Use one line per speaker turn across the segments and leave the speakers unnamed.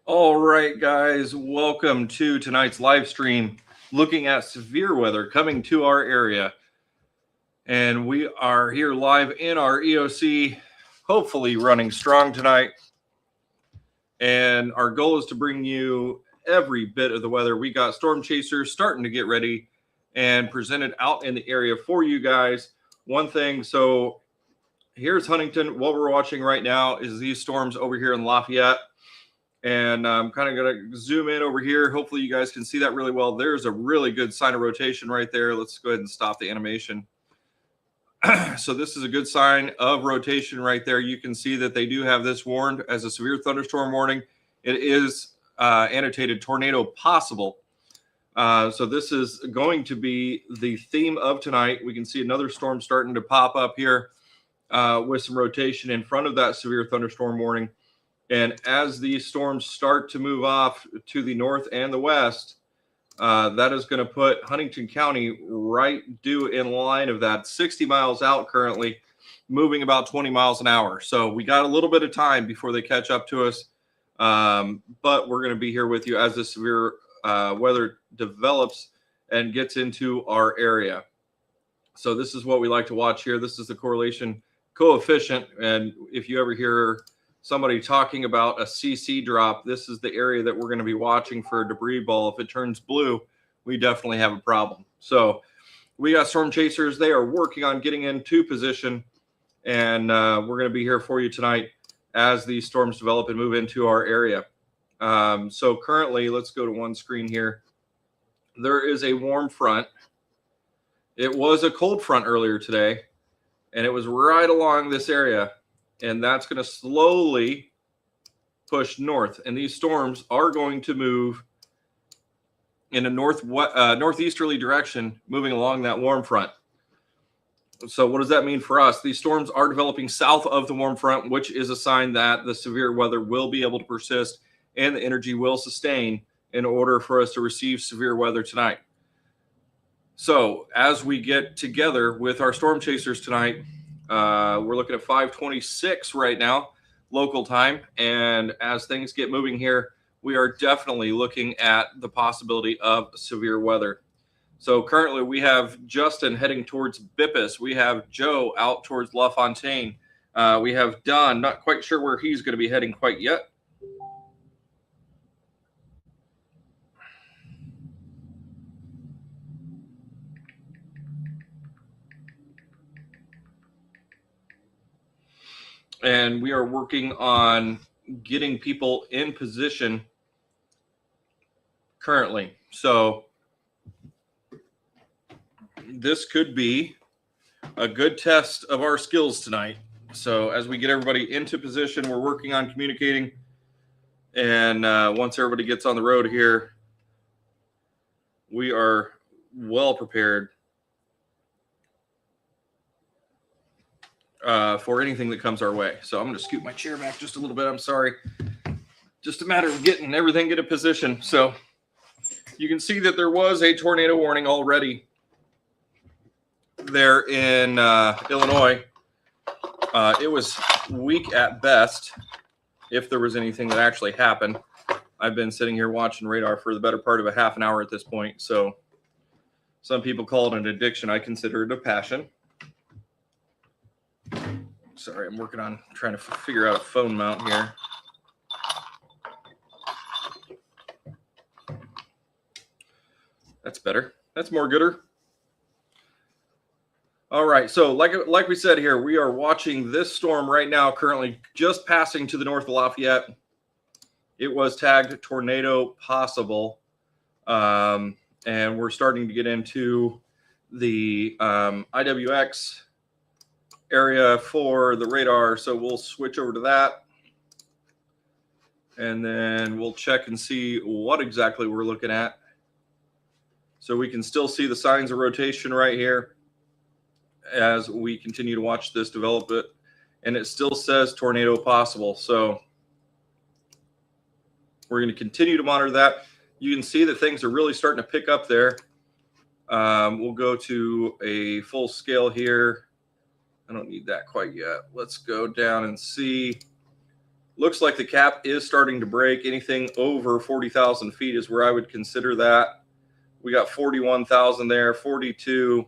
All right, guys, welcome to tonight's live stream looking at severe weather coming to our area. And we are here live in our EOC, hopefully running strong tonight. And our goal is to bring you every bit of the weather. We got storm chasers starting to get ready and presented out in the area for you guys. One thing, so here's Huntington. What we're watching right now is these storms over here in Lafayette. And I'm kind of going to zoom in over here. Hopefully you guys can see that really well. There's a really good sign of rotation right there. Let's go ahead and stop the animation. So this is a good sign of rotation right there. You can see that they do have this warned as a severe thunderstorm warning. It is annotated tornado possible. So this is going to be the theme of tonight. We can see another storm starting to pop up here with some rotation in front of that severe thunderstorm warning. And as these storms start to move off to the north and the west, that is going to put Huntington County right due in line of that, 60 miles out currently, moving about 20 miles an hour. So we got a little bit of time before they catch up to us. But we're going to be here with you as the severe weather develops and gets into our area. So this is what we like to watch here. This is the correlation coefficient. And if you ever hear somebody talking about a CC drop, this is the area that we're going to be watching for a debris ball. If it turns blue, we definitely have a problem. So we got storm chasers. They are working on getting into position, and we're going to be here for you tonight as these storms develop and move into our area. So currently, let's go to one screen here. There is a warm front. It was a cold front earlier today, and it was right along this area. And that's going to slowly push north. And these storms are going to move in a northeasterly direction, moving along that warm front. So what does that mean for us? These storms are developing south of the warm front, which is a sign that the severe weather will be able to persist and the energy will sustain in order for us to receive severe weather tonight. So as we get together with our storm chasers tonight, we're looking at 5:26 right now, local time. And as things get moving here, we are definitely looking at the possibility of severe weather. So currently we have Justin heading towards Bippus. We have Joe out towards LaFontaine. We have Don, not quite sure where he's going to be heading quite yet. And we are working on getting people in position currently. So this could be a good test of our skills tonight. So as we get everybody into position, we're working on communicating. And once everybody gets on the road here, we are well prepared for anything that comes our way. So I'm going to scoot my chair back just a little bit. I'm sorry. Just a matter of getting everything into position. So you can see that there was a tornado warning already there in Illinois. It was weak at best, if there was anything that actually happened. I've been sitting here watching radar for the better part of a half an hour at this point. So some people call it an addiction. I consider it a passion. Sorry, I'm working on trying to figure out a phone mount here. That's better. That's more gooder. All right, so like we said here, we are watching this storm right now, currently just passing to the north of Lafayette. It was tagged tornado possible, and we're starting to get into the IWX area for the radar. So we'll switch over to that, and then we'll check and see what exactly we're looking at. So we can still see the signs of rotation right here as we continue to watch this develop it. And it still says tornado possible. So we're going to continue to monitor that. You can see that things are really starting to pick up there. We'll go to a full scale here. I don't need that quite yet. Let's go down and see. Looks like the cap is starting to break. Anything over 40,000 feet is where I would consider that. We got 41,000 there, 42,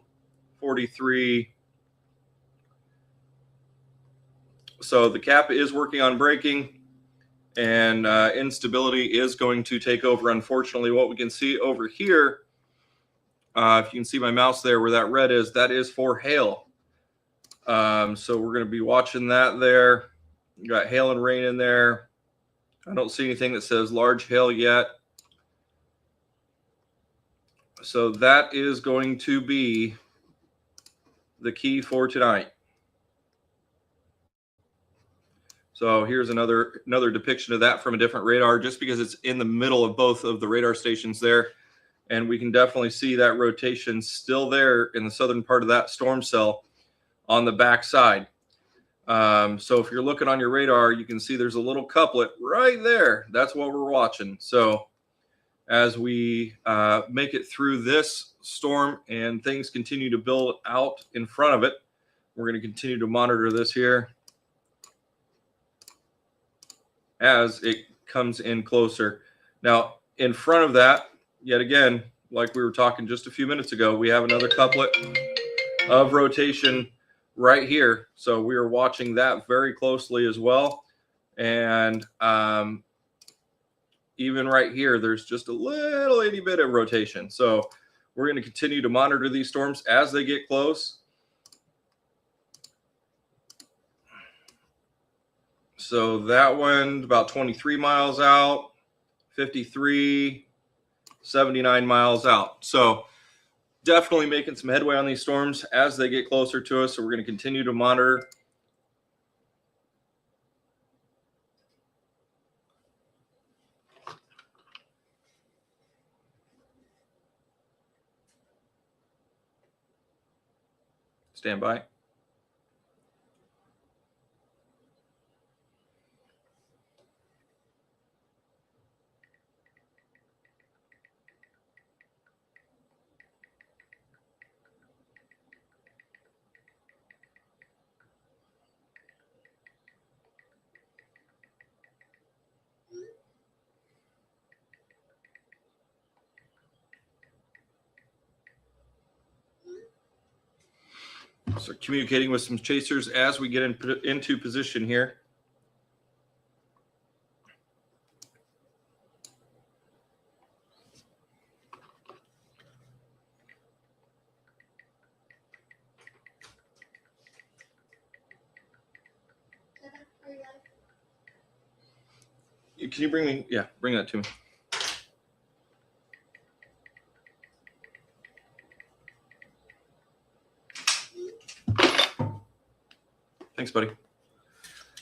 43. So the cap is working on breaking, and instability is going to take over. Unfortunately, what we can see over here, if you can see my mouse there where that red is, that is for hail. So we're going to be watching that there. We got hail and rain in there. I don't see anything that says large hail yet. So that is going to be the key for tonight. So here's another depiction of that from a different radar, just because it's in the middle of both of the radar stations there. And we can definitely see that rotation still there in the southern part of that storm cell on the back side. So if you're looking on your radar, you can see there's a little couplet right there. That's what we're watching. So as we make it through this storm and things continue to build out in front of it, we're going to continue to monitor this here as it comes in closer. Now, in front of that, yet again, like we were talking just a few minutes ago, we have another couplet of rotation right here. So we are watching that very closely as well. And even right here, there's just a little itty bit of rotation. So we're going to continue to monitor these storms as they get close. So that one about 23 miles out, 53, 79 miles out. So definitely making some headway on these storms as they get closer to us. So we're going to continue to monitor. Stand by. So communicating with some chasers as we get into position here. Can you bring me? Yeah, bring that to me. Thanks, buddy.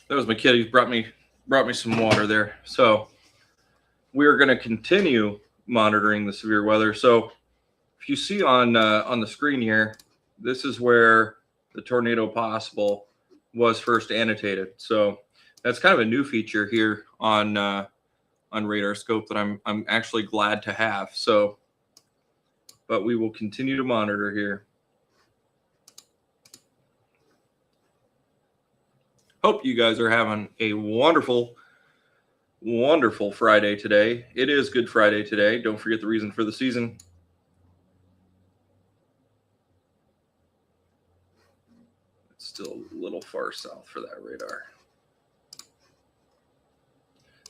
That was my kid. He brought me some water there. So we're going to continue monitoring the severe weather. So if you see on the screen here, this is where the tornado possible was first annotated. So that's kind of a new feature here on Radar Scope that I'm actually glad to have. So, but we will continue to monitor here. Hope you guys are having a wonderful, wonderful Friday today. It is Good Friday today. Don't forget the reason for the season. It's still a little far south for that radar.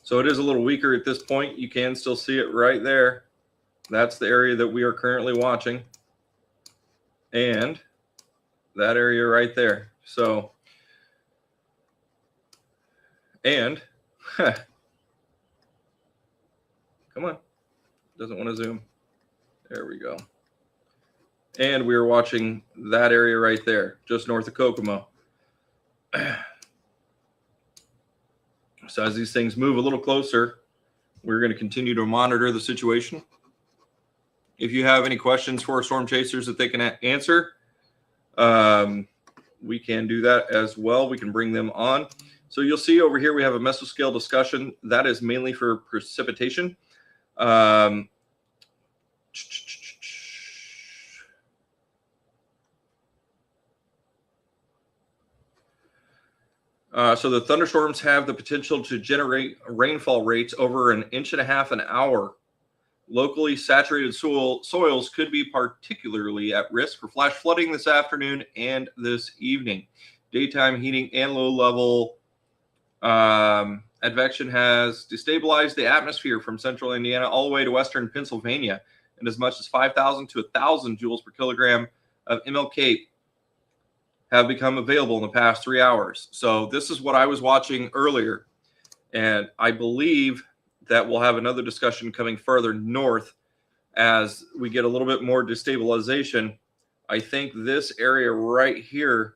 So it is a little weaker at this point. You can still see it right there. That's the area that we are currently watching. And that area right there. So, and, come on, doesn't want to zoom. There we go. And we are watching that area right there, just north of Kokomo. So as these things move a little closer, we're going to continue to monitor the situation. If you have any questions for our storm chasers that they can answer, we can do that as well. We can bring them on. So you'll see over here we have a mesoscale discussion. That is mainly for precipitation. All So the thunderstorms have the potential to generate rainfall rates over 1.5 inches an hour. Locally saturated soils could be particularly at risk for flash flooding this afternoon and this evening. Daytime heating and low-level advection has destabilized the atmosphere from central Indiana all the way to western Pennsylvania, and as much as 5,000 to 1,000 joules per kilogram of MLK have become available in the past 3 hours. So this is what I was watching earlier, and I believe that we'll have another discussion coming further north as we get a little bit more destabilization. I think this area right here,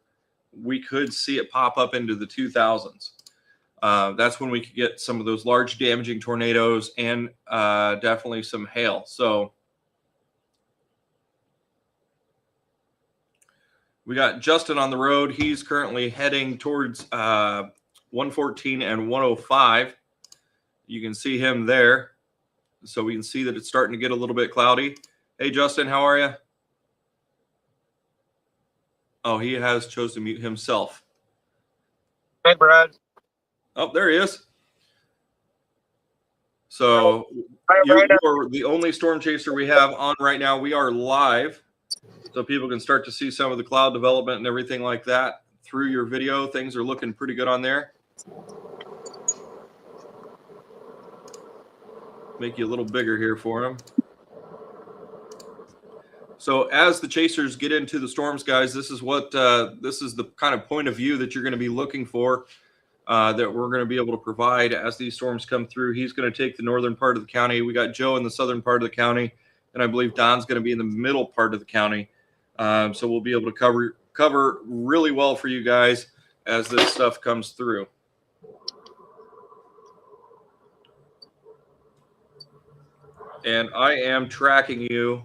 we could see it pop up into the 2000s. That's when we could get some of those large damaging tornadoes and definitely some hail. So we got Justin on the road. He's currently heading towards 114 and 105. You can see him there. So we can see that it's starting to get a little bit cloudy. Hey, Justin, how are you? Oh, he has chosen to mute himself.
Hey, Brad.
Oh, there he is. So you are the only storm chaser we have on right now. We are live, so people can start to see some of the cloud development and everything like that through your video. Things are looking pretty good on there. Make you a little bigger here for him. So as the chasers get into the storms, guys, this is what this is the kind of point of view that you're going to be looking for, that we're going to be able to provide as these storms come through. He's going to take the northern part of the county. We got Joe in the southern part of the county, and I believe Don's going to be in the middle part of the county. So we'll be able to cover really well for you guys as this stuff comes through. And I am tracking you,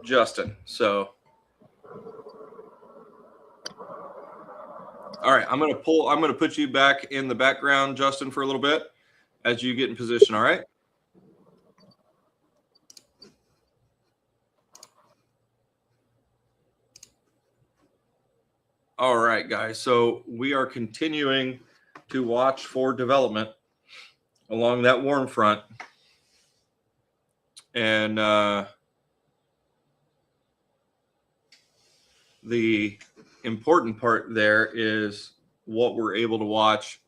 Justin. So, all right, I'm going to put you back in the background, Justin, for a little bit as you get in position. All right. All right, guys. So we are continuing to watch for development along that warm front. And the important part there is what we're able to watch,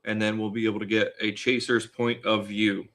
and then we'll be able to get a chaser's point of view.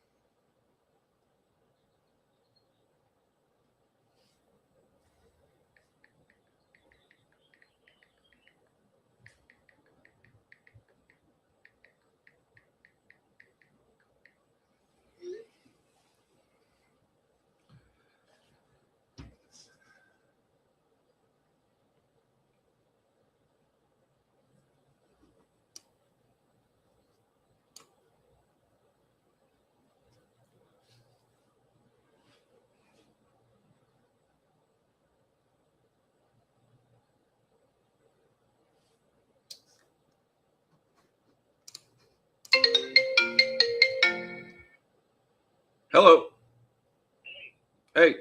Hello. Hey.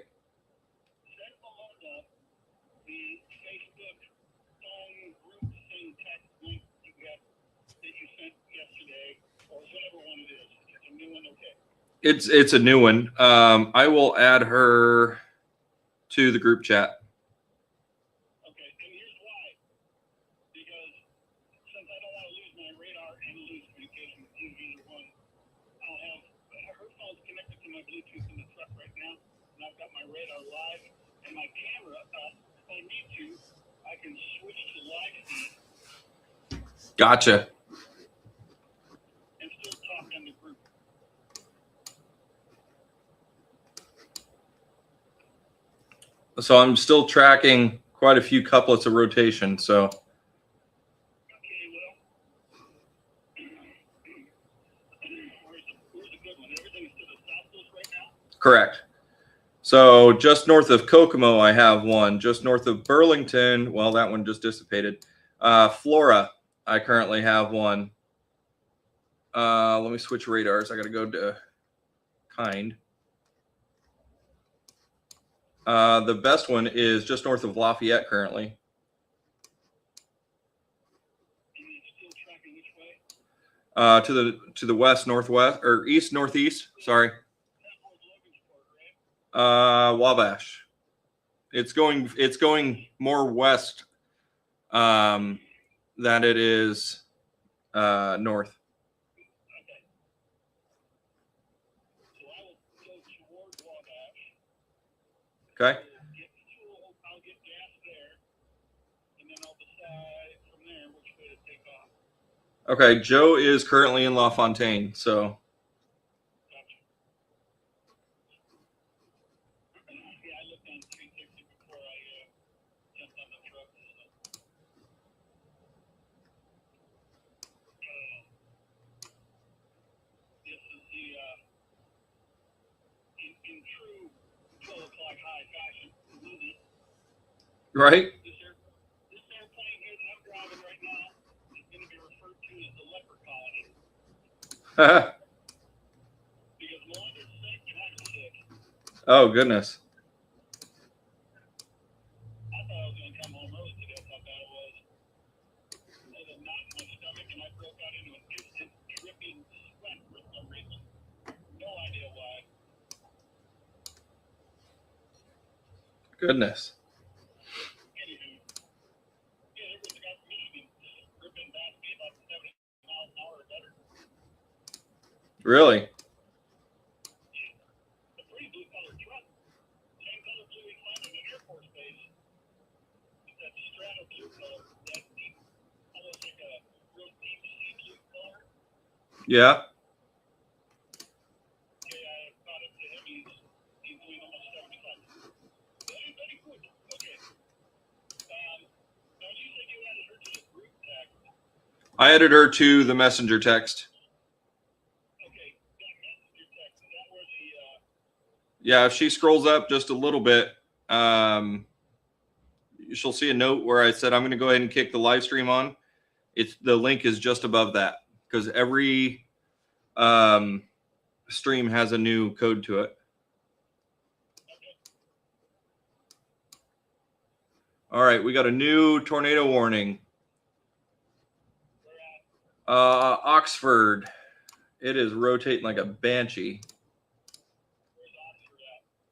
It's a new one. I will add her to the group chat.
Okay, and here's why. Because since I don't want to lose my radar and lose communication with you, either one, I'll have her phone's connected to my Bluetooth in the truck right now, and I've got my radar live and my camera. If I need to, I can switch to live feed.
Gotcha.
And still talk on the group.
So I'm still tracking quite a few couplets of rotation. So.
Okay, well, where's the good one? Everything's to the south coast right now?
Correct. So just north of Kokomo, I have one. Just north of Burlington, well, that one just dissipated. Flora, I currently have one. Let me switch radars. I got to go to kind. The best one is just north of Lafayette currently.
And it's still tracking which way?
To the west, northwest, or east, northeast. Sorry. Wabash. It's going more west than it is north.
So I will go toward Wabash.
Okay.
I'll get gas there, and then I'll decide from there which way to take off.
Okay. Joe is currently in LaFontaine, so.
Gotcha. Yeah, I looked on 360 before I jumped on the truck. So. This is the in true 12 o'clock high fashion movie.
Right.
This airplane here that I'm driving right now is going to be referred to as the leper colony. Because Melinda's sick and I'm sick.
Oh goodness.
I thought I was going to come home early today. That's how bad it was. I had a knot in my stomach and I broke out into an instant dripping sweat for some reason. No idea why.
Goodness.
Anywho, yeah, there was a guy from Michigan just ripping past me about 70 miles an hour or better.
Really?
A pretty blue collar truck. Same color blue we find in an Air Force base. It's that strata blue color, that deep, almost like a real deep sea blue color.
Yeah.
Okay, I thought it to him. He's doing almost 75. Very good. Okay. Now you said you added her to the group text.
I added her to the messenger text.
Okay, that messenger text, is that where the
Yeah, if she scrolls up just a little bit, she'll see a note where I said I'm going to go ahead and kick the live stream on. The link is just above that because every stream has a new code to it. All right, we got a new tornado warning. Oxford. It is rotating like a banshee.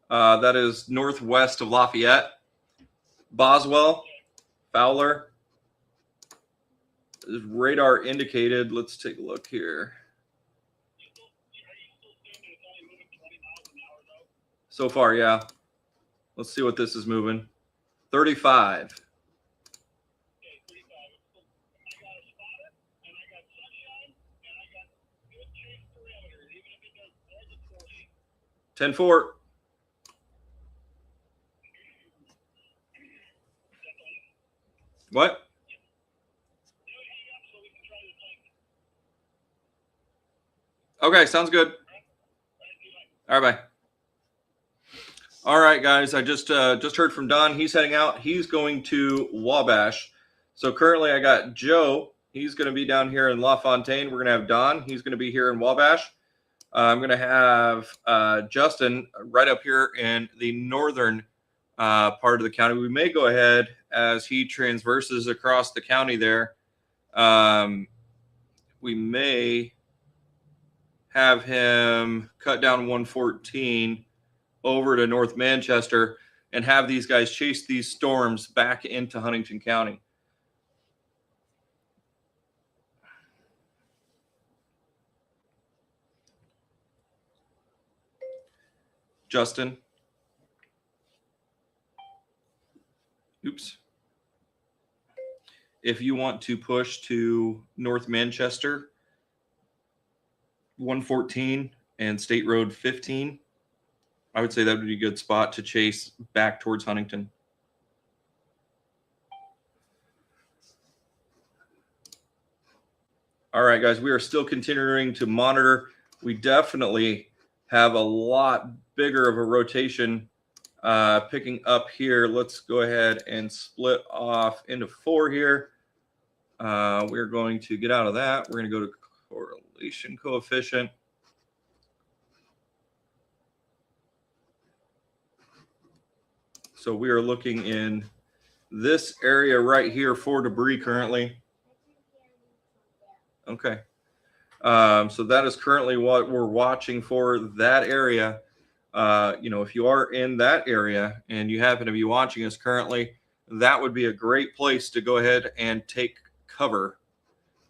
That is northwest of Lafayette. Boswell, Fowler. Is radar indicated. Let's take a look here. So far, yeah. Let's see what this is moving. 35.
Okay, 35. I got a spotter, and I got sunshine, and I got good chase parameters, even if it does more than 40.
10-4. What? Okay, sounds good. All right, bye. All right, guys. I just heard from Don. He's heading out. He's going to Wabash. So currently, I got Joe. He's going to be down here in LaFontaine. We're going to have Don. He's going to be here in Wabash. I'm going to have Justin right up here in the northern part of the county. We may go ahead as he transverses across the county there. We may have him cut down 114 over to North Manchester and have these guys chase these storms back into Huntington County. Justin. Oops. If you want to push to North Manchester, 114 and State Road 15, I would say that would be a good spot to chase back towards Huntington. All right, guys, we are still continuing to monitor. We definitely have a lot bigger of a rotation picking up here. Let's go ahead and split off into 4 here. We're going to get out of that. We're going to go to correlation coefficient. So we are looking in this area right here for debris currently. Okay. So that is currently what we're watching for that area. If you are in that area and you happen to be watching us currently, that would be a great place to go ahead and take cover.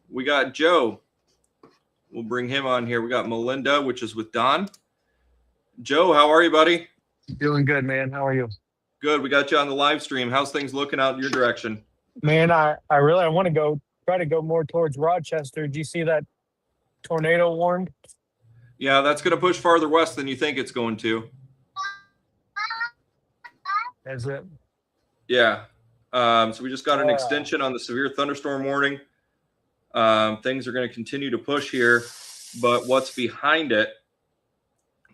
We got Joe. We'll bring him on here. We got Melinda, which is with Don. Joe, how are you, buddy?
Doing good, man. How are you?
Good. We got you on the live stream. How's things looking out in your direction?
Man, I want to try to go more towards Rochester. Do you see that tornado warned?
Yeah, that's going to push farther west than you think it's going to.
Is it?
Yeah. So we just got an extension on the severe thunderstorm warning. Things are going to continue to push here, but what's behind it,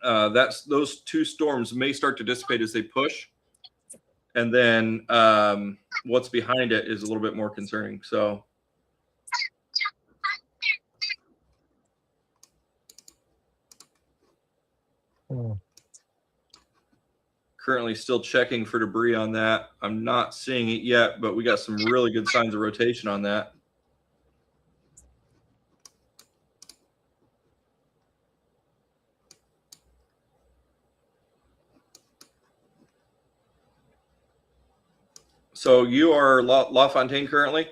those two storms may start to dissipate as they push. And then what's behind it is a little bit more concerning. So currently still checking for debris on that. I'm not seeing it yet, but we got some really good signs of rotation on that. So you are La Fontaine currently?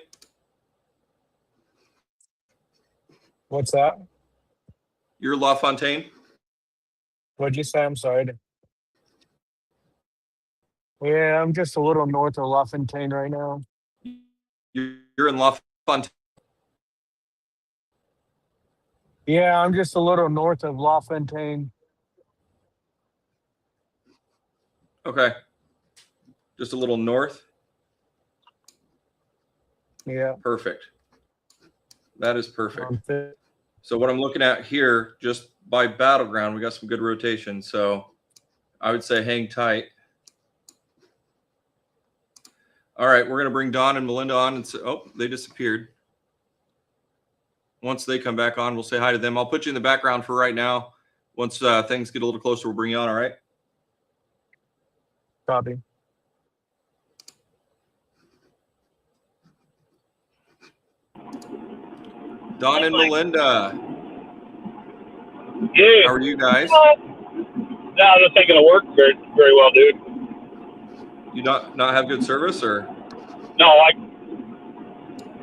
What's that?
You're La Fontaine?
What'd you say? I'm sorry. Yeah, I'm just a little north of La Fontaine right now.
You're in La Fontaine?
Yeah, I'm just a little north of La Fontaine.
Okay. Just a little north?
Yeah.
Perfect. That is perfect. So what I'm looking at here, just by battleground, we got some good rotation. So I would say hang tight. All right, we're going to bring Don and Melinda on. And they disappeared. Once they come back on, we'll say hi to them. I'll put you in the background for right now. Once things get a little closer, we'll bring you on, all right?
Copy.
Don and Melinda.
Yeah.
How are you guys?
No, this ain't gonna work very, very well, dude.
You not have good service, or?
No,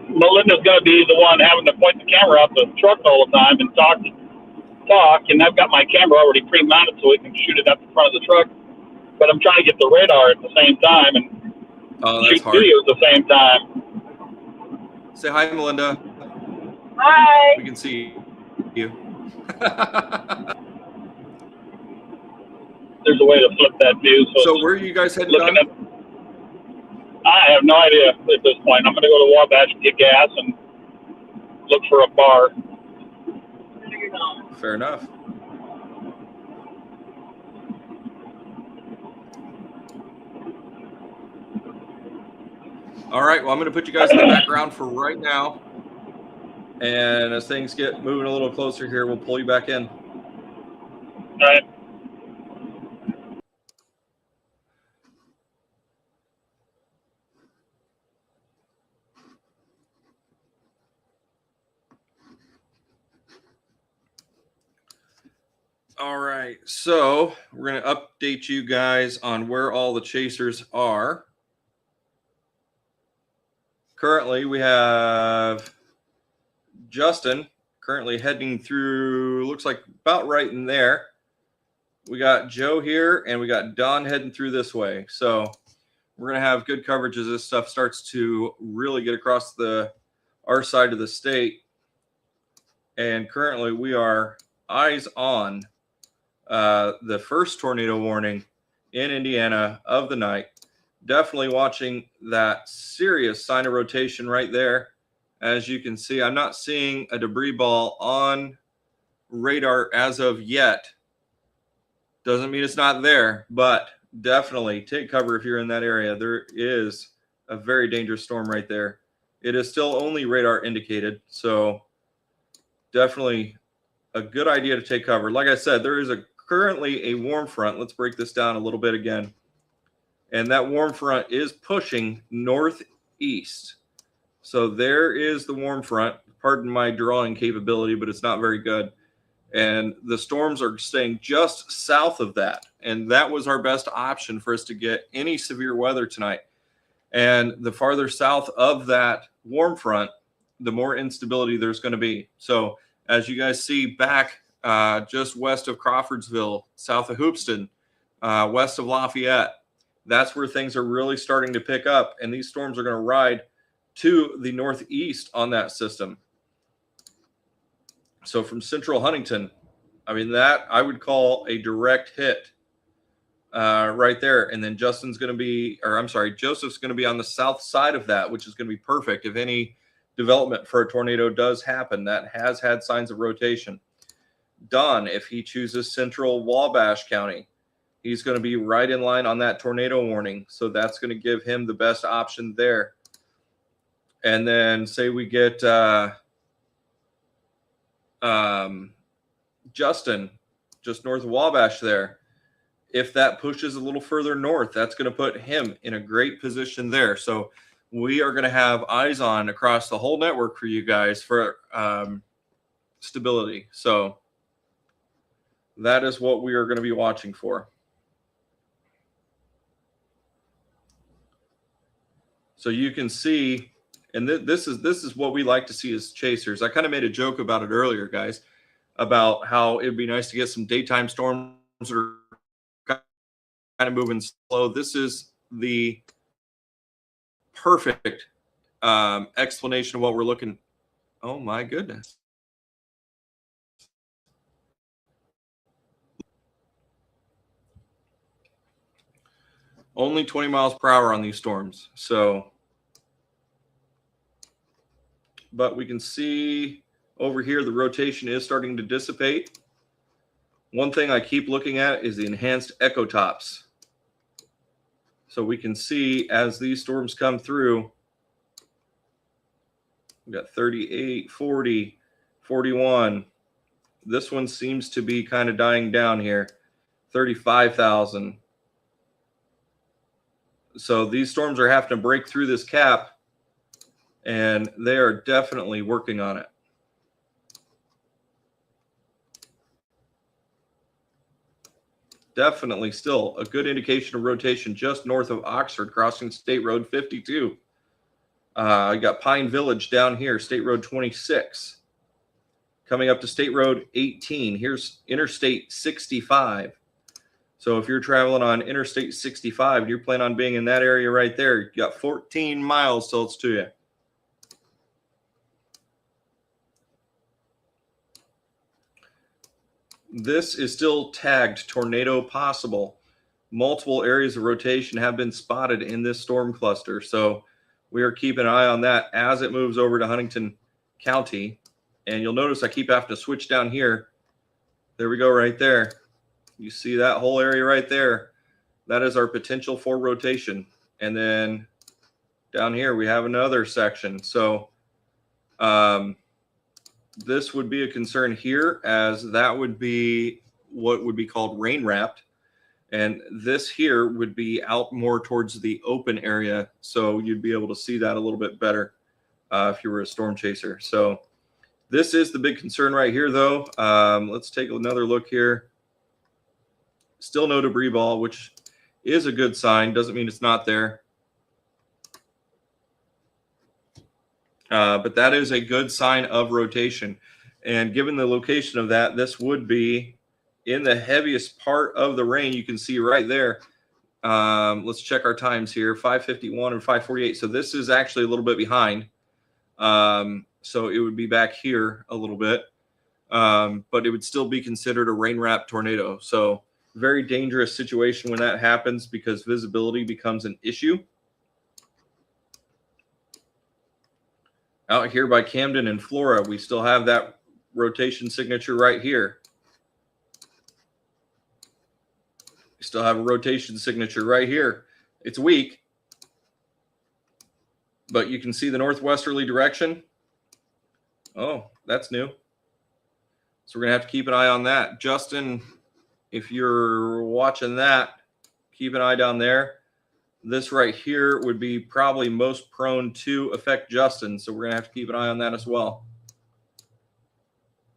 Melinda's gonna be the one having to point the camera out the truck all the time and talk, and I've got my camera already pre-mounted so we can shoot it at the front of the truck. But I'm trying to get the radar at the same time and shoot video at the same time.
Say hi, Melinda.
Hi.
We can see you.
There's a way to flip that view.
So where are you guys heading, Don?
I have no idea at this point. I'm going to go to Wabash and get gas and look for a bar.
Fair enough. All right, well, I'm going to put you guys in the background for right now. And as things get moving a little closer here, we'll pull you back in.
All right.
All right, so we're going to update you guys on where all the chasers are. Currently, we have Justin currently heading through, looks like about right in there. We got Joe here, and we got Don heading through this way. So we're going to have good coverage as this stuff starts to really get across our side of the state. And currently, we are eyes on the first tornado warning in Indiana of the night. Definitely watching that serious sign of rotation right there. As you can see, I'm not seeing a debris ball on radar as of yet. Doesn't mean it's not there, but definitely take cover if you're in that area. There is a very dangerous storm right there. It is still only radar indicated, so definitely a good idea to take cover. Like I said, there is currently a warm front. Let's break this down a little bit again. And that warm front is pushing northeast. So there is the warm front. Pardon my drawing capability, but it's not very good. And the storms are staying just south of that. And that was our best option for us to get any severe weather tonight. And the farther south of that warm front, the more instability there's going to be. So as you guys see back just west of Crawfordsville, south of Hoopeston, west of Lafayette, that's where things are really starting to pick up. And these storms are going to ride to the northeast on that system. So from central Huntington, I mean, that I would call a direct hit right there. And then Joseph's going to be on the south side of that, which is going to be perfect if any development for a tornado does happen. That has had signs of rotation. Don, if he chooses central Wabash County, he's going to be right in line on that tornado warning. So that's going to give him the best option there. And then say we get Justin, just north of Wabash there. If that pushes a little further north, that's going to put him in a great position there. So we are going to have eyes on across the whole network for you guys for stability. So that is what we are going to be watching for. So you can see, and this is what we like to see as chasers. I kind of made a joke about it earlier, guys, about how it'd be nice to get some daytime storms that are kind of moving slow. This is the perfect explanation of what we're looking. Oh my goodness. Only 20 miles per hour on these storms. So, but we can see over here the rotation is starting to dissipate. One thing I keep looking at is the enhanced echo tops. So we can see as these storms come through, we've got 38, 40, 41. This one seems to be kind of dying down here, 35,000. So these storms are having to break through this cap, and they are definitely working on it. Definitely still a good indication of rotation just north of Oxford, crossing State Road 52. I got Pine Village down here, State Road 26. Coming up to State Road 18, here's Interstate 65. So if you're traveling on Interstate 65 and you're planning on being in that area right there, you got 14 miles till it's to you. This is still tagged tornado possible. Multiple areas of rotation have been spotted in this storm cluster. So we are keeping an eye on that as it moves over to Huntington County. And you'll notice I keep having to switch down here. There we go right there. You see that whole area right there. That is our potential for rotation. And then down here we have another section. So this would be a concern here, as that would be what would be called rain wrapped. And this here would be out more towards the open area. So you'd be able to see that a little bit better if you were a storm chaser. So this is the big concern right here, though. Let's take another look here. Still no debris ball, which is a good sign. Doesn't mean it's not there. But that is a good sign of rotation. And given the location of that, this would be in the heaviest part of the rain. You can see right there. Let's check our times here, 5:51 and 5:48. So this is actually a little bit behind. So it would be back here a little bit. But it would still be considered a rain wrap tornado. So very dangerous situation when that happens, because visibility becomes an issue. Out here by Camden and Flora, we still have that rotation signature right here. We still have a rotation signature right here. It's weak, but you can see the northwesterly direction. Oh, that's new. So we're going to have to keep an eye on that. Justin, if you're watching that, keep an eye down there. This right here would be probably most prone to affect Justin. So we're going to have to keep an eye on that as well.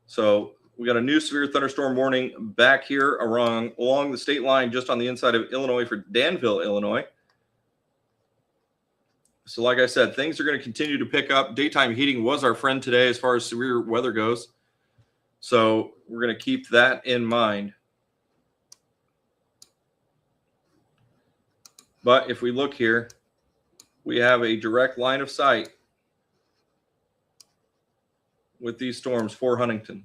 So we got a new severe thunderstorm warning back here along the state line just on the inside of Illinois for Danville, Illinois. So like I said, things are going to continue to pick up. Daytime heating was our friend today as far as severe weather goes. So we're going to keep that in mind. But if we look here, we have a direct line of sight with these storms for Huntington.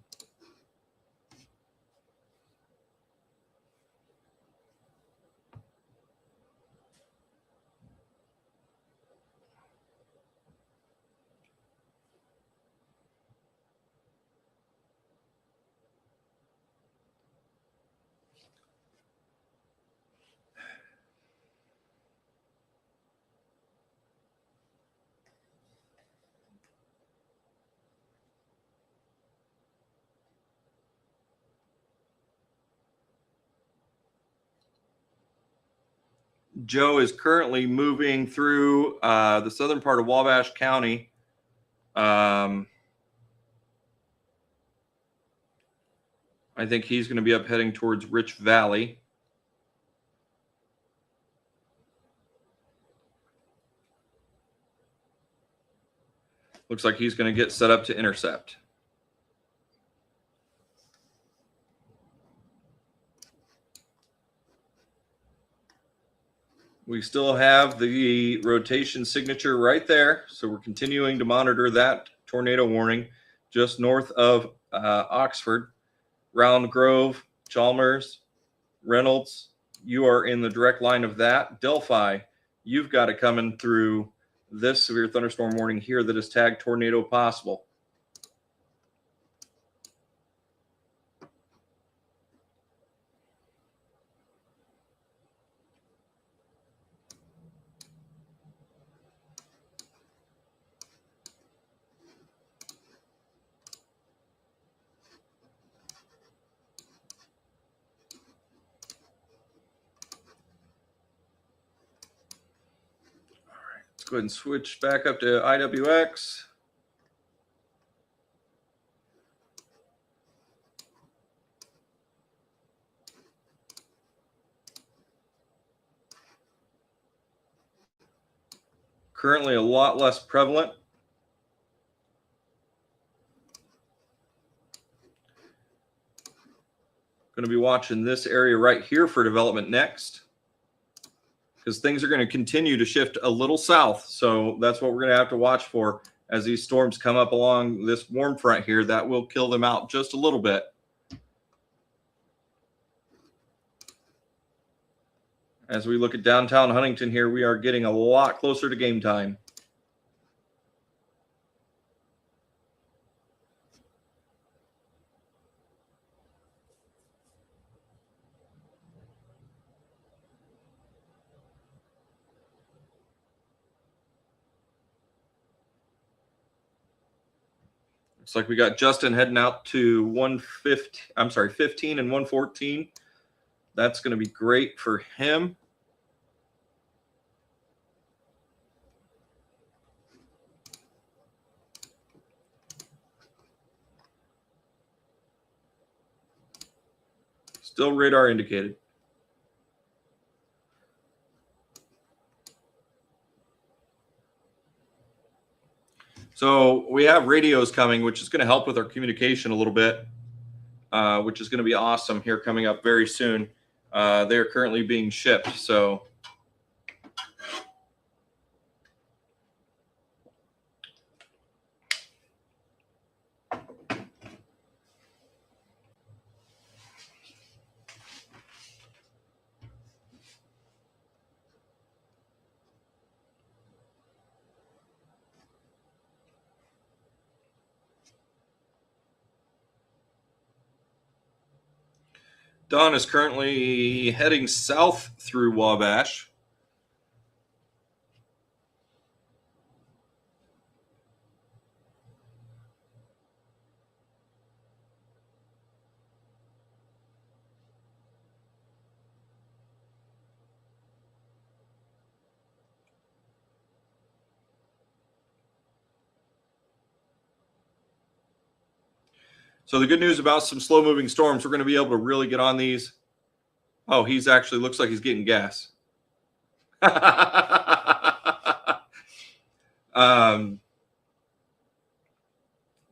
Joe is currently moving through the southern part of Wabash County. I think he's going to be up heading towards Rich Valley. Looks like he's going to get set up to intercept. We still have the rotation signature right there. So we're continuing to monitor that tornado warning just north of Oxford, Round Grove, Chalmers, Reynolds. You are in the direct line of that. Delphi, you've got it coming through this severe thunderstorm warning here that is tagged tornado possible. Let's go ahead and switch back up to IWX. Currently a lot less prevalent. Going to be watching this area right here for development next, because things are going to continue to shift a little south. So that's what we're going to have to watch for as these storms come up along this warm front here. That will kill them out just a little bit. As we look at downtown Huntington here, we are getting a lot closer to game time. Looks like we got Justin heading out to 15 and 114. That's going to be great for him. Still radar indicated. So we have radios coming, which is going to help with our communication a little bit, which is going to be awesome here coming up very soon. They're currently being shipped. So Don is currently heading south through Wabash. So the good news about some slow-moving storms, we're going to be able to really get on these. Oh, he's actually looks like he's getting gas.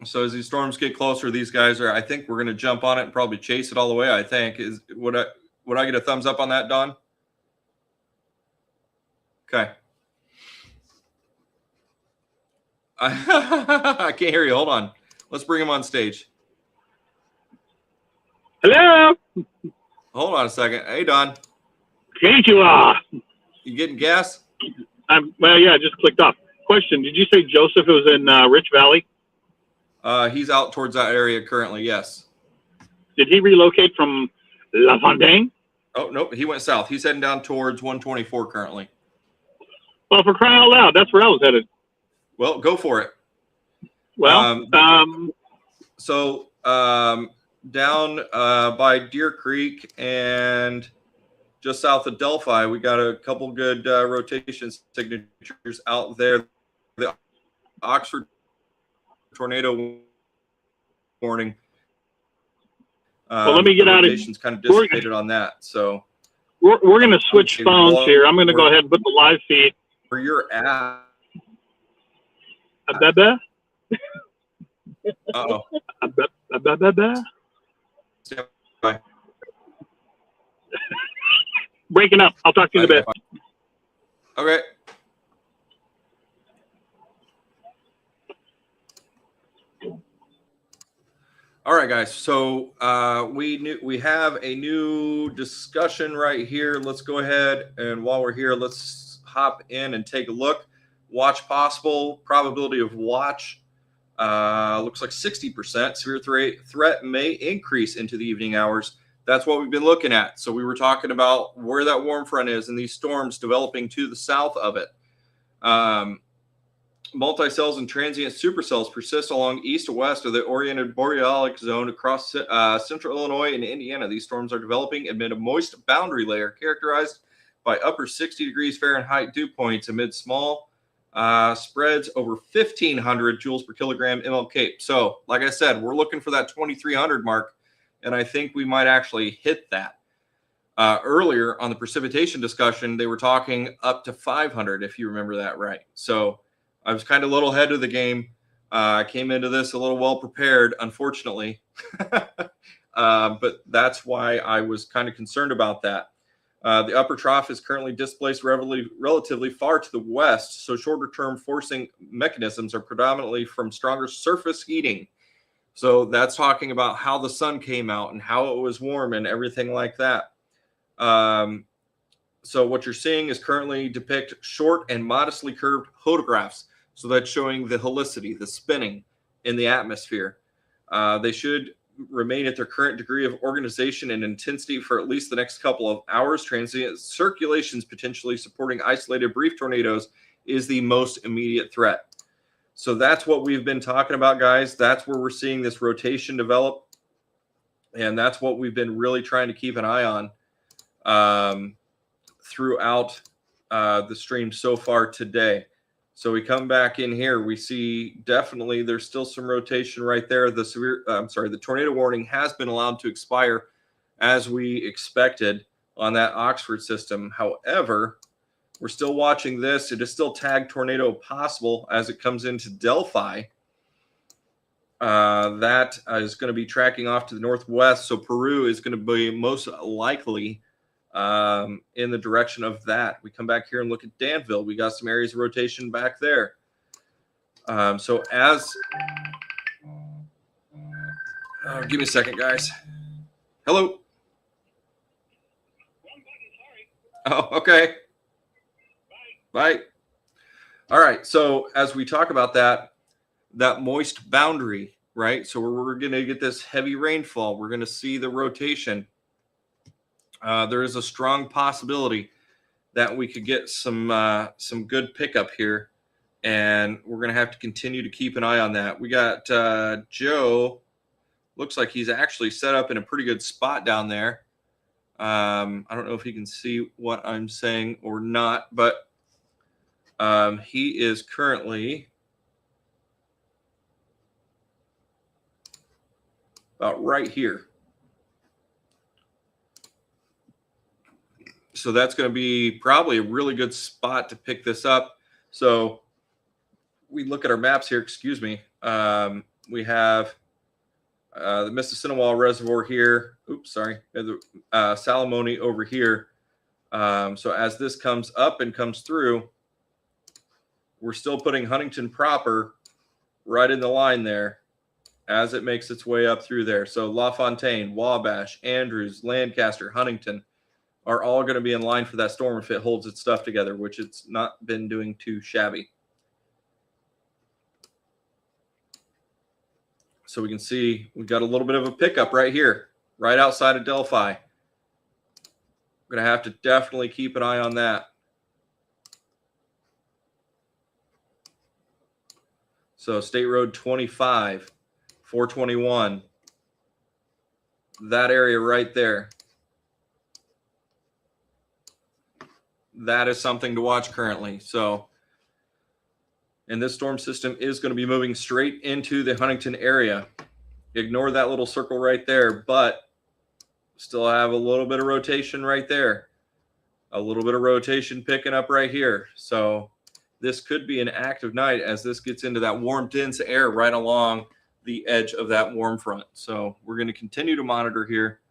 So as these storms get closer, these guys are. I think we're going to jump on it and probably chase it all the way. I think would I get a thumbs up on that, Don? Okay. I can't hear you. Hold on. Let's bring him on stage.
Hello.
Hold on a second. Hey, Don.
Thank you.
You getting gas?
Well, yeah, I just clicked off. Question: did you say Joseph was in Rich Valley?
He's out towards that area currently. Yes.
Did he relocate from La Fontaine?
Oh nope. He went south. He's heading down towards 124 currently.
Well, for crying out loud, that's where I was headed.
Well, go for it.
Well,
so down by Deer Creek and just south of Delphi, we got a couple good rotation signatures out there. The Oxford tornado warning.
Well, let me get out of here.
Kind of dissipated on that. So
we're going to switch phones here. I'm going to go ahead and put the live feed.
Where you're at.
Bebe?
Uh-oh.
Bebe?
Bye.
Breaking up. I'll talk to you in a bit.
Okay. All right, guys. So we have a new discussion right here. Let's go ahead and while we're here, let's hop in and take a look. Watch possible probability of watch. Looks like 60%. Severe threat may increase into the evening hours. That's what we've been looking at. So we were talking about where that warm front is and these storms developing to the south of it. Multicells and transient supercells persist along east to west of the oriented borealic zone across central Illinois and Indiana. These storms are developing amid a moist boundary layer characterized by upper 60 degrees Fahrenheit dew points amid small spreads over 1,500 joules per kilogram MLK. So, like I said, we're looking for that 2,300 mark, and I think we might actually hit that. Earlier on the precipitation discussion, they were talking up to 500, if you remember that right. So I was kind of a little ahead of the game. I came into this a little well prepared, unfortunately. But that's why I was kind of concerned about that. The upper trough is currently displaced relatively far to the west, so shorter-term forcing mechanisms are predominantly from stronger surface heating. So that's talking about how the sun came out and how it was warm and everything like that. So what you're seeing is currently depict short and modestly curved photographs. So that's showing the helicity, the spinning in the atmosphere. They should remain at their current degree of organization and intensity for at least the next couple of hours. Transient circulations potentially supporting isolated brief tornadoes is the most immediate threat. So that's what we've been talking about, guys. That's where we're seeing this rotation develop. And that's what we've been really trying to keep an eye on throughout the stream so far today. So we come back in here, we see definitely there's still some rotation right there. The tornado warning has been allowed to expire as we expected on that Oxford system. However, we're still watching this. It is still tagged tornado possible as it comes into Delphi. That is going to be tracking off to the northwest. So Peru is going to be most likely in the direction of that. We come back here and look at Danville. We got some areas of rotation back there. So as give me a second, guys. Hello. Oh, okay. Bye. All right. So as we talk about that moist boundary, right? So we're going to get this heavy rainfall. We're going to see the rotation. There is a strong possibility that we could get some good pickup here, and we're going to have to continue to keep an eye on that. We got Joe. Looks like he's actually set up in a pretty good spot down there. I don't know if he can see what I'm saying or not, but he is currently about right here. So that's going to be probably a really good spot to pick this up. So we look at our maps here, excuse me. We have the Mississinawa Reservoir here. Oops, sorry. The Salamone over here. So as this comes up and comes through, we're still putting Huntington proper right in the line there as it makes its way up through there. So LaFontaine, Wabash, Andrews, Lancaster, Huntington are all going to be in line for that storm if it holds its stuff together, which it's not been doing too shabby. So we can see we've got a little bit of a pickup right here, right outside of Delphi. We're going to have to definitely keep an eye on that. So State Road 25, 421, that area right there. That is something to watch currently. So, and this storm system is going to be moving straight into the Huntington area. Ignore that little circle right there, but still have a little bit of rotation right there. A little bit of rotation picking up right here. So this could be an active night as this gets into that warm, dense air right along the edge of that warm front. So we're going to continue to monitor here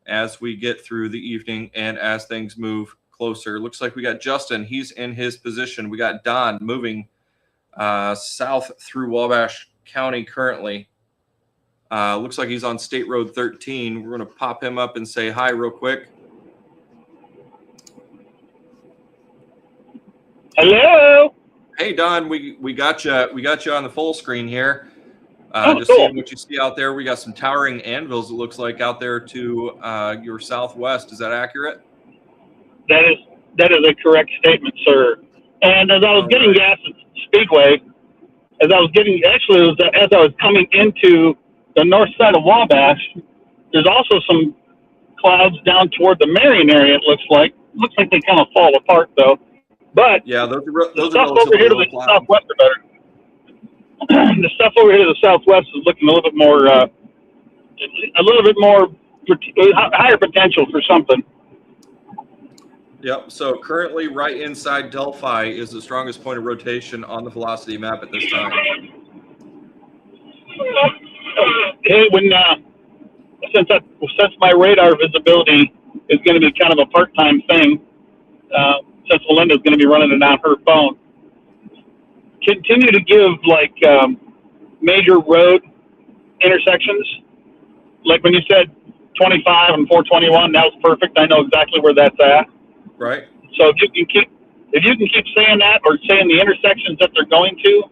as we get through the evening and as things move closer. Looks like we got Justin. He's in his position. We got Don moving south through Wabash County currently. Looks like he's on State Road 13. We're going to pop him up and say hi real quick.
Hello.
Hey Don, we got you on the full screen here. Just
cool.
seeing what you see out there. We got some towering anvils, it looks like, out there to your southwest. Is that accurate?
That is a correct statement, sir. And as I was getting gas at Speedway, as I was coming into the north side of Wabash, there's also some clouds down toward the Marion area. It looks like they kind of fall apart though. But
yeah, those
the
are
stuff over here to the
clouds.
southwest are better. The stuff over here to the southwest is looking a little bit more higher potential for something.
Yep. So currently, right inside Delphi is the strongest point of rotation on the velocity map at this time.
Hey, since my radar visibility is going to be kind of a part-time thing, since Melinda's going to be running it on her phone, continue to give major road intersections. Like when you said 25 and 421, that was perfect. I know exactly where that's at.
Right.
So if you can keep saying that or saying the intersections that they're going to,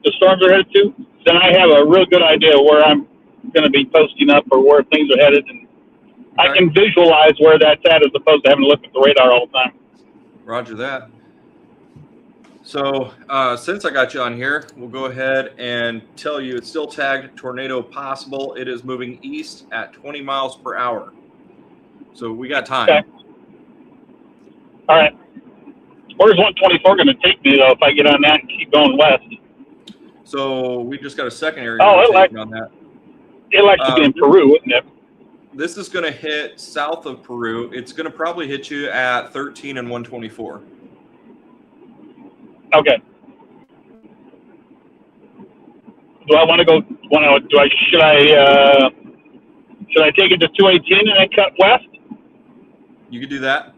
the storms are headed to, then I have a real good idea where I'm going to be posting up or where things are headed, and I can visualize where that's at as opposed to having to look at the radar all the time.
Roger that. So since I got you on here, we'll go ahead and tell you it's still tagged tornado possible. It is moving east at 20 miles per hour. So we got time.
Okay. All right. Where's 124 going to take me, though, if I get on that and keep going west?
So we just got a secondary
rotation
on that.
It likes to be in Peru, wouldn't it?
This is going to hit south of Peru. It's going to probably hit you at 13 and 124.
Okay. Do I want to go? Should I take it to 218 and then cut west?
You could do that.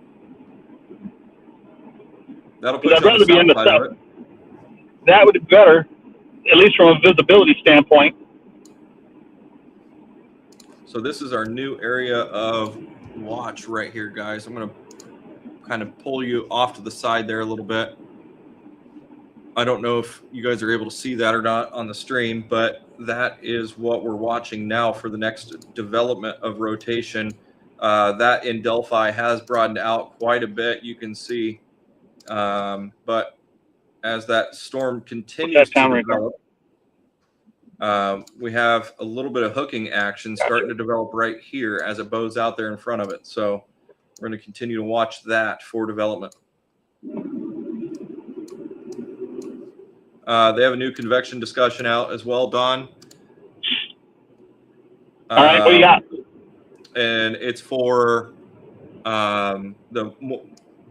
That'll put you
I'd rather be in the
south.
That would be better, at least from a visibility standpoint.
So this is our new area of watch right here, guys. I'm going to kind of pull you off to the side there a little bit. I don't know if you guys are able to see that or not on the stream, but that is what we're watching now for the next development of rotation. That in Delphi has broadened out quite a bit, you can see. But as that storm continues to develop, we have a little bit of hooking action starting to develop right here as it bows out there in front of it. So we're going to continue to watch that for development. They have a new convection discussion out as well, Don.
All right, what do you got?
And it's for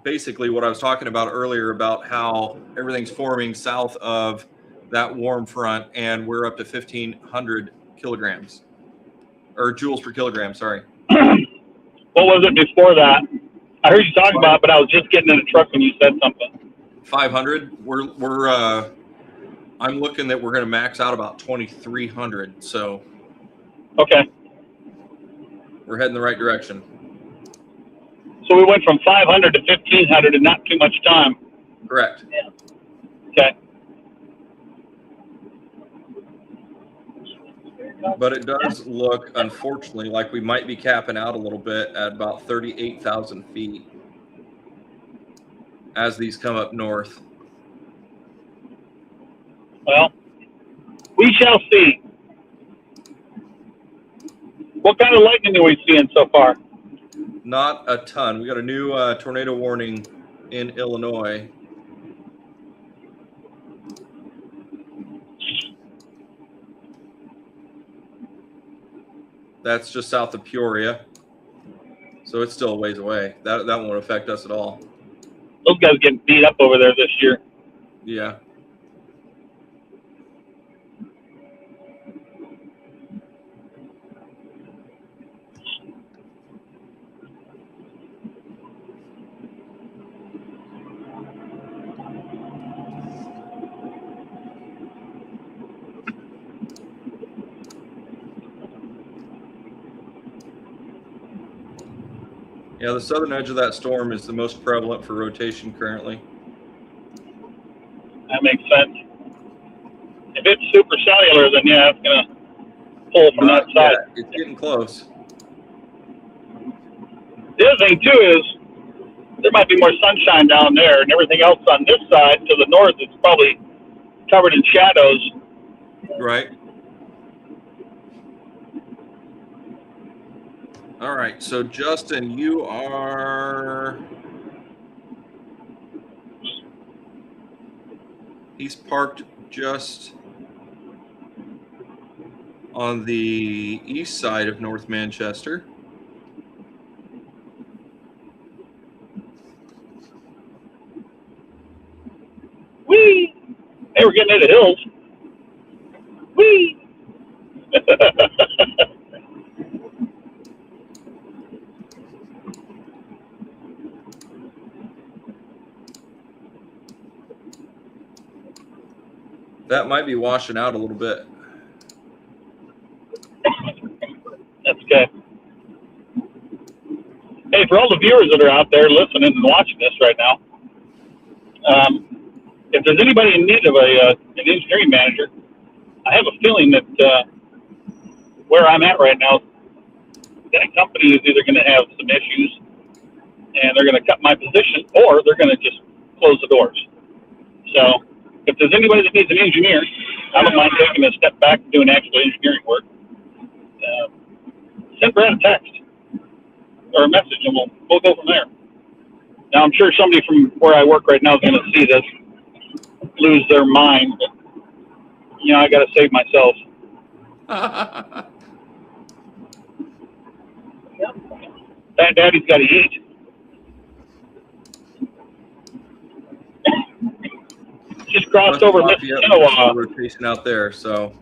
basically what I was talking about earlier about how everything's forming south of that warm front, and we're up to 1,500 kilograms or joules per kilogram. Sorry.
What was it before that? I heard you talking about it, but I was just getting in the truck when you said something.
500. I'm looking that we're going to max out about 2,300. So
Okay.
we're heading the right direction.
So we went from 500 to 1,500 in not too much time.
Correct.
Okay.
But it does look, unfortunately, like we might be capping out a little bit at about 38,000 feet as these come up north.
Well, we shall see. What kind of lightning are we seeing so far?
Not a ton. We got a new tornado warning in Illinois. That's just south of Peoria. So it's still a ways away. That won't affect us at all.
Those guys getting beat up over there this year.
Yeah. Yeah, the southern edge of that storm is the most prevalent for rotation currently.
That makes sense. If it's super cellular, then yeah, it's going to pull from
Not
that side.
yet. It's getting close.
The other thing, too, is there might be more sunshine down there, and everything else on this side to the north is probably covered in shadows.
Right. All right. So, Justin, you are... He's parked just on the east side of North Manchester.
Whee! Hey, we're getting into hills. Whee!
That might be washing out a little bit.
That's good. Hey, for all the viewers that are out there listening and watching this right now, if there's anybody in need of an engineering manager, I have a feeling that where I'm at right now, that company is either going to have some issues and they're going to cut my position, or they're going to just close the doors. So if there's anybody that needs an engineer, I don't mind taking a step back and doing actual engineering work. Send Brad a text or a message, and we'll go from there. Now, I'm sure somebody from where I work right now is going to see this, lose their mind, but, you know, I got to save myself. Daddy's got to eat. Just crossed over Mississinawa.
Rotation out there, so.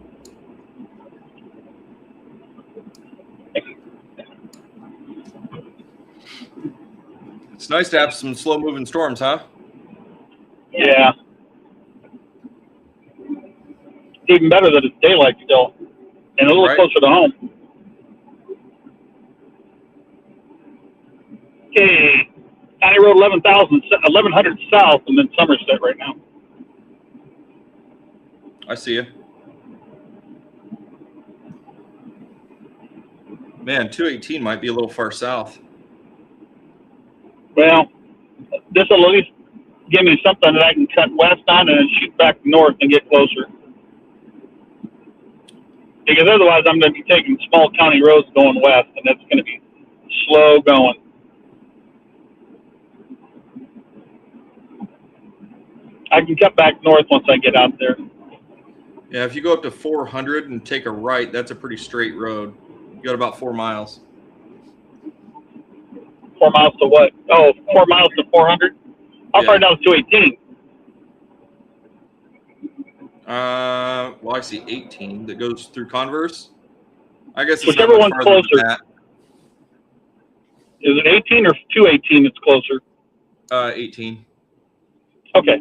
It's nice to have some slow-moving storms, huh?
Yeah. It's even better that it's daylight still, and a little
Right.
closer to home. Okay, County Road 1100 South, and then Somerset right now.
I see you. Man, 218 might be a little far south.
Well, this will at least give me something that I can cut west on and then shoot back north and get closer. Because otherwise I'm going to be taking small county roads going west, and that's going to be slow going. I can cut back north once I get out there.
Yeah, if you go up to 400 and take a right, that's a pretty straight road. You got about 4 miles.
4 miles to what? Oh, 4 miles to 400? How
Yeah.
far down to 218?
Well, I see 18 that goes through Converse. I guess it's
Whichever
not much
one's
farther
closer.
than that.
Is it 18 or 218 that's closer?
18.
Okay.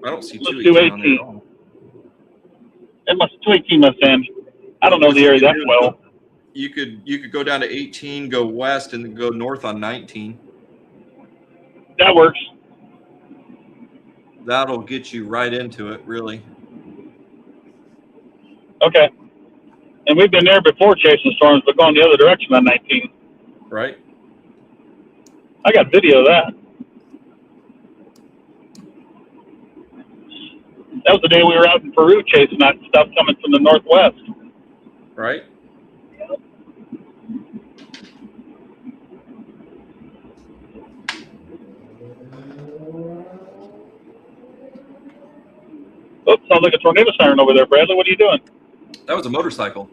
I don't see
Let's do
218 on there
18.
at all.
It must 218 must end. I don't know
What
the
you
area
could
that
do is
well.
You could go down to 18, go west, and then go north on 19.
That works.
That'll get you right into it, really.
Okay. And we've been there before chasing storms, but going the other direction on 19.
Right?
I got video of that. That was the day we were out in Peru chasing that stuff coming from the northwest.
Right?
Oops, sounds like a tornado siren over there, Bradley. What are you doing?
That was a motorcycle.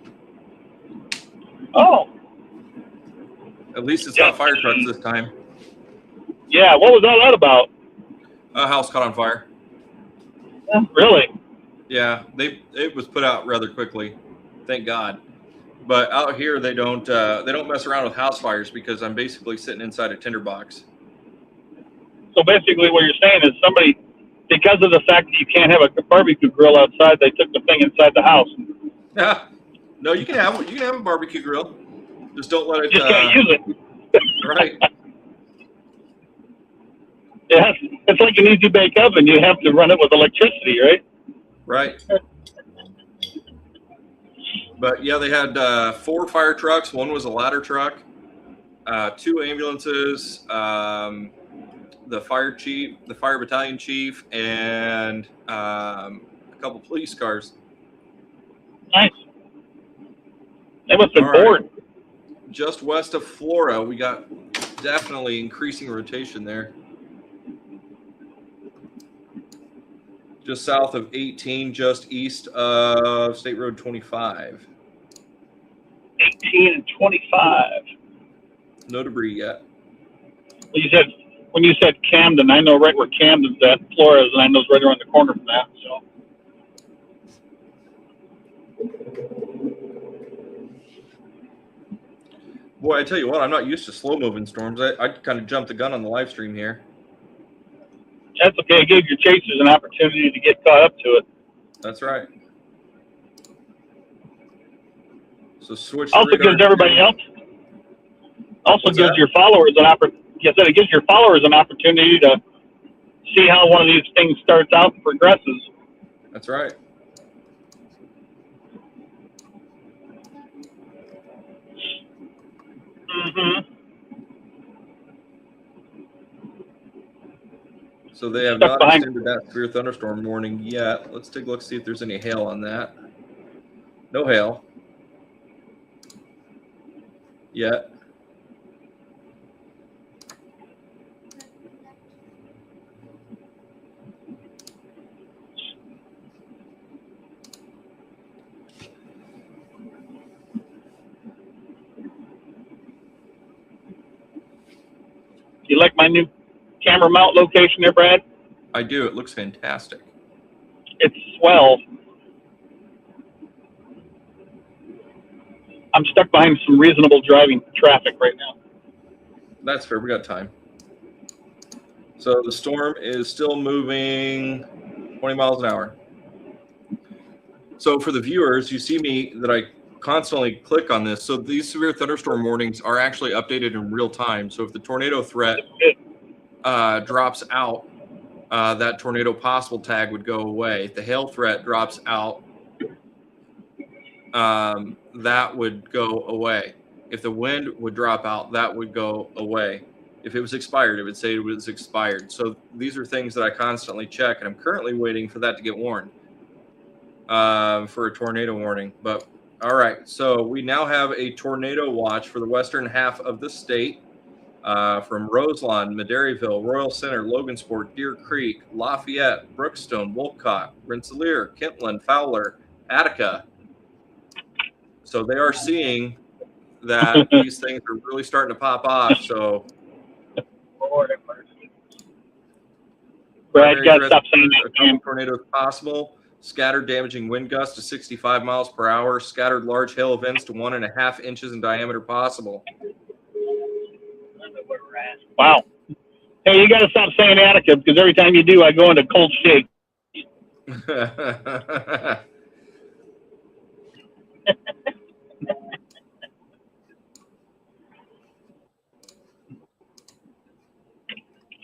Oh,
At least it's not fire trucks this time.
yeah. What was all that about?
A house caught on fire.
Really?
Yeah, it was put out rather quickly. Thank God. But out here they don't mess around with house fires because I'm basically sitting inside a tinderbox.
So basically, what you're saying is somebody, because of the fact that you can't have a barbecue grill outside, they took the thing inside the house.
Yeah. No, you can have a barbecue grill. Just don't let it.
Just can't use it.
Right.
Yeah, it's like an easy bake oven. You have to run it with electricity, right?
Right. But yeah, they had 4 fire trucks. One was a ladder truck, 2 ambulances, the fire chief, the fire battalion chief, and a couple police cars.
Nice. They must have been bored.
Just west of Flora, we got definitely increasing rotation there. Just south of 18, just east of State Road 25.
18 and 25.
No debris yet.
Well, when you said Camden, I know right where Camden's at, Flores, and I know it's right around the corner from that. So.
Boy, I tell you what, I'm not used to slow-moving storms. I kind of jumped the gun on the live stream here.
That's okay. It gave your chasers an opportunity to get caught up to it.
That's right. So switch.
Also gives everybody else. Also
What's
gives
that?
your followers an opportunity. Yes, it gives your followers an opportunity to see how one of these things starts out and progresses.
That's right.
Mm-hmm.
So they have not extended that severe thunderstorm warning yet. Let's take a look, see if there's any hail on that. No hail yet.
You like my new camera mount location there, Brad?
I do. It looks fantastic.
It's swell. I'm stuck behind some reasonable driving traffic right now.
That's fair. We got time. So the storm is still moving 20 miles an hour. So for the viewers, you see me that I constantly click on this. So these severe thunderstorm warnings are actually updated in real time. So if the tornado threat drops out, that tornado possible tag would go away. If the hail threat drops out, that would go away. If the wind would drop out, that would go away. If it was expired, it would say it was expired. So these are things that I constantly check, and I'm currently waiting for that to get warned for a tornado warning. But all right, so we now have a tornado watch for the western half of the state. From Roselawn, Maderryville, Royal Center, Logansport, Deer Creek, Lafayette, Brookstone, Wolcott, Rensselaer, Kentland, Fowler, Attica. So they are seeing that these things are really starting to pop off. So,
Brad, you gotta stop saying
a
that,
couple
man.
tornadoes possible. Scattered damaging wind gusts to 65 miles per hour. Scattered large hail events to 1.5 inches in diameter possible.
Wow. Hey, you gotta stop saying Attica because every time you do, I go into cold shake.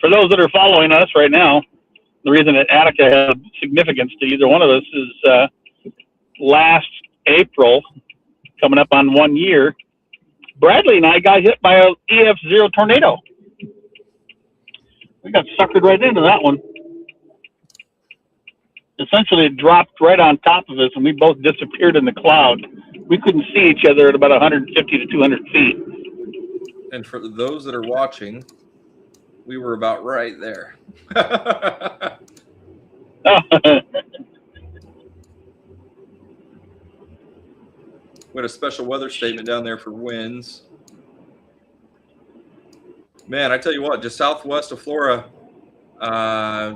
For those that are following us right now, the reason that Attica has significance to either one of us is last April, coming up on 1 year, Bradley and I got hit by a EF0 tornado. We got suckered right into that one. Essentially, it dropped right on top of us, and we both disappeared in the cloud. We couldn't see each other at about 150 to 200 feet.
And for those that are watching, we were about right there. We had a special weather statement down there for winds. Man, I tell you what, just southwest of Flora,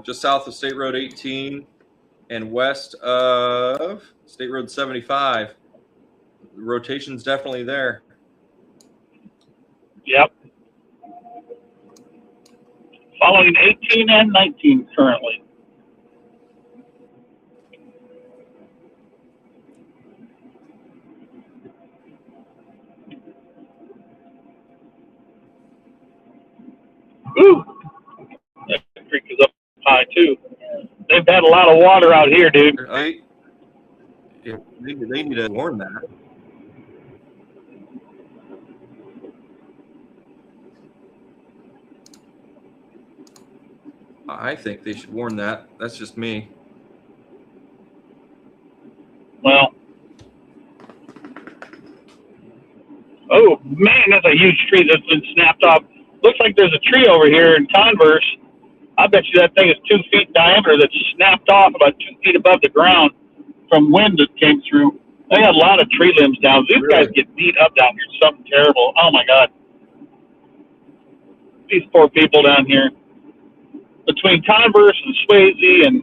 just south of State Road 18 and west of State Road 75, the rotation's definitely there.
Yep. Following 18 and 19 currently. Ooh, that creek is up high too. They've had a lot of water out here, dude.
They need to warn that. I think they should warn that. That's just me.
Well, oh man, that's a huge tree that's been snapped off. Looks like there's a tree over here in Converse. I bet you that thing is 2 feet diameter that's snapped off about 2 feet above the ground from wind that came through. They got a lot of tree limbs down. These
Really?
guys get beat up down here. Something terrible. Oh my God. These poor people down here. Between Converse and Swayze and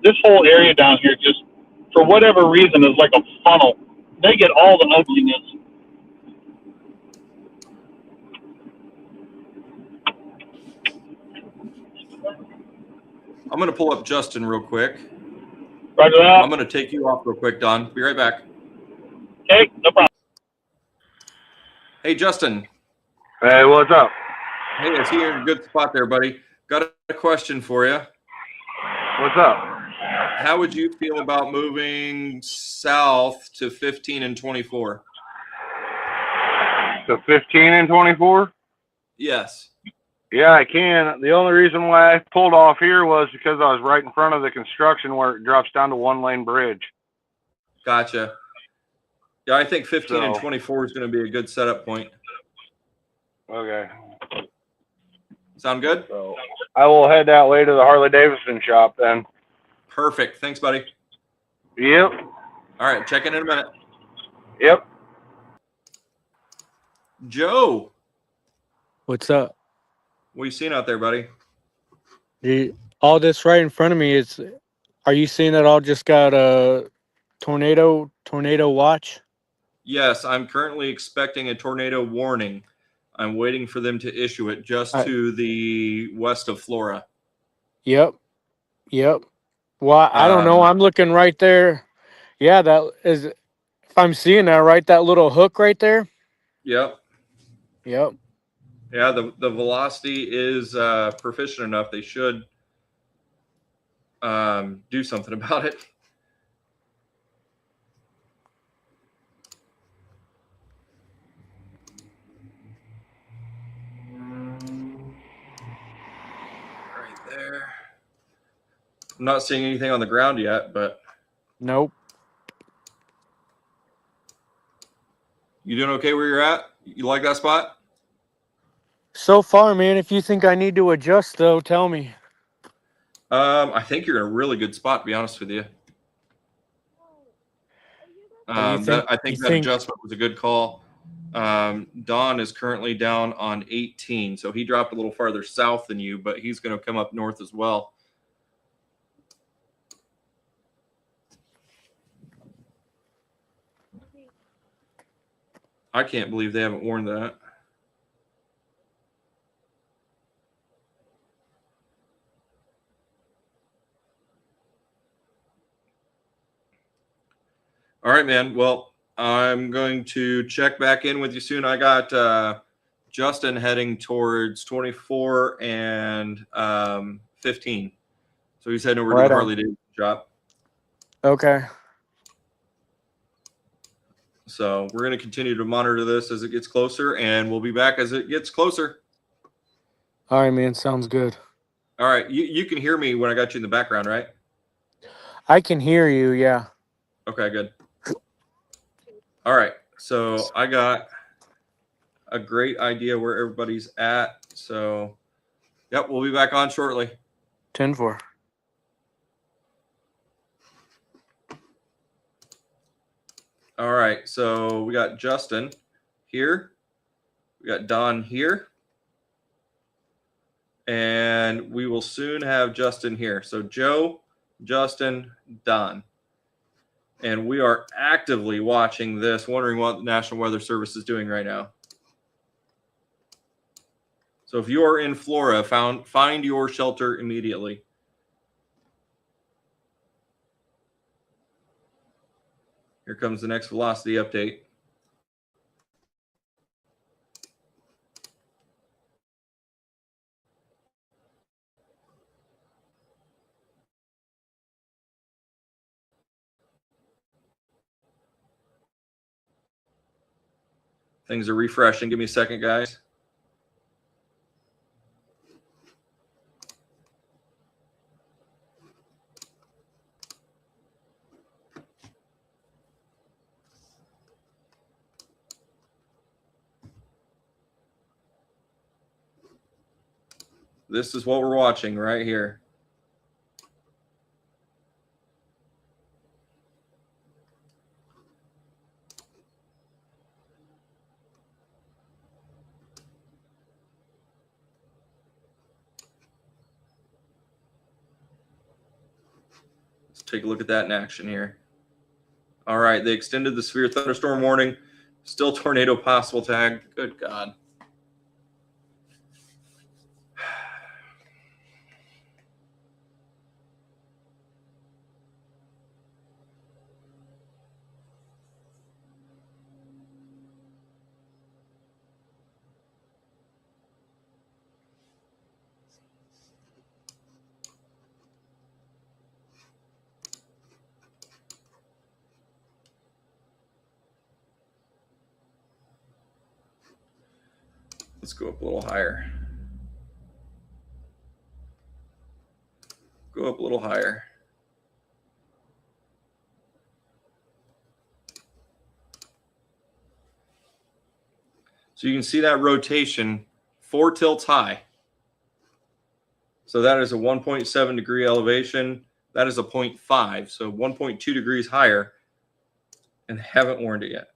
this whole area down here, just for whatever reason, is like a funnel. They get all the ugliness.
I'm going to pull up Justin real quick.
Roger that.
I'm going to take you off real quick, Don. Be right back.
Okay, no problem.
Hey, Justin.
Hey, what's up?
Hey, I see you're in a good spot there, buddy. Got a question for you.
What's up?
How would you feel about moving south to 15 and 24?
So 15 and 24?
Yes.
Yeah, I can. The only reason why I pulled off here was because I was right in front of the construction where it drops down to 1-lane bridge.
Gotcha. Yeah, I think 15 and
So-
24 is going to be a good setup point.
Okay.
Sound good?
So I will head that way to the Harley-Davidson shop then.
Perfect. Thanks, buddy.
Yep.
All right, check in a minute.
Yep.
Joe,
What's up?
what you seen out there, buddy?
All this right in front of me is. Are you seeing that all just got a tornado watch?
Yes, I'm currently expecting a tornado warning. I'm waiting for them to issue it just to the west of Flora.
Yep. Well, I don't know. I'm looking right there. Yeah, that is. If I'm seeing that right, that little hook right there.
Yep.
Yep.
Yeah, the velocity is proficient enough. They should do something about it. Right there. I'm not seeing anything on the ground yet, but
Nope.
you doing okay where you're at? You like that spot?
So far, man. If you think I need to adjust, though, tell me.
I think you're in a really good spot, to be honest with you.
You think-
I think
you
that
think-
adjustment was a good call. Don is currently down on 18, so he dropped a little farther south than you, but he's going to come up north as well. I can't believe they haven't warned that. All right, man. Well, I'm going to check back in with you soon. I got Justin heading towards 24 and 15. So he's heading over to
Right
the
on.
Harley Davidson shop.
Okay.
So we're going to continue to monitor this as it gets closer, and we'll be back as it gets closer.
All right, man. Sounds good.
All right. You can hear me when I got you in the background, right?
I can hear you. Yeah.
Okay, good. All right. So I got a great idea where everybody's at. So, yep, we'll be back on shortly.
10-4.
All right. So we got Justin here. We got Don here. And we will soon have Justin here. So Joe, Justin, Don. And we are actively watching this, wondering what the National Weather Service is doing right now. So if you are in Florida, find your shelter immediately. Here comes the next velocity update. Things are refreshing. Give me a second, guys. This is what we're watching right here. Let's take a look at that in action here. All right, they extended the severe thunderstorm warning. Still tornado possible tag. Good God. Let's go up a little higher. Go up a little higher. So you can see that rotation 4 tilts high. So that is a 1.7 degree elevation. That is a 0.5, so 1.2 degrees higher, and haven't warned it yet.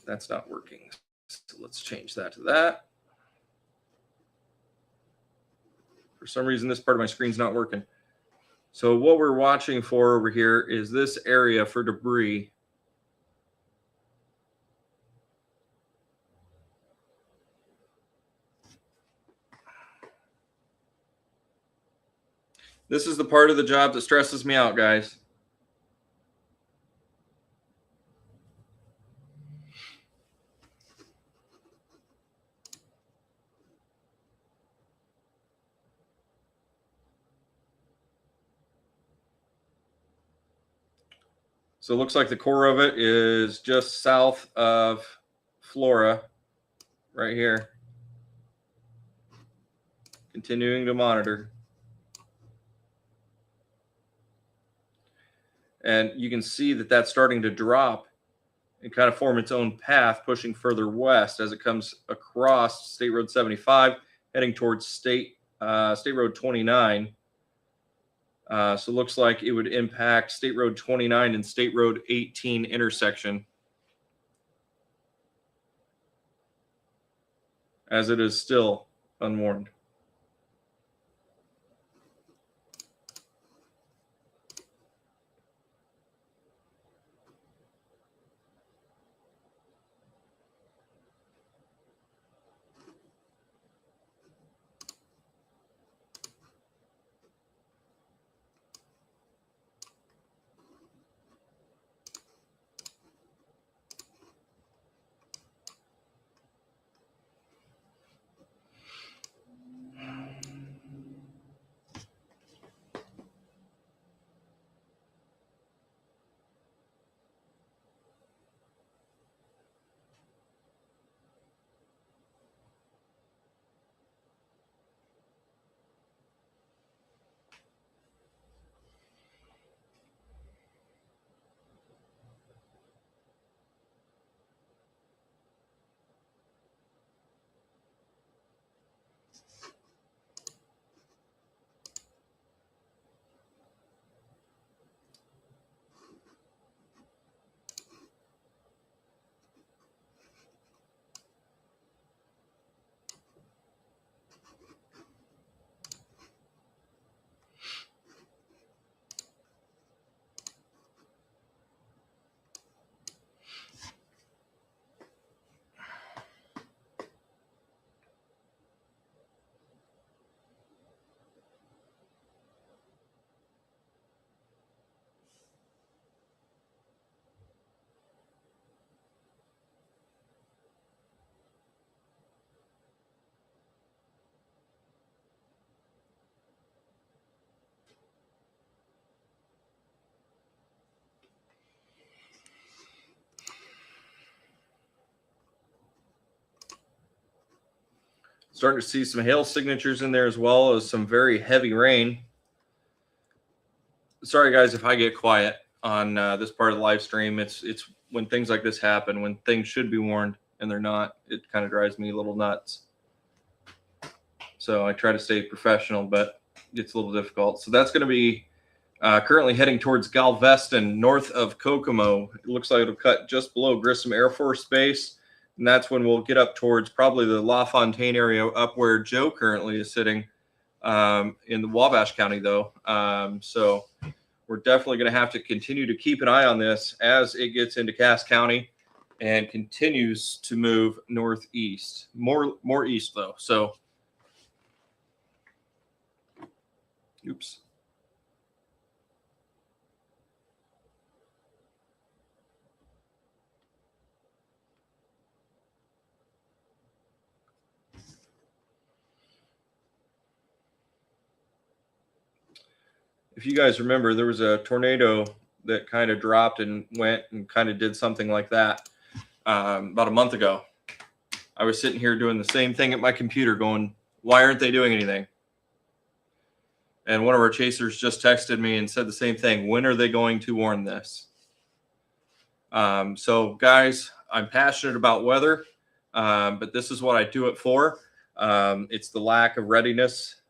That's not working. So let's change that to that. For some reason, this part of my screen's not working. So what we're watching for over here is this area for debris. This is the part of the job that stresses me out, guys. So it looks like the core of it is just south of Flora, right here. Continuing to monitor. And you can see that that's starting to drop and kind of form its own path, pushing further west as it comes across State Road 75, heading towards State Road 29. So it looks like it would impact State Road 29 and State Road 18 intersection, as it is still unwarned. Starting to see some hail signatures in there, as well as some very heavy rain. Sorry, guys, if I get quiet on this part of the live stream. It's when things like this happen, when things should be warned and they're not, it kind of drives me a little nuts. So I try to stay professional, but it's a little difficult. So that's going to be currently heading towards Galveston, north of Kokomo. It looks like it'll cut just below Grissom Air Force Base. And that's when we'll get up towards probably the LaFontaine area, up where Joe currently is sitting in the Wabash County, though. So we're definitely going to have to continue to keep an eye on this as it gets into Cass County and continues to move northeast. More east, though. So, oops. If you guys remember, there was a tornado that kind of dropped and went and kind of did something like that about a month ago. I was sitting here doing the same thing at my computer going, why aren't they doing anything? And one of our chasers just texted me and said the same thing. When are they going to warn this? So, guys, I'm passionate about weather, but this is what I do it for. It's the lack of readiness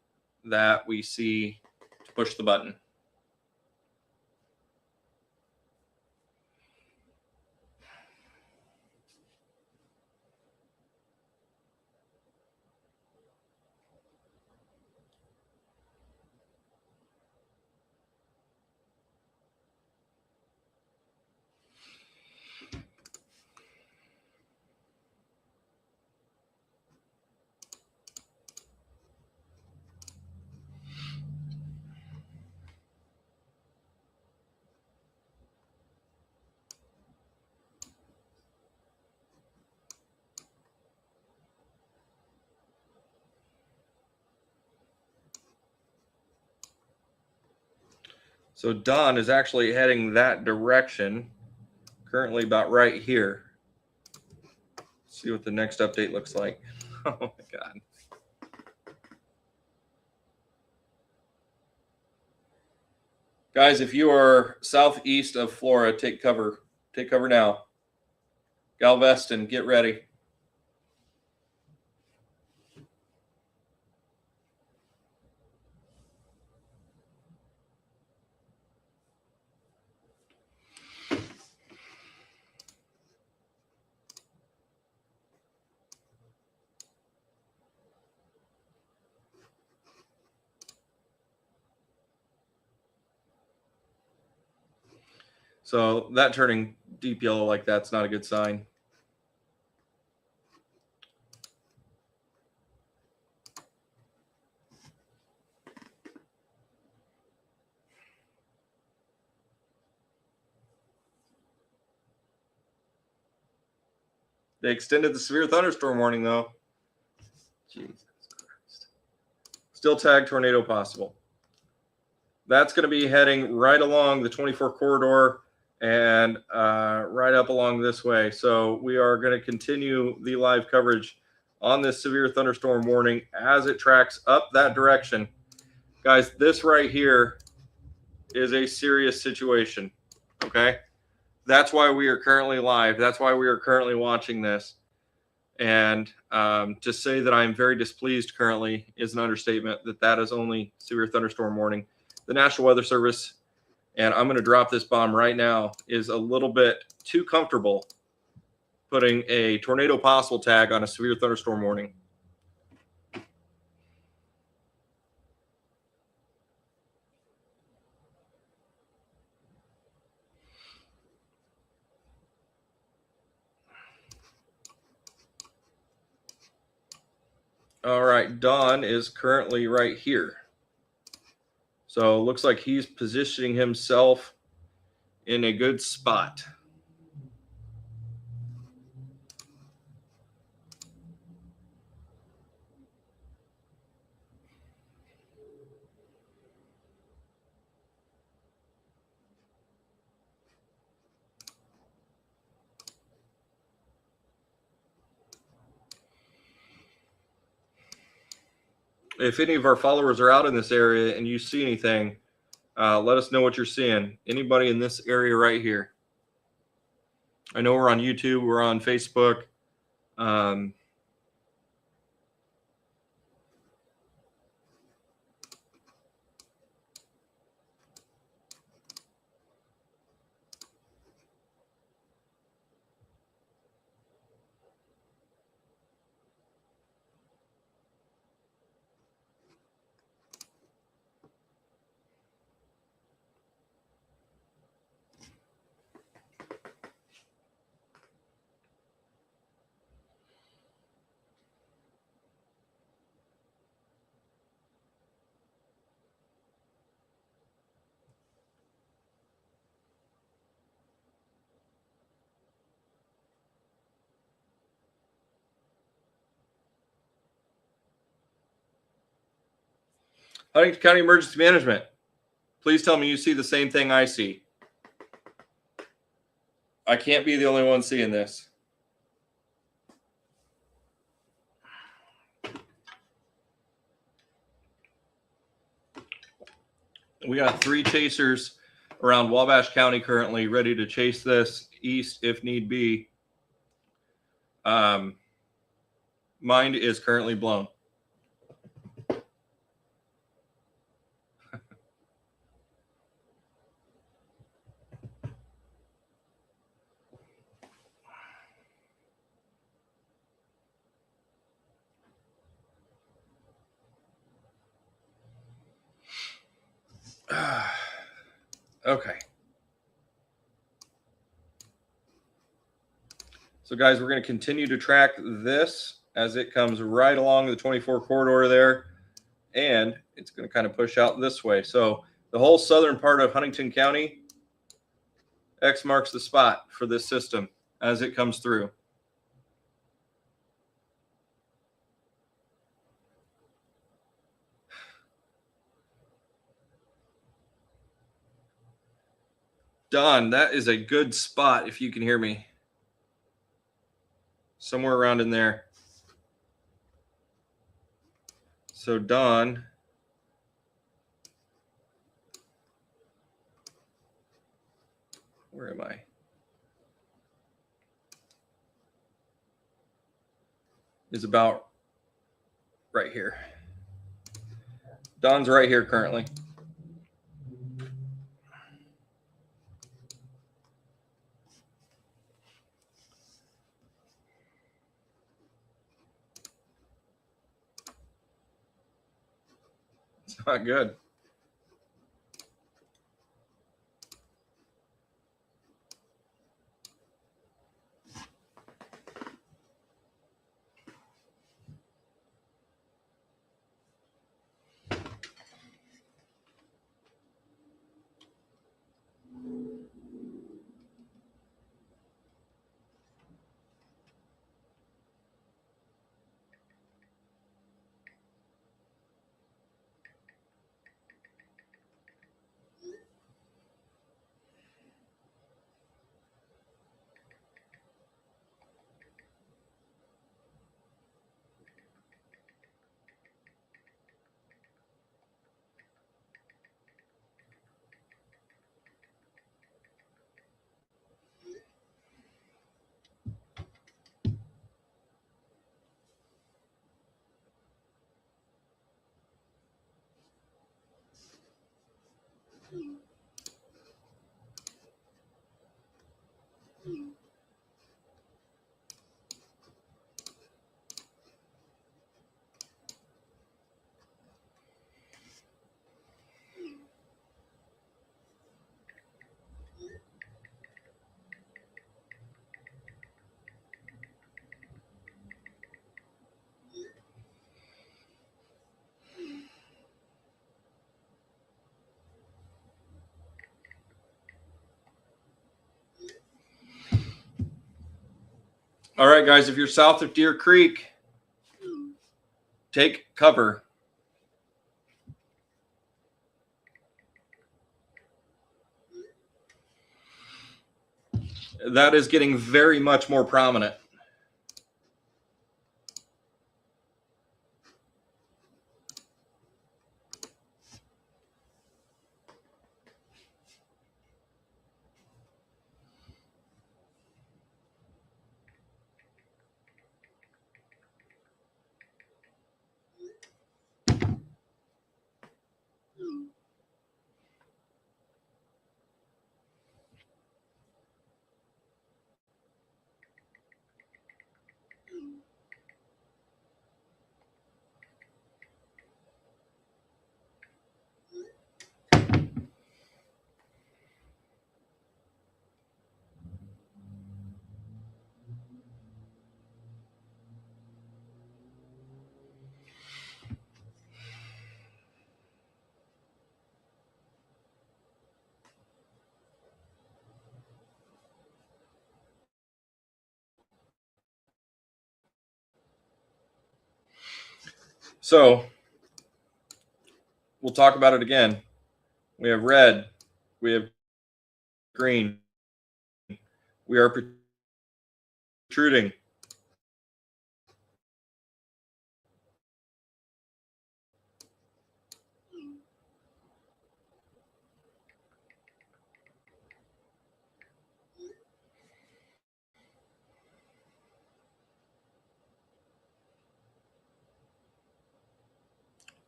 that we see to push the button. So Don is actually heading that direction, currently about right here. Let's see what the next update looks like. Oh my God. Guys, if you are southeast of Flora, take cover. Take cover now. Galveston, get ready. So that turning deep yellow like that's not a good sign. They extended the severe thunderstorm warning, though. Jesus Christ. Still tag tornado possible. That's going to be heading right along the 24 corridor and right up along this way. So we are going to continue the live coverage on this severe thunderstorm warning as it tracks up that direction. Guys, this right here is a serious situation, okay? That's why we are currently live. That's why we are currently watching this. And to say that I'm very displeased currently is an understatement. That is only severe thunderstorm warning. The National Weather Service, and I'm going to drop this bomb right now, is a little bit too comfortable putting a tornado possible tag on a severe thunderstorm warning. All right, Don is currently right here. So it looks like he's positioning himself in a good spot. If any of our followers are out in this area and you see anything, let us know what you're seeing. Anybody in this area right here? I know we're on YouTube, we're on Facebook. Huntington County Emergency Management, please tell me you see the same thing I see. I can't be the only one seeing this. We got 3 chasers around Wabash County currently ready to chase this east if need be. Mine is currently blown. Okay. So guys, we're going to continue to track this as it comes right along the 24 corridor there, and it's going to kind of push out this way. So the whole southern part of Huntington County, X marks the spot for this system as it comes through. Don, that is a good spot if you can hear me. Somewhere around in there. So Don, where am I? is about right here. Don's right here currently. It's not good. All right, guys, if you're south of Deer Creek, take cover. That is getting very much more prominent. So we'll talk about it again. We have red. We have green. We are protruding.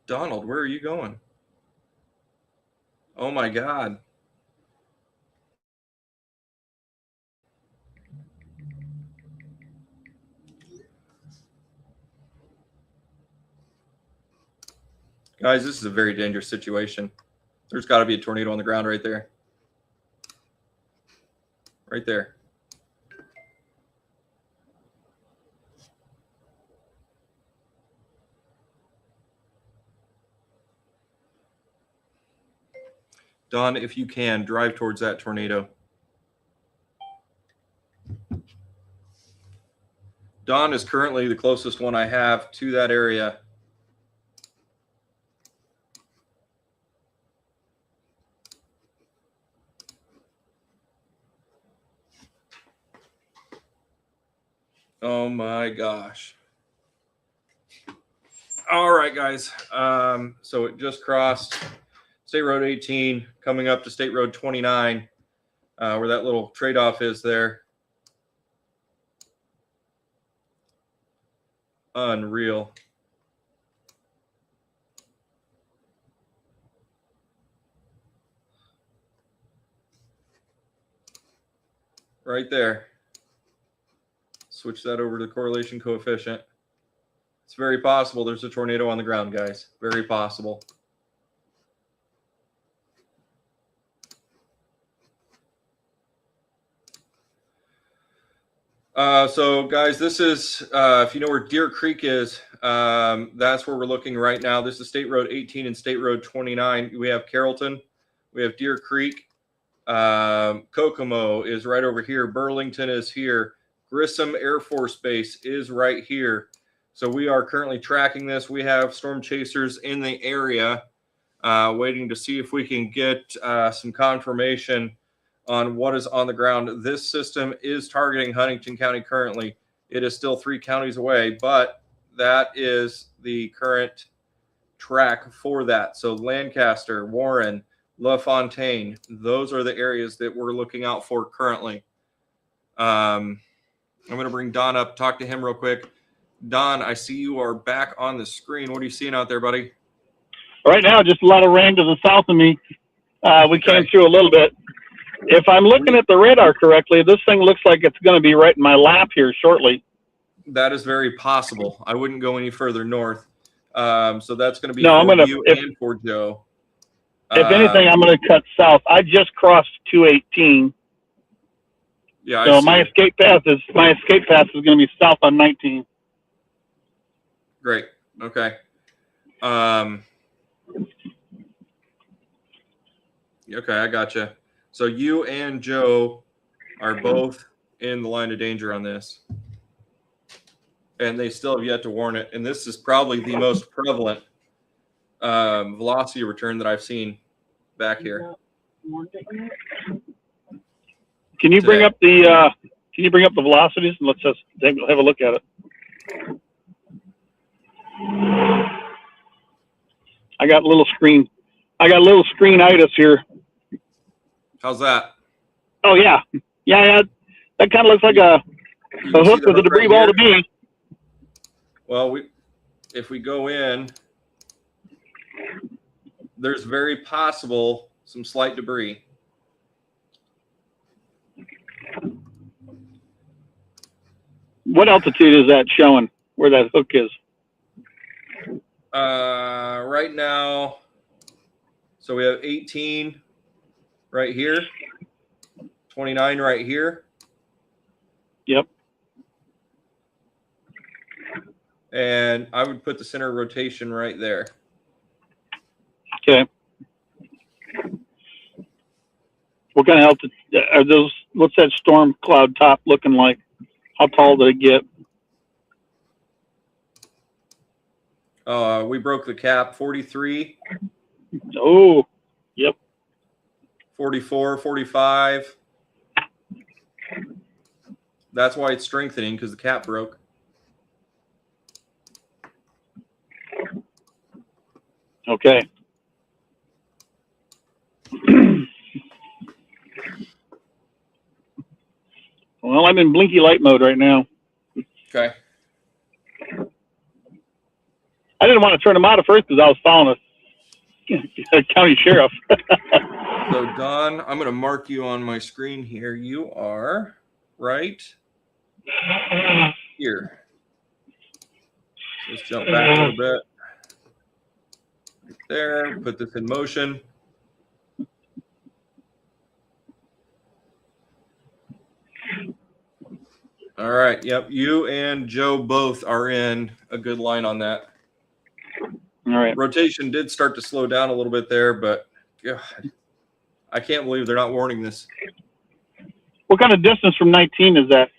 Donald, where are you going? Oh my God. Guys, this is a very dangerous situation. There's got to be a tornado on the ground right there. Right there. Don, if you can, drive towards that tornado. Don is currently the closest one I have to that area. Oh my gosh. All right, guys. So it just crossed State Road 18, coming up to State Road 29, where that little trade-off is there. Unreal. Right there. Switch that over to the correlation coefficient. It's very possible there's a tornado on the ground, guys. Very possible. So, guys, this is, if you know where Deer Creek is, that's where we're looking right now. This is State Road 18 and State Road 29. We have Carrollton. We have Deer Creek. Kokomo is right over here. Burlington is here. Grissom Air Force Base is right here. So we are currently tracking this. We have storm chasers in the area waiting to see if we can get some confirmation on what is on the ground. This system is targeting Huntington County currently. It is still 3 counties away, but that is the current track for that. So Lancaster, Warren, LaFontaine, those are the areas that we're looking out for currently. I'm going to bring Don up, talk to him real quick. Don, I see you are back on the screen. What are you seeing out there, buddy?
Right now, just a lot of rain to the south of me. We came through a little bit. If I'm looking at the radar correctly, this thing looks like it's going to be right in my lap here shortly.
That is very possible. I wouldn't go any further north. So that's going to be you and for Joe.
If anything, I'm going to cut south. I just crossed 218.
Yeah.
So my escape path is going to be south on 19.
Great. Okay. Okay, I gotcha. So you and Joe are both in the line of danger on this. And they still have yet to warn it. And this is probably the most prevalent velocity return that I've seen back here.
Can you bring up the velocities and let's just have a look at it? I got a little screenitis here.
How's that?
Oh yeah. That kind of looks like a hook with a debris ball to me.
Well, if we go in, there's very possible some slight debris.
What altitude is that showing where that hook is?
Right now, so we have 18 right here, 29 right here.
Yep.
And I would put the center of rotation right there.
Okay. What kind of altitude are those? What's that storm cloud top looking like? How tall did it get?
We broke the cap 43.
Oh, yep.
44, 45. That's why it's strengthening, because the cap broke.
Okay. Well, I'm in blinky light mode right now.
Okay.
I didn't want to turn them out at first because I was following a county sheriff.
So, Don, I'm going to mark you on my screen here. You are right here. Let's jump back a little bit. Right there. Put this in motion. All right. Yep. You and Joe both are in a good line on that.
All right.
Rotation did start to slow down a little bit there, but God, I can't believe they're not warning this.
What kind of distance from 19 is that?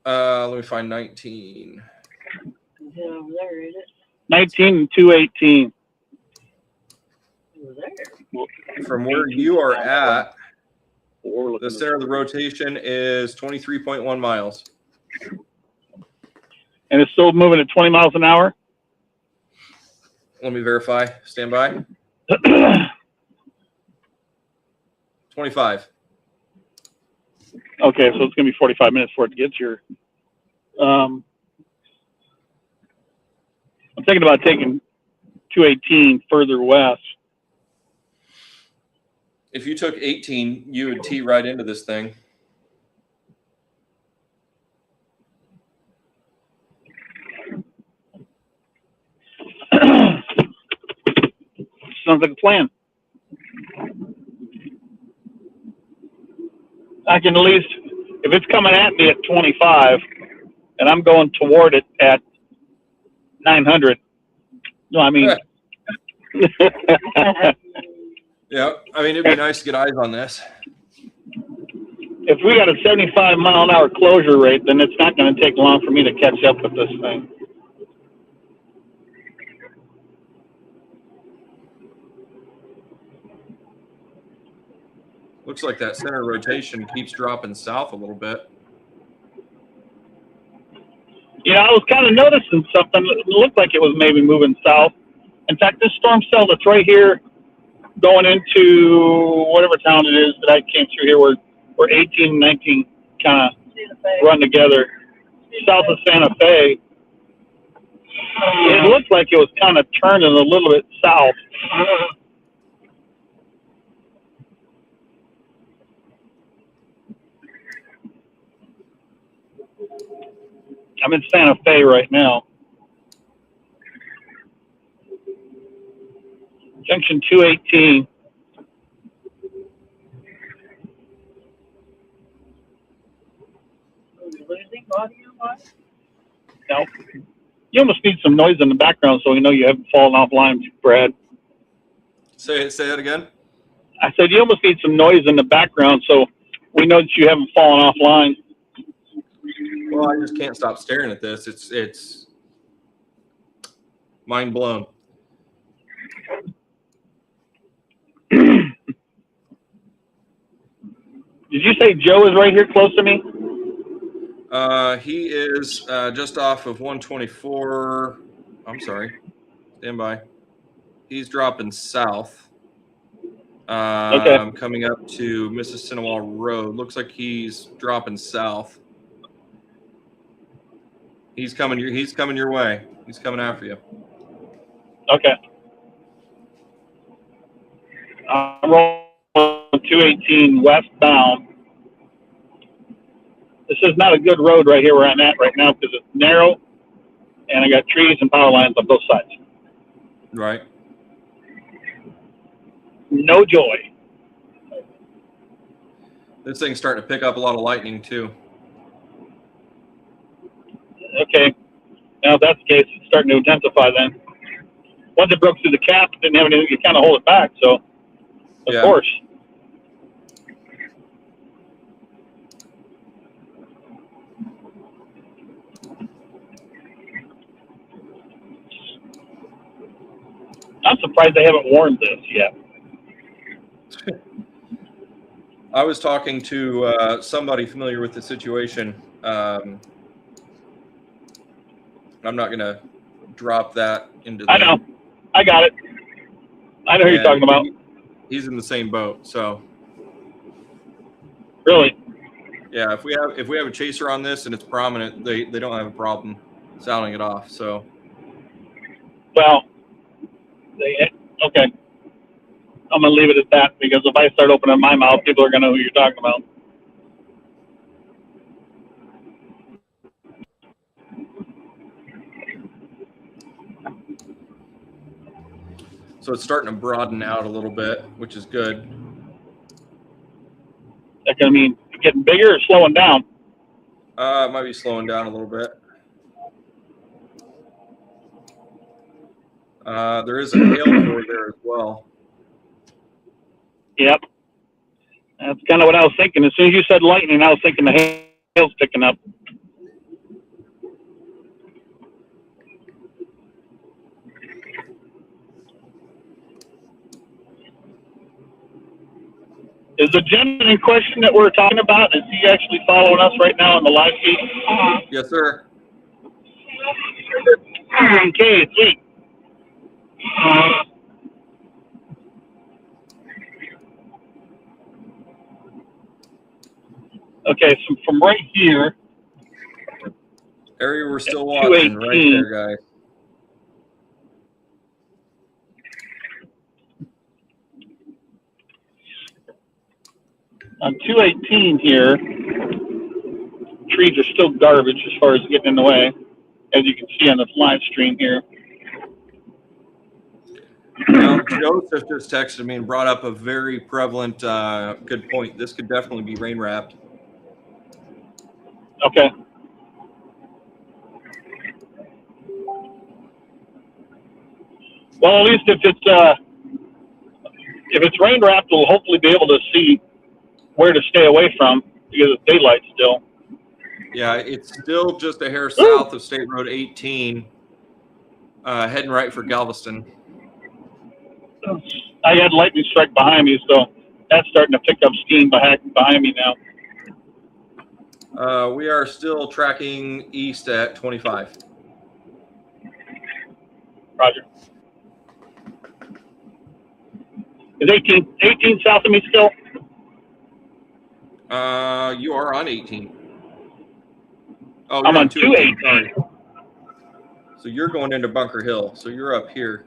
Let me find 19.
Is it over there, is it?
19 and 218.
Over there.
From where you are at,
The
the center of the rotation is 23.1 miles.
And it's still moving at 20 miles an hour?
Let me verify. Stand by. 25.
Okay, so it's going to be 45 minutes before it gets here. thinking about taking 218 further west.
If you took 18, you would tee right into this thing.
Sounds like a plan. I can at least, if it's coming at me at 25 and I'm going toward it at 900, no, I mean,
Yeah, I mean, it'd be nice to get eyes on this.
if we got a 75-mile-an-hour closure rate, then it's not going to take long for me to catch up with this thing.
Looks like that center rotation keeps dropping south a little bit.
Yeah, I was kind of noticing something. It looked like it was maybe moving south. In fact, this storm cell that's right here going into whatever town it is that I came through here where 18 and 19 kind of run together, south of Santa Fe. It looked like it was kind of turning a little bit south. I'm in Santa Fe right now. Junction 218.
Are we losing audio on?
No. You almost need some noise in the background so we know you haven't fallen offline, Brad.
Say that again.
I said you almost need some noise in the background so we know that you haven't fallen offline.
Well, I just can't stop staring at this. It's mind blown.
Did you say Joe is right here close to me?
He is just off of 124. I'm sorry. Stand by. He's dropping south.
Okay.
Coming up to Mississinawa Road. Looks like he's dropping south. He's coming your way. He's coming after you.
Okay. I'm rolling 218 westbound. This is not a good road right here where I'm at right now because it's narrow and I got trees and power lines on both sides.
Right.
No joy.
This thing's starting to pick up a lot of lightning too.
Okay. Now, if that's the case, it's starting to intensify then. Once it broke through the cap, it didn't have anything to kind of hold it back. So, of course. I'm surprised they haven't warned this yet.
I was talking to somebody familiar with the situation. I'm not going to drop that into the...
I know. I got it. I know who you're talking about.
He's in the same boat, so...
Really?
Yeah, if we have a chaser on this and it's prominent, they don't have a problem sounding it off, so...
Well, okay. I'm going to leave it at that because if I start opening my mouth, people are going to know who you're talking about.
So it's starting to broaden out a little bit, which is good.
That going to mean getting bigger or slowing down?
It might be slowing down a little bit. There is a hail core there as well.
Yep. That's kind of what I was thinking. As soon as you said lightning, I was thinking the hail's picking up. Is the gentleman in question that we're talking about, is he actually following us right now on the live feed?
Yes, sir.
Okay, sweet. Okay, so from right here,
Area we're still watching right there, guys.
On 218 here, trees are still garbage as far as getting in the way, as you can see on this live stream here.
Now, Joseph just texted me and brought up a very prevalent, good point. This could definitely be rain wrapped.
Okay. Well, at least if it's rain wrapped, we'll hopefully be able to see where to stay away from because it's daylight still.
Yeah, it's still just a hair south of State Road 18, heading right for Galveston.
I had lightning strike behind me, so that's starting to pick up steam behind me now.
We are still tracking east at 25.
Roger. Is 18 south of me still?
You are on 18. Oh,
I'm
you're
on 218.
Sorry. So you're going into Bunker Hill. So you're up here.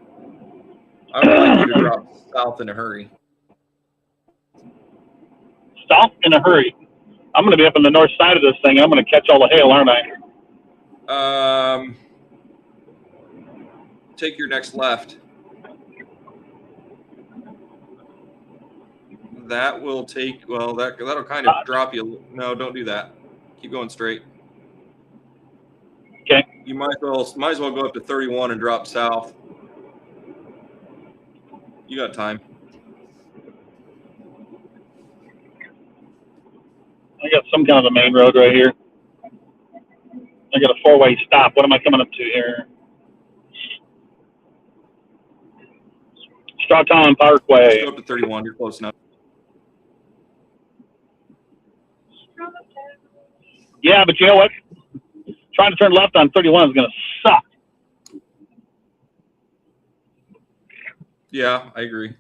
I would like you to drop south in a hurry.
South in a hurry. I'm going to be up on the north side of this thing. I'm going to catch all the hail, aren't
I? Take your next left. That will take, well, that'll kind of drop you. No, don't do that. Keep going straight.
Okay.
You might as well go up to 31 and drop south. You got time.
I got some kind of a main road right here. I got a four-way stop. What am I coming up to here? Strawtown Parkway.
Just go up to 31. You're close enough.
Yeah, but you know what? Trying to turn left on 31 is going to suck.
Yeah, I agree.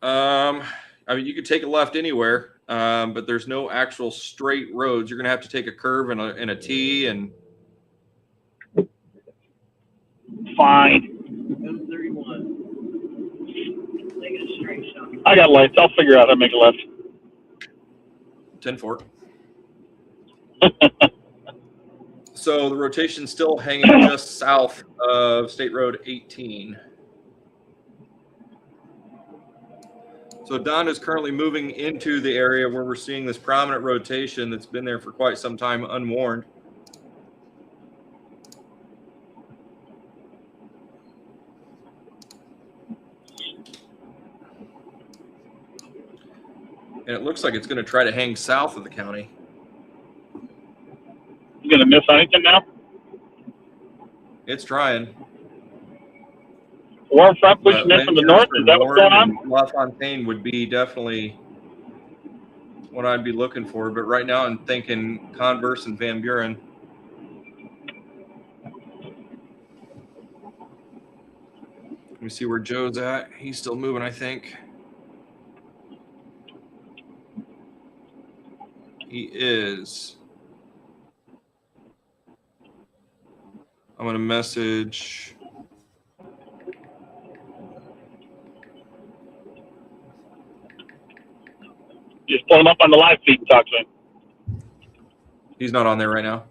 I mean, you could take a left anywhere, but there's no actual straight roads. You're going to have to take a curve and a T and.
Fine.
Go 31. Make it a straight shot.
I got lights. I'll figure out how to make a left.
10-4. So the rotation's still hanging just south of State Road 18. So Don is currently moving into the area where we're seeing this prominent rotation that's been there for quite some time unwarned. And it looks like it's going to try to hang south of the county.
You going to miss Huntington now?
It's trying.
Warm front pushing in from the north? Is that what's going on?
LaFontaine would be definitely what I'd be looking for. But right now I'm thinking Converse and Van Buren. Let me see where Joe's at. He's still moving, I think. He is. I'm going to message.
Just pull him up on the live feed and talk to him.
He's not on there right now.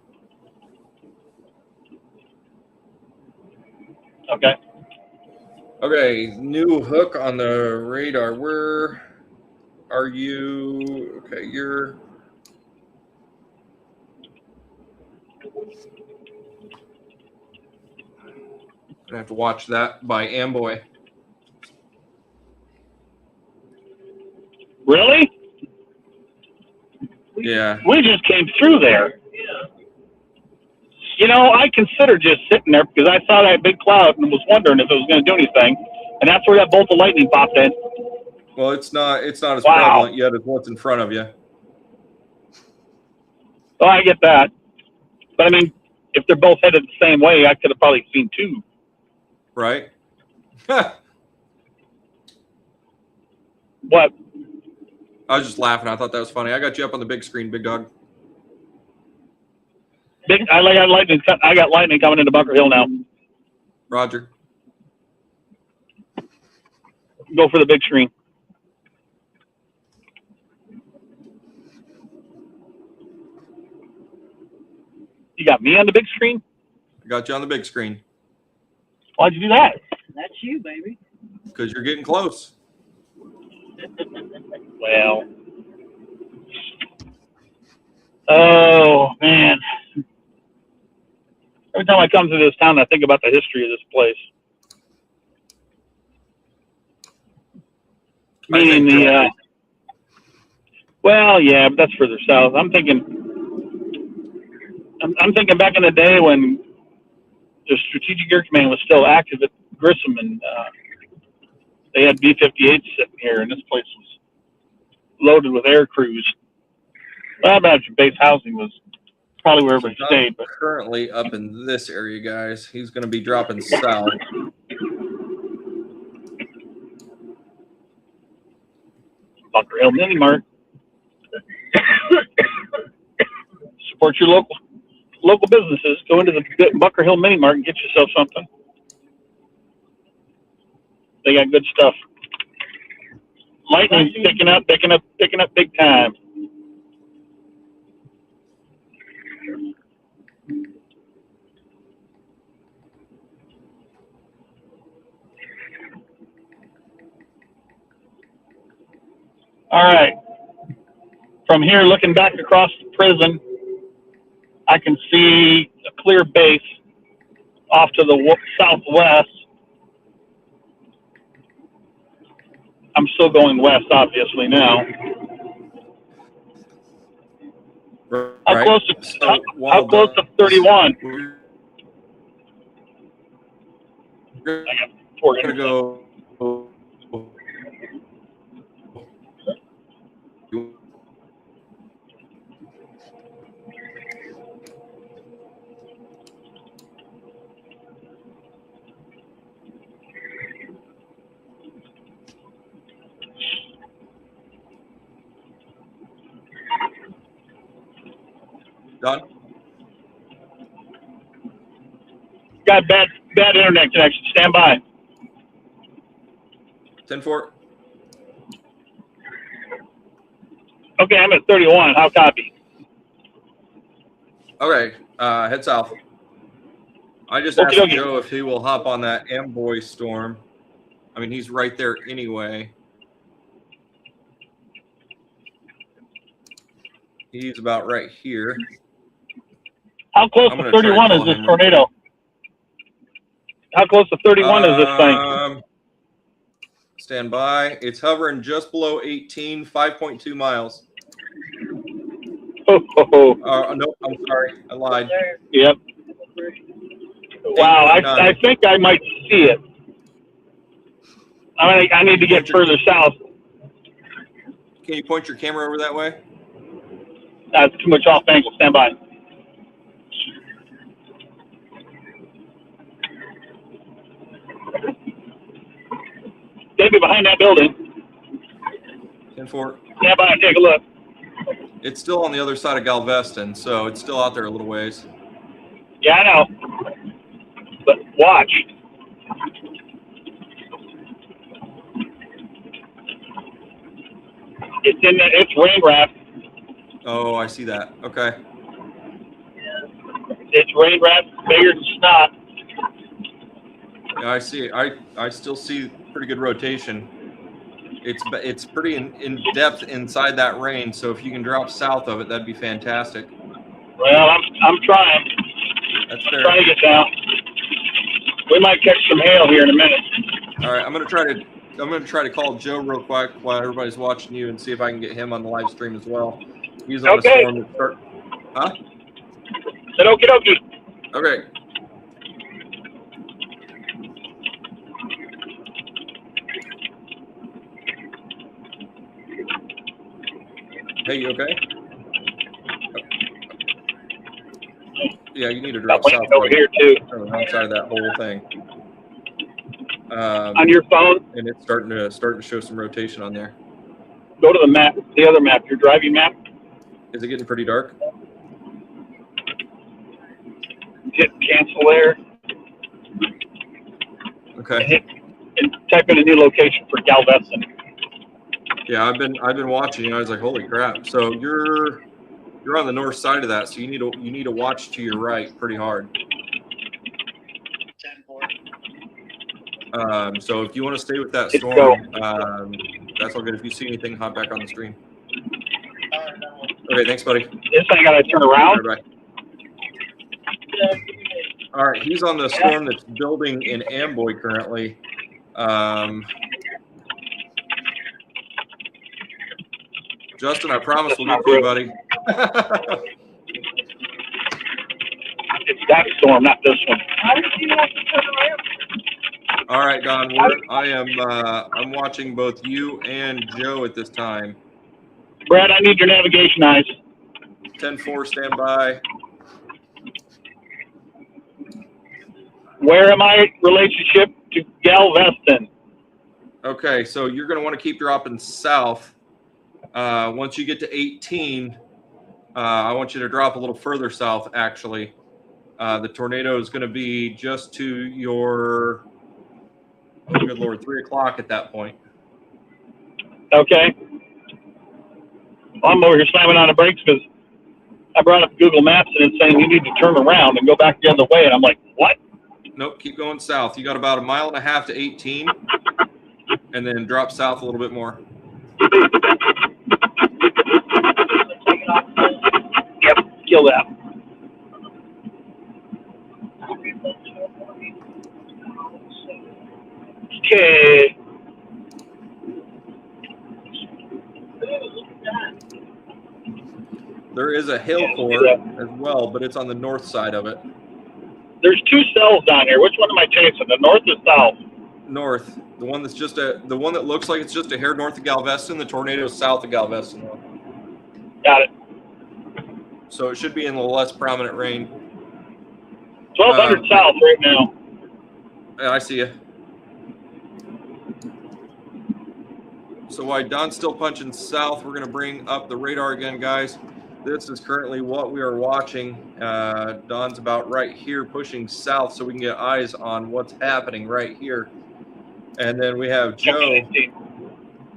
Okay.
Okay, new hook on the radar. Where are you? Okay, you're. I have to watch that by Amboy.
Really?
Yeah.
We just came through there.
Yeah.
You know, I considered just sitting there because I saw that big cloud and was wondering if it was going to do anything. And that's where that bolt of lightning popped in.
Well, it's not as
Wow.
prevalent yet as what's in front of you.
Oh, I get that. But I mean, if they're both headed the same way, I could have probably seen two.
Right?
What?
I was just laughing. I thought that was funny. I got you up on the big screen, big dog.
I got lightning. I got lightning coming into Bunker Hill now.
Roger.
Go for the big screen. You got me on the big screen?
I got you on the big screen
Why'd you do that?
That's you, baby.
because you're getting close.
Well, oh, man. Every time I come to this town, I think about the history of this place.
I
Meaning
think
the, well, yeah, but that's further south. I'm thinking back in the day when the Strategic Air Command was still active at Grissom, and they had B-58s sitting here, and this place was loaded with air crews. Well, I imagine base housing was probably where everybody stayed, but
currently up in this area, guys. He's going to be dropping south.
Bunker Hill Mini Mart. Support your local businesses. Go into the Bunker Hill Mini Mart and get yourself something. They got good stuff. Lightning's picking up big time. All right. From here, looking back across the prison, I can see a clear base off to the southwest. I'm still going west, obviously, now. How close to 31?
We're
I got 4
going to go. Done.
Got bad internet connection. Stand by.
10-4.
Okay, I'm at 31. How copy?
Okay, head south. I just asked Joe if he will hop on that Amboy storm. I mean, he's right there anyway. He's about right here.
How close to 31 is this tornado? How close to 31 is this thing?
Stand by. It's hovering just below 18, 5.2 miles.
No,
I'm sorry. I lied.
Yep. Wow, I think I might see it. I need to get further south.
Can you point your camera over that way?
That's too much off angle. Stand by. Maybe behind that building.
10-4.
Stand by and take a look.
It's still on the other side of Galveston, so it's still out there a little ways.
Yeah, I know. But watch. It's rain wrapped.
Oh, I see that. Okay.
It's rain wrapped, bigger than snot.
Yeah, I see. I still see pretty good rotation. It's pretty in depth inside that rain. So if you can drop south of it, that'd be fantastic.
Well, I'm trying.
That's fair.
I'm trying to get down. We might catch some hail here in a minute.
All right, I'm gonna try to call Joe real quick while everybody's watching you and see if I can get him on the live stream as well. He's on a storm to start. Huh?
Said okie dokie.
Okay. Hey, you okay? Yeah, you need to drop south
over here too.
outside of that whole thing.
On your phone?
And it's starting to show some rotation on there.
Go to the map, the other map, your driving map.
Is it getting pretty dark?
Hit cancel there.
Okay.
And type in a new location for Galveston.
Yeah, I've been watching. I was like, holy crap! So you're You're on the north side of that, so you need to watch to your right pretty hard.
10-4.
So if you want to stay with that
Let's
storm, that's all good. If you see anything, hop back on the screen. Okay, thanks, buddy.
This thing got to turn around.
Bye. All right, he's on the storm that's building in Amboy currently. Justin, I promise we'll get to you, buddy.
It's that storm, not this one.
How did you have to turn around?
All right, Don. I'm watching both you and Joe at this time.
Brad, I need your navigation eyes.
10-4, stand by.
Where am I relationship to Galveston?
Okay, so you're going to want to keep dropping south. Once you get to 18, I want you to drop a little further south, actually. The tornado is going to be just to your, oh, good Lord, 3 o'clock at that point.
Okay. I'm over here slamming on the brakes because I brought up Google Maps and it's saying you need to turn around and go back the other way. And I'm like, what?
Nope, keep going south. You got about 1.5 miles to 18, and then drop south a little bit more.
Yep, kill that. Okay.
There is a hail core as well, but it's on the north side of it.
There's 2 cells down here. Which one am I chasing? The north or south?
North. The one that's just the one that looks like it's just a hair north of Galveston. The tornado is south of Galveston.
Got it.
So it should be in the less prominent rain.
1200 south right now.
Yeah, I see you. So while Don's still punching south, we're going to bring up the radar again, guys. This is currently what we are watching. Don's about right here pushing south so we can get eyes on what's happening right here. And then we have Joe.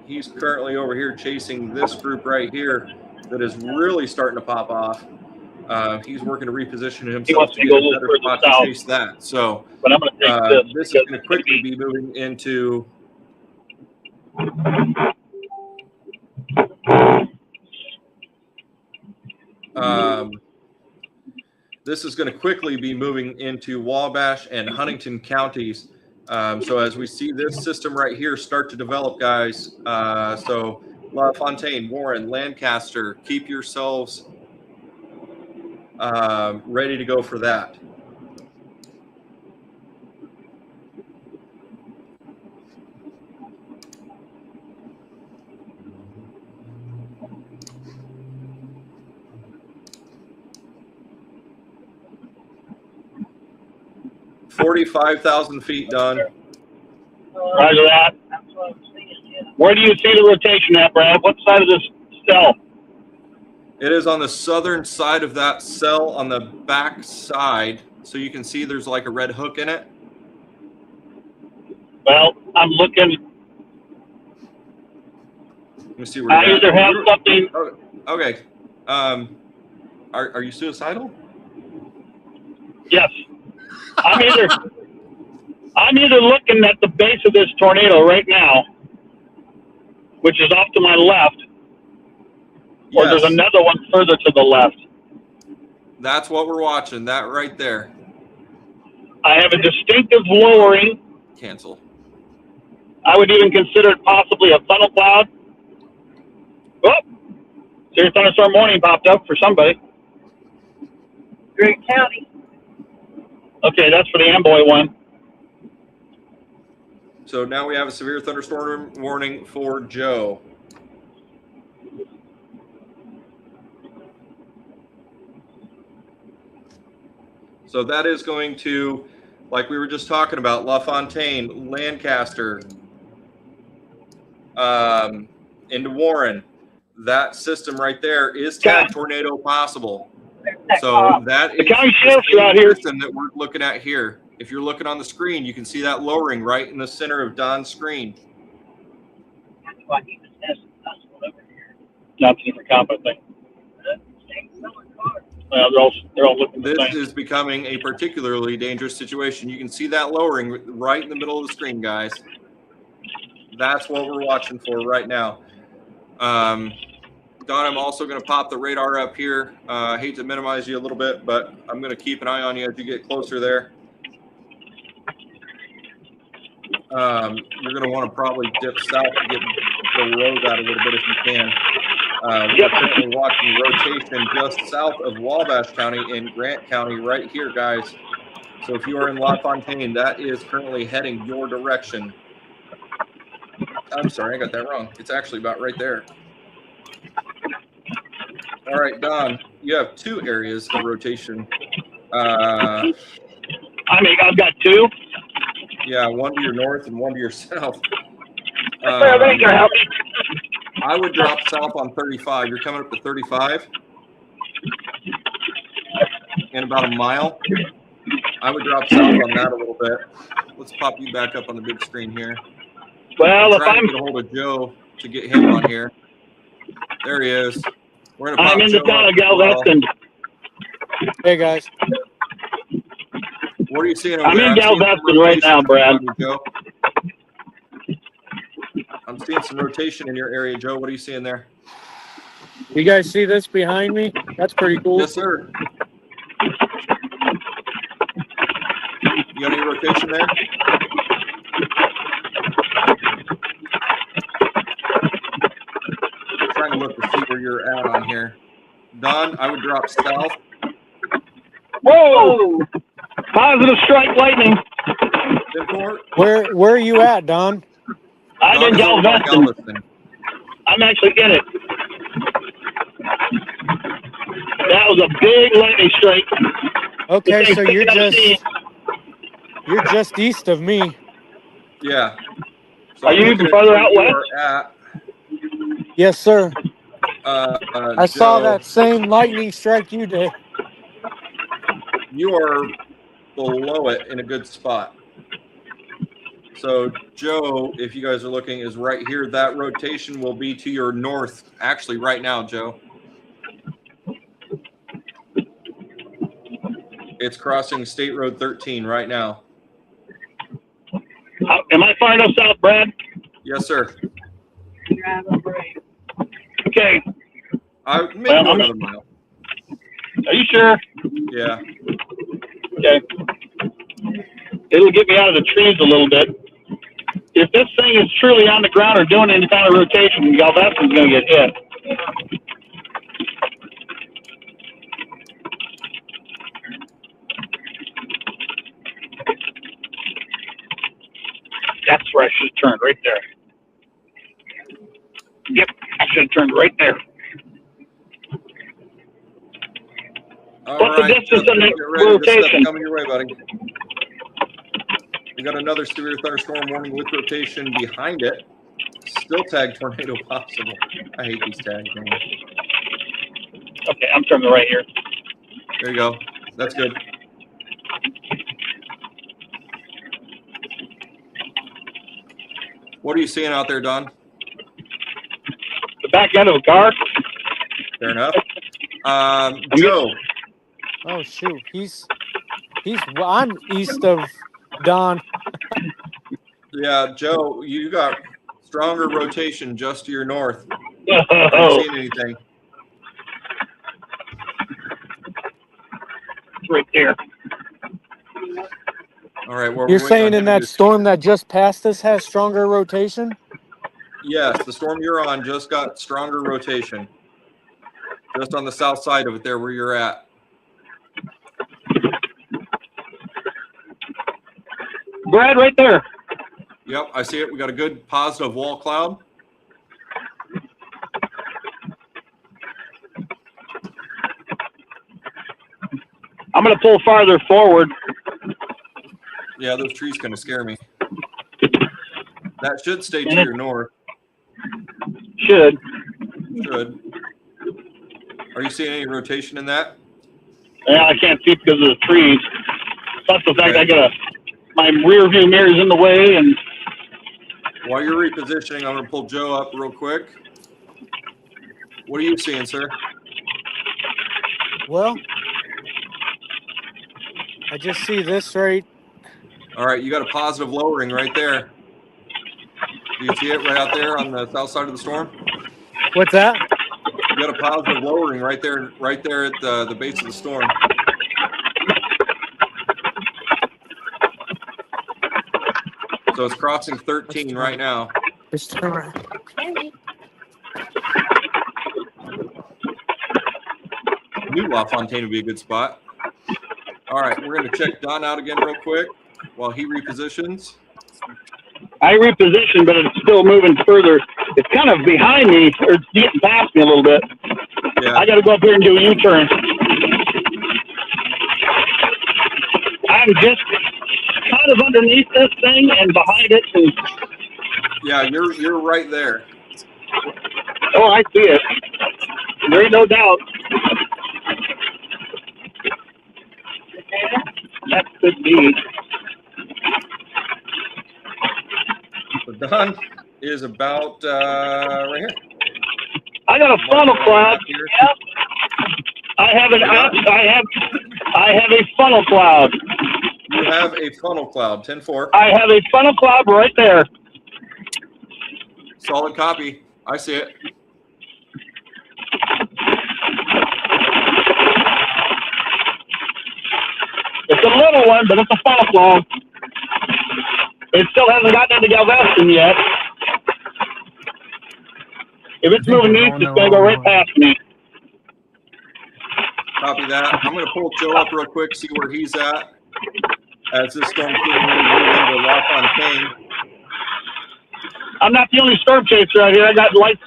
He's currently over here chasing this group right here that is really starting to pop off. He's working to reposition himself to get a better spot to chase that. So
But I'm going to take
this is going to quickly be moving into this is going to quickly be moving into Wabash and Huntington counties. So as we see this system right here start to develop, guys, so LaFontaine, Warren, Lancaster, keep yourselves ready to go for that. $45,000 feet, done.
Roger that.
That's what I'm seeing, yeah.
Where do you see the rotation at, Brad? What side of this cell?
It is on the southern side of that cell on the back side. So you can see there's like a red hook in it.
Well, I'm looking.
Let me see where
I either have something.
Okay. Are you suicidal?
Yes. I'm either looking at the base of this tornado right now, which is off to my left, or
Yes.
there's another one further to the left.
That's what we're watching. That right there.
I have a distinctive lowering.
Cancel.
I would even consider it possibly a funnel cloud. Oh, serious thunderstorm warning popped up for somebody.
Great County.
Okay, that's for the Amboy one.
So now we have a severe thunderstorm warning for Joe. So that is going to, like we were just talking about, LaFontaine, Lancaster, into Warren. That system right there is tag tornado possible. So that is
The county sheriffs are out here.
system that we're looking at here. If you're looking on the screen, you can see that lowering right in the center of Don's screen.
That's why he was testing us over here.
That's a different comp, I think. Well, they're all looking the
This
same.
is becoming a particularly dangerous situation. You can see that lowering right in the middle of the screen, guys. That's what we're watching for right now. Don, I'm also going to pop the radar up here. I hate to minimize you a little bit, but I'm going to keep an eye on you as you get closer there. You're going to want to probably dip south to get the road out a little bit if you can. We are currently watching rotation just south of Wabash County in Grant County right here, guys. So if you are in LaFontaine, that is currently heading your direction. I'm sorry, I got that wrong. It's actually about right there. All right, Don, you have 2 areas of rotation.
I've got 2.
Yeah, one to your north and one to your south.
Thank you, help me.
I would drop south on 35. You're coming up to 35 in about a mile. I would drop south on that a little bit. Let's pop you back up on the big screen here.
Well,
I'm trying to get a hold of Joe to get him on here. There he is. We're gonna pop
I'm in the
Joe
town
up
of
as well.
Galveston.
Hey guys.
What are you seeing over
I'm
there?
in
seeing some
Galveston right
rotation
now, Brad.
on you, Joe. I'm seeing some rotation in your area, Joe. What are you seeing there?
You guys see this behind me? That's pretty cool.
Yes, sir. You got any rotation there? I'm trying to look to see where you're at on here. Don, I would drop south.
Whoa! Positive strike lightning.
10-4.
Where are you at, Don?
I'm
Don
in
is over by
Galveston. I'm actually in it. That was a big lightning strike.
Okay, so you're just east of me.
Yeah. So
Are
I'm
you
looking
even
at
further
where
out
you
west?
are at.
Yes, sir. I saw
Joe,
that same lightning strike you did.
you are below it in a good spot. So Joe, if you guys are looking, is right here. That rotation will be to your north, actually right now, Joe. It's crossing State Road 13 right now.
Am I far enough south, Brad?
Yes, sir.
Okay.
Maybe
Well,
go another mile.
Are you sure?
Yeah.
Okay. It'll get me out of the trees a little bit. If this thing is truly on the ground or doing any kind of rotation, Galveston's going to get hit. That's where I should have turned, right there. Yep, I should have turned right there.
All
What's the
right,
distance
Justin,
in the
get ready. This
rotation?
stuff's coming your way, buddy. We got another severe thunderstorm warning with rotation behind it. Still tag tornado possible. I hate these tags, man.
Okay, I'm turning right here.
There you go. That's good. What are you seeing out there, Don?
The back end of a car.
Fair enough. Joe.
Oh shoot, I'm east of Don.
Yeah, Joe, you got stronger rotation just to your north. Are
Oh,
you seeing anything?
right there.
All right. Well,
You're
we're waiting
saying
on
in
him to
that
do-
storm that just passed us has stronger rotation?
Yes, the storm you're on just got stronger rotation. Just on the south side of it there where you're at.
Brad, right there.
Yep, I see it. We got a good positive wall cloud.
I'm going to pull farther forward.
Yeah, those trees kind of scare me. That should stay to your north.
Should.
Should. Are you seeing any rotation in that?
Yeah, I can't see because of the trees. Plus the fact
Okay.
my rear view mirror's in the way, and
While you're repositioning, I'm going to pull Joe up real quick. What are you seeing, sir?
Well, I just see this right.
All right, you got a positive lowering right there. Do you see it right out there on the south side of the storm?
What's that?
You got a positive lowering right there at the base of the storm. So it's crossing 13 right now.
Just turn around.
New LaFontaine would be a good spot. All right, we're going to check Don out again real quick while he repositions.
I repositioned, but it's still moving further. It's kind of behind me, or it's getting past me a little bit.
Yeah.
I got to go up here and do a U-turn. I'm just kind of underneath this thing and behind it. And,
Yeah, you're right there.
oh, I see it. There ain't no doubt. That could be.
So Don is about right here.
I got a funnel cloud.
Here.
I have a funnel cloud.
You have a funnel cloud, 10-4.
I have a funnel cloud right there.
Solid copy. I see it.
It's a little one, but it's a funnel cloud. It still hasn't gotten into Galveston yet. If it's moving east, it's going to go right past me.
Copy that. I'm going to pull Joe up real quick, see where he's at as this storm's getting ready to move into LaFontaine.
I'm not the only storm chaser out here. I got lights.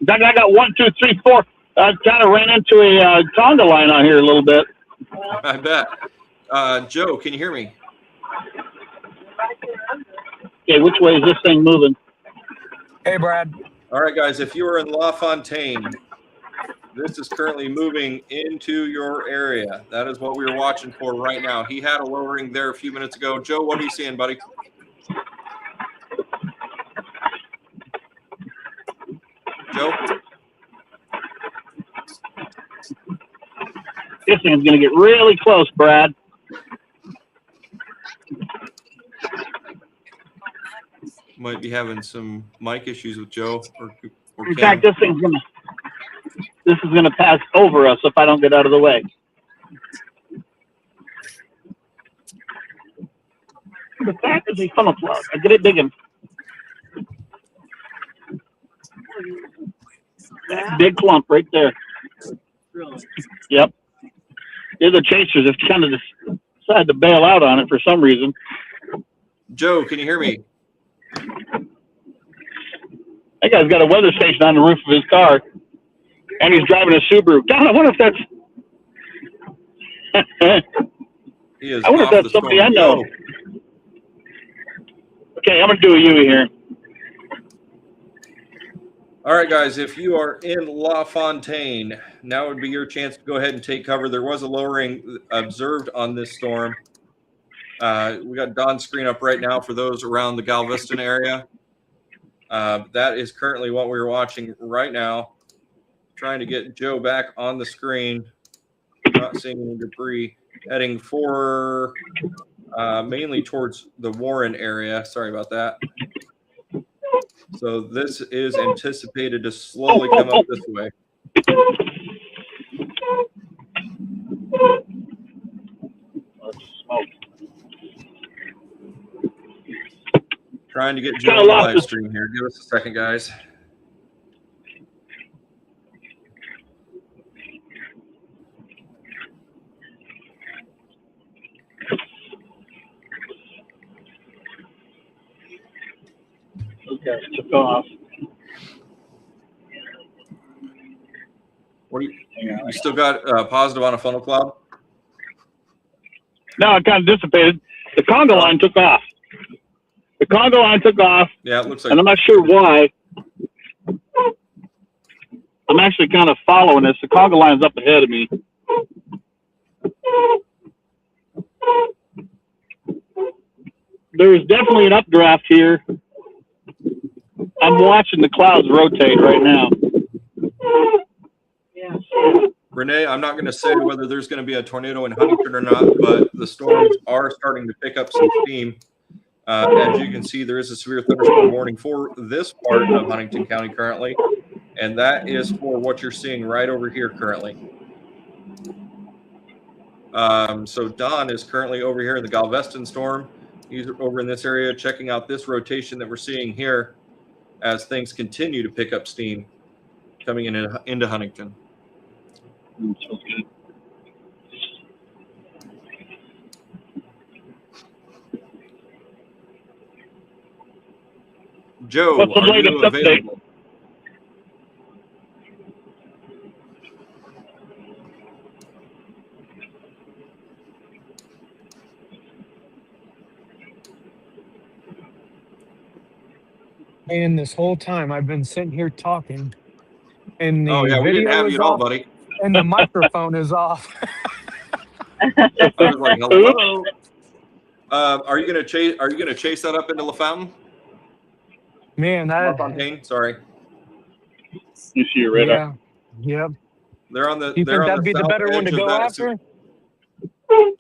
In fact, I got 1, 2, 3, 4. I kind of ran into a conga line out here a little bit.
I bet. Joe, can you hear me?
Okay, which way is this thing moving?
Hey, Brad.
All right, guys, if you are in LaFontaine, this is currently moving into your area. That is what we are watching for right now. He had a lowering there a few minutes ago. Joe, what are you seeing, buddy? Joe?
This thing's going to get really close, Brad.
Might be having some mic issues with Joe or
In
Cam.
fact, this is gonna pass over us if I don't get out of the way. The fact is a funnel cloud. I get it digging. Big clump right there.
Really?
Yep. The other chasers have kind of decided to bail out on it for some reason.
Joe, can you hear me?
That guy's got a weather station on the roof of his car, and he's driving a Subaru. God, I wonder if that's.
He is
I wonder if
off
that's
the
somebody
storm.
I know. Okay, I'm gonna do a U here.
All right, guys, if you are in LaFontaine, now would be your chance to go ahead and take cover. There was a lowering observed on this storm. We got Don's screen up right now for those around the Galveston area. That is currently what we're watching right now. Trying to get Joe back on the screen. Not seeing any debris. Heading for mainly towards the Warren area. Sorry about that. So this is anticipated to slowly come up this way. Trying to get Joe on the live stream here. Give us a second, guys.
Okay, took off.
What do you still got positive on a funnel cloud?
No, it kind of dissipated. The conga line took off. The conga line took off.
Yeah, it looks like.
And I'm not sure why. I'm actually kind of following this. The conga line's up ahead of me. There's definitely an updraft here. I'm watching the clouds rotate right now.
Yeah.
Renee, I'm not going to say whether there's going to be a tornado in Huntington or not, but the storms are starting to pick up some steam. As you can see, there is a severe thunderstorm warning for this part of Huntington County currently, and that is for what you're seeing right over here currently. So Don is currently over here in the Galveston storm. He's over in this area checking out this rotation that we're seeing here as things continue to pick up steam coming into Huntington.
Sounds good.
Joe,
What's the
are
latest
you
update?
available?
And this whole time I've been sitting here talking, and the
Oh yeah, we didn't
video
have
is
you at all,
off,
buddy.
and the microphone is off.
I was like, hello. Are you gonna chase? Are you gonna chase that up into LaFountain?
Man, that
LaFontaine, sorry.
You see your radar?
yeah, yep.
They're on the.
You
they're
think
on
that'd be the
south
better one to
edge of
go
that
after?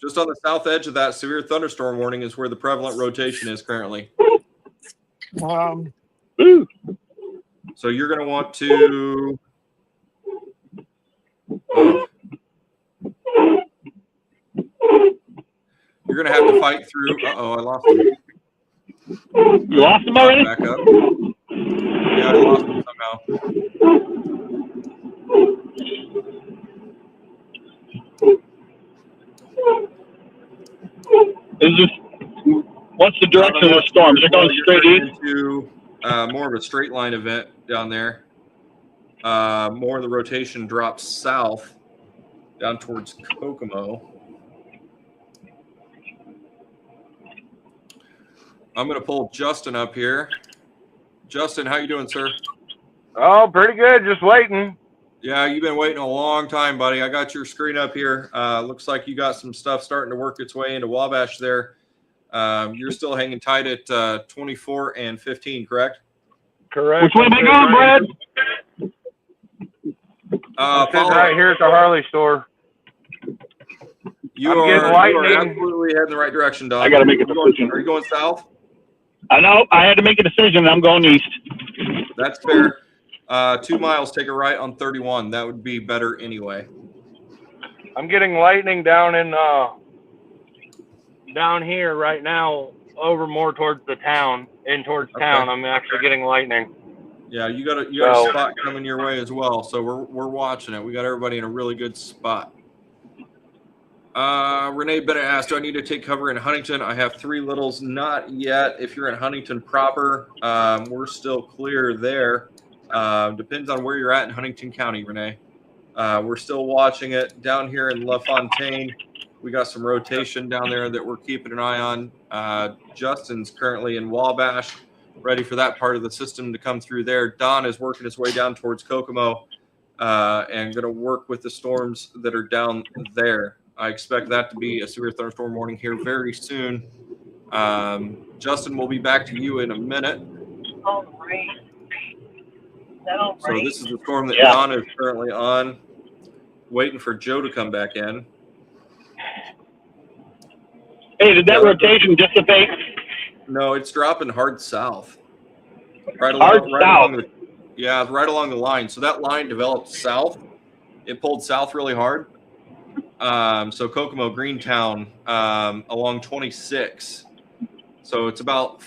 Just on the south edge of that severe thunderstorm warning is where the prevalent rotation is currently.
Ooh.
So you're going to want to. You're going to have to fight through. Uh-oh, I lost him.
You lost him already?
Back up. Yeah, I lost him somehow.
What's the direction of the storm? Is it going straight east?
Into more of a straight line event down there. More of the rotation drops south down towards Kokomo. I'm going to pull Justin up here. Justin, how you doing, sir?
Oh, pretty good. Just waiting.
Yeah, you've been waiting a long time, buddy. I got your screen up here. Looks like you got some stuff starting to work its way into Wabash there. You're still hanging tight at 24 and 15, correct?
Correct.
Which way am I going, Brad?
I'm sitting right here at the Harley store.
You
I'm
are
getting lightning.
absolutely heading the right direction, Don.
I got to make a decision.
Are you going south?
I know. I had to make a decision. I'm going east.
That's fair. 2 miles, take a right on 31. That would be better anyway.
I'm getting lightning down in down here right now, over more towards the town, towards town. I'm actually getting lightning.
Yeah, you got a spot coming your way as well. So we're watching it. We got everybody in a really good spot. Renee Bennett asked, do I need to take cover in Huntington? I have 3 littles. Not yet. If you're in Huntington proper, we're still clear there. Depends on where you're at in Huntington County, Renee. We're still watching it down here in LaFontaine. We got some rotation down there that we're keeping an eye on. Justin's currently in Wabash, ready for that part of the system to come through there. Don is working his way down towards Kokomo and going to work with the storms that are down there. I expect that to be a severe thunderstorm warning here very soon. Justin, we'll be back to you in a minute.
All right. Is that all
So
right?
this is the storm that Don is currently on, waiting for Joe to come back in.
Hey, did that rotation dissipate?
No, it's dropping hard south. Right
South.
Right along the line. So that line developed south. It pulled south really hard. So Kokomo, Greentown, along 26. So it's about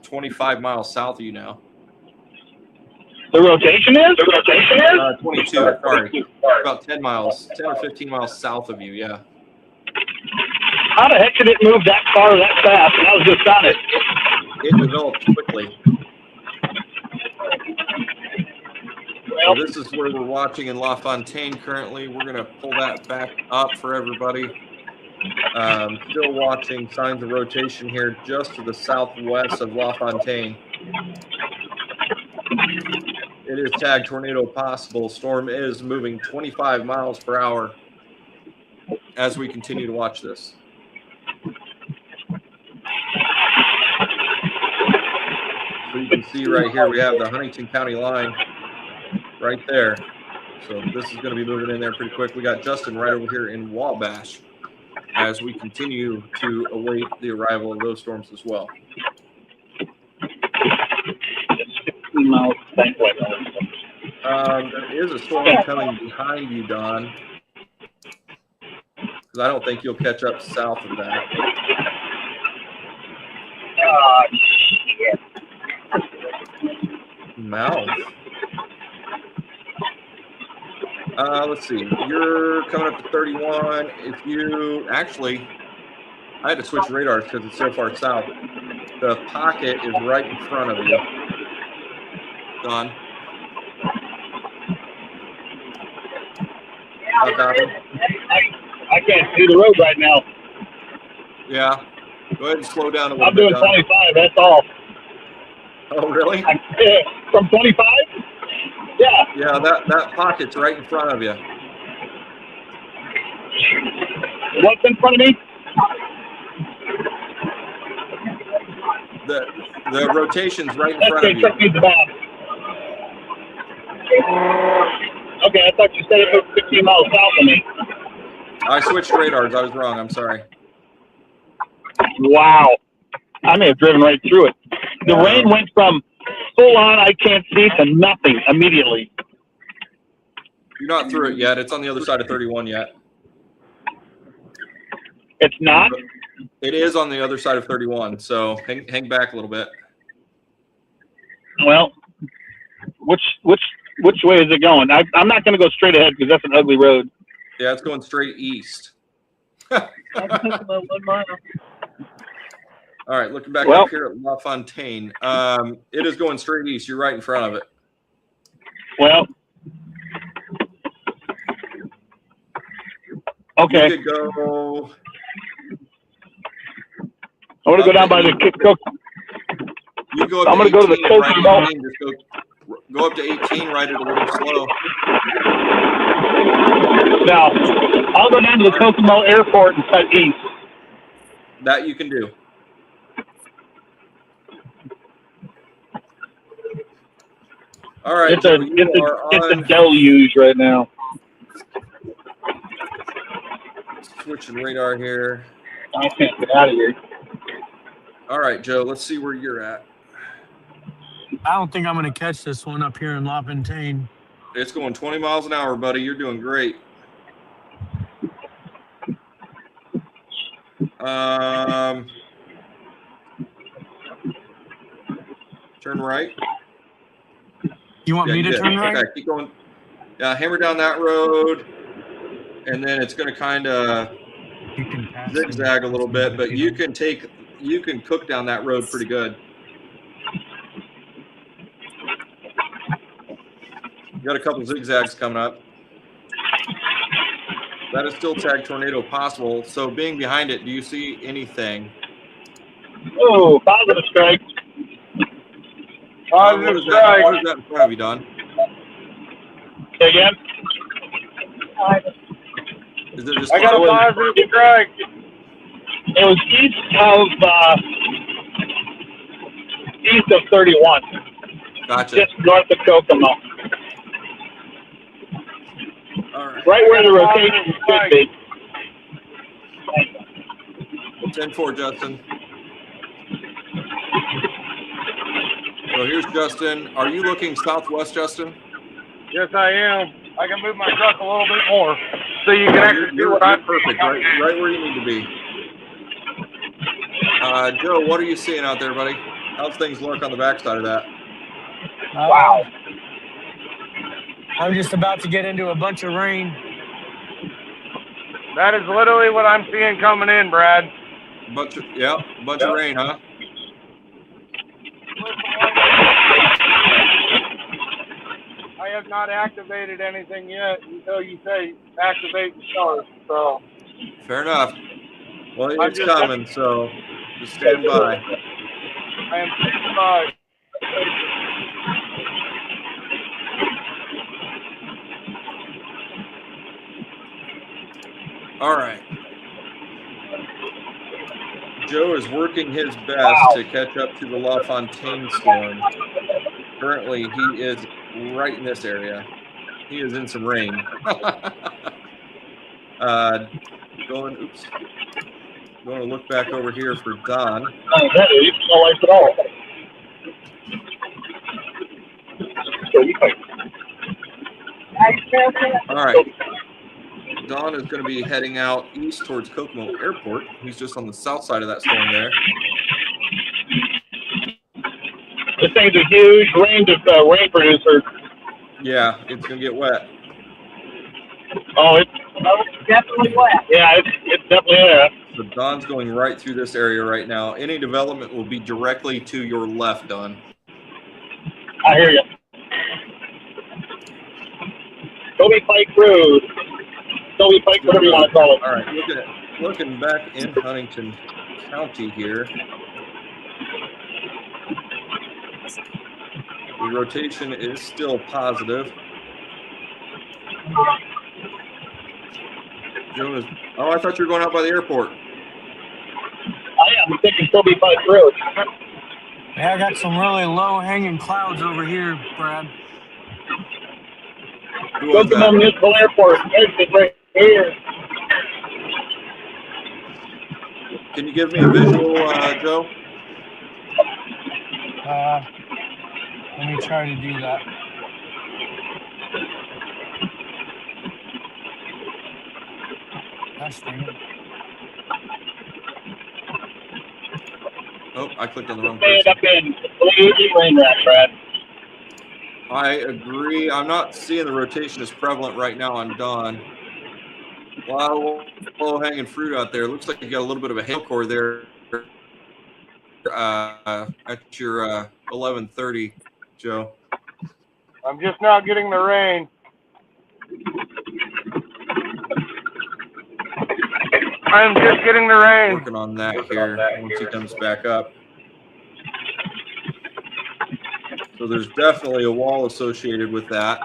25 miles south of you now.
The rotation is?
22, sorry. About 10 miles, 10 or 15 miles south of you, yeah.
How the heck did it move that far that fast? And I was just on it.
It developed quickly. So this is where we're watching in LaFontaine currently. We're going to pull that back up for everybody. Still watching signs of rotation here just to the southwest of LaFontaine. It is tagged tornado possible. Storm is moving 25 miles per hour as we continue to watch this. So you can see right here, we have the Huntington County line right there. So this is going to be moving in there pretty quick. We got Justin right over here in Wabash as we continue to await the arrival of those storms as well.
It's 15 miles bankway.
There is a storm coming behind you, Don, because I don't think you'll catch up south of that.
Shit.
Mouth. Let's see. You're coming up to 31. If you actually, I had to switch radars because it's so far south. The pocket is right in front of you, Don.
I can't see the road right now.
Yeah. Go ahead and slow down a little
I'm
bit.
doing
Don.
25, that's all.
Oh, really?
From 25? Yeah.
Yeah, that pocket's right in front of you.
What's in front of me?
The rotation's right in front of you.
Check me the map. Okay, I thought you said it was 15 miles south of me.
I switched radars. I was wrong. I'm sorry.
Wow. I may have driven right through it. The rain went from full on, I can't see, to nothing immediately.
You're not through it yet. It's on the other side of 31 yet.
It's not?
It is on the other side of 31, so hang back a little bit.
Well, which way is it going? I'm not going to go straight ahead because that's an ugly road.
Yeah, it's going straight east.
About 1 mile.
All right, looking back up here at La Fontaine. It is going straight east. You're right in front of it.
Well, okay.
You could go.
I want to go down by the Coke.
You go up
I'm going to go to the
Coke.
Coke.
Go up to 18, ride it a little slow.
Now, I'll go down to the Kokomo Airport and cut east.
That you can do. All right.
It's a deluge right now.
Switching radar here.
I can't get out of here.
All right, Joe, let's see where you're at.
I don't think I'm going to catch this one up here in La Fontaine.
It's going 20 miles an hour, buddy. You're doing great. Turn right.
You want me to turn right?
Okay, keep going. Yeah, hammer down that road, and then it's going to kind of zigzag a little bit, but you can cook down that road pretty good. You got a couple zigzags coming up. That is still tag tornado possible. So being behind it, do you see anything?
Oh, positive strike.
Positive strike.
What is that in front of you, Don?
Say again?
Is it just
I got a positive strike.
It was east of 31.
Gotcha.
Just north of Kokomo.
All right.
Right where the rotation should be.
10-4, Justin. So here's Justin. Are you looking southwest, Justin?
Yes, I am. I can move my truck a little bit more so you can actually see what I'm
perfect. Right where you need to be. Joe, what are you seeing out there, buddy? How's things look on the backside of that?
Wow.
I'm just about to get into a bunch of rain.
That is literally what I'm seeing coming in, Brad.
Bunch of rain, huh?
I have not activated anything yet until you say activate the stars. So
fair enough. Well, it's coming, so just stand by.
I am standing by.
All right. Joe is working his best to catch up to the La Fontaine storm. Currently, he is right in this area. He is in some rain. Going to look back over here for Don.
Oh, that is no lights at all.
All right. Don is going to be heading out east towards Kokomo Airport. He's just on the south side of that storm there.
This thing's a huge rain producer.
Yeah, it's going to get wet.
Oh, it's
Definitely wet.
yeah, it's definitely there.
So Don's going right through this area right now. Any development will be directly to your left, Don.
I hear you. Toby Pike Road. Toby Pike, whatever you want to call it.
All right, looking back in Huntington County here. The rotation is still positive. Jonas, oh, I thought you were going out by the airport.
I am thinking Toby Pike Road.
Yeah, I got some really low-hanging clouds over here, Brad.
Who was
Kokomo
that?
Municipal Airport. Exit right here.
Can you give me a visual, Joe?
Let me try to do that. Gosh dang it.
Oh, I clicked on the wrong
Stand
person.
up in completely rain wrap, Brad.
I agree. I'm not seeing the rotation as prevalent right now on Dawn. A lot of low-hanging fruit out there. Looks like you got a little bit of a hail core there at your 11:30, Joe.
I'm just not getting the rain. I'm just getting the rain.
Working on that here once he comes back up. So there's definitely a wall associated with that.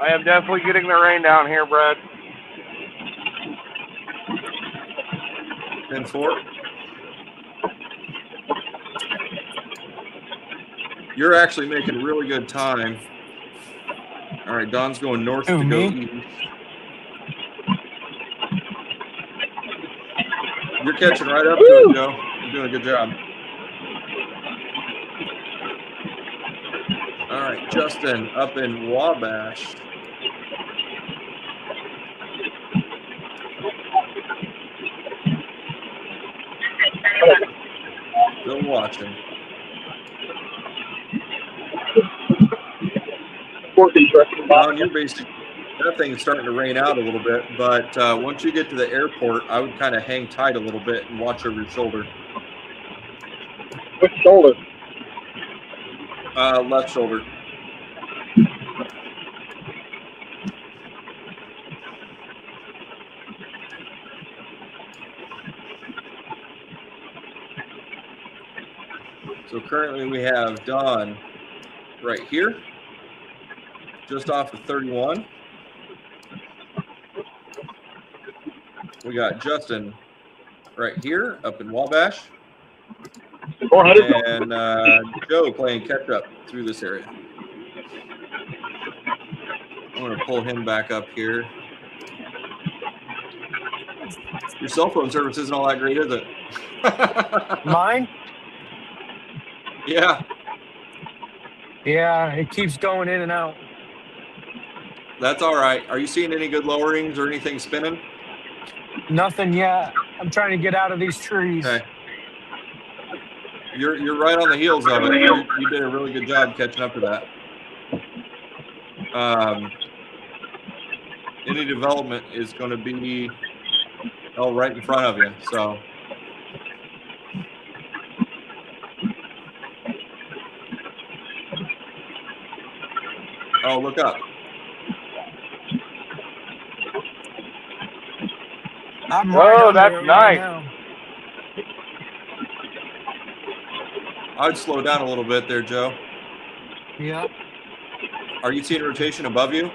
I am definitely getting the rain down here, Brad.
10-4. You're actually making really good time. All right, Don's going north
Who,
to go
me?
east. You're catching right up to it, Joe. You're doing a good job. All right, Justin up in Wabash. Still watching. Don, you're basically, that thing's starting to rain out a little bit, but once you get to the airport, I would kind of hang tight a little bit and watch over your shoulder.
Which shoulder?
Left shoulder. So currently we have Don right here, just off of 31. We got Justin right here up in Wabash.
400.
And Joe playing catch up through this area. I'm going to pull him back up here. Your cell phone service isn't all that great, is it?
Mine?
Yeah,
Yeah, it keeps going in and out.
that's all right. Are you seeing any good lowerings or anything spinning?
Nothing yet. I'm trying to get out of these trees.
Okay. You're right on the heels of it. You did a really good job catching up to that. Any development is going to be right in front of you. So look up.
I'm right
Oh,
under
that's
it right
nice.
now.
I'd slow down a little bit there, Joe.
Yeah.
Are you seeing rotation above you?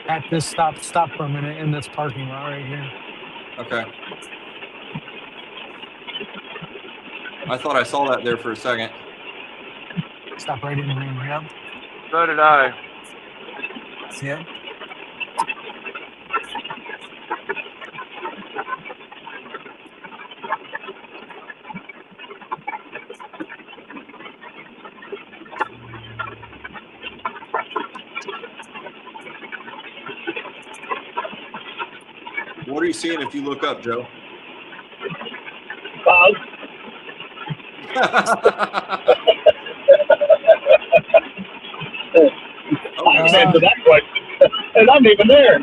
At this stop for a minute in this parking lot right here.
Okay. I thought I saw that there for a second.
Stop right in the ring. Yep.
So did I.
Yep.
What are you seeing if you look up, Joe?
Clouds. I can answer that question. And I'm even there.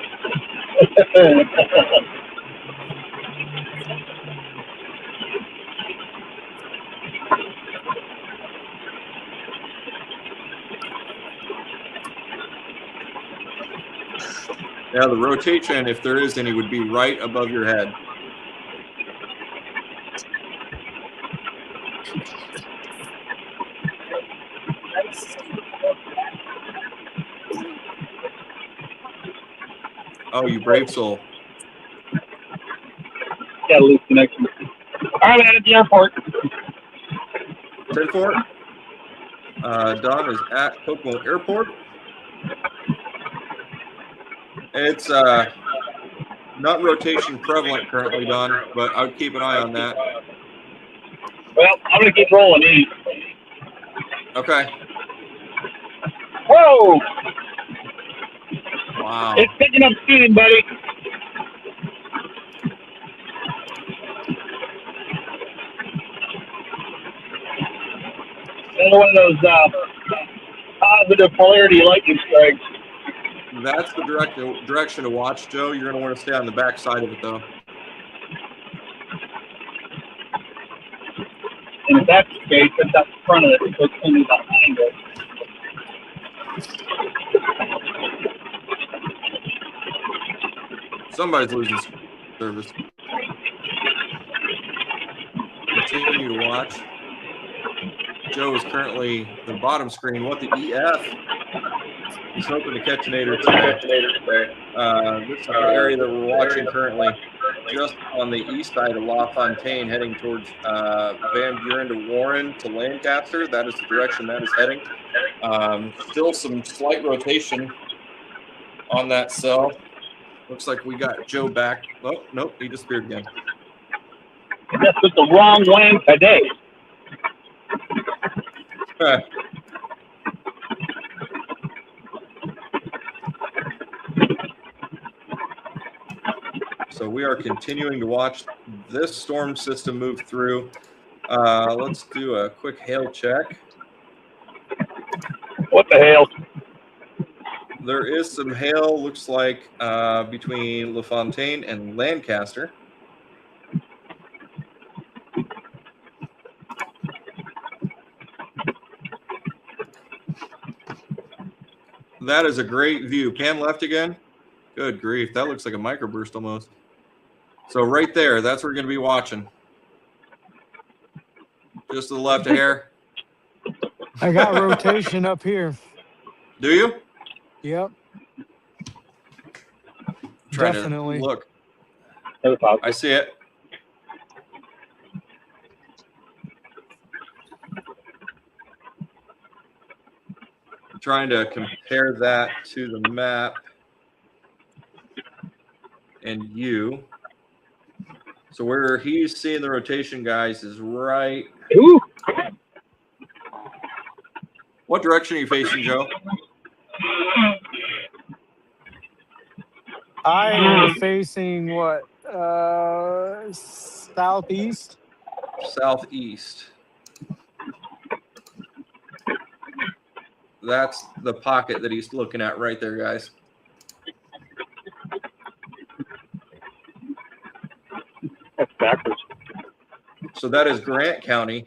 Yeah, the rotation, if there is any, would be right above your head. Oh, you brave soul.
Got a loose connection. All right, man, at the airport.
10-4. Don is at Kokomo Airport. It's not rotation prevalent currently, Don, but I would keep an eye on that.
Well, I'm going to keep rolling east.
Okay.
Whoa!
Wow.
It's picking up speed, buddy. Another one of those positive polarity lightning strikes.
That's the direction to watch, Joe. You're going to want to stay on the back side of it, though.
And if that's the case, it's up front of it, so it's going to be behind it.
Somebody's losing service. Continue to watch. Joe is currently the bottom screen. What the EF? He's hoping to catch an 8 or 10. This is the area that we're watching currently, just on the east side of La Fontaine, heading towards Van Buren to Warren to Lancaster. That is the direction that is heading. Still some slight rotation on that cell. Looks like we got Joe back. Oh, nope, he disappeared again.
That's with the wrong one today.
So we are continuing to watch this storm system move through. Let's do a quick hail check.
What the hell?
There is some hail, looks like, between LaFontaine and Lancaster. That is a great view. Pan left again. Good grief. That looks like a microburst almost. So right there, that's where we're going to be watching. Just to the left of here.
I got rotation up here.
Do you?
Yep.
Definitely. Look. I see it. I'm trying to compare that to the map and you. So where he's seeing the rotation, guys, is right.
Ooh.
What direction are you facing, Joe?
I am facing what? Southeast?
Southeast. That's the pocket that he's looking at right there, guys.
That's backwards.
So that is Grant County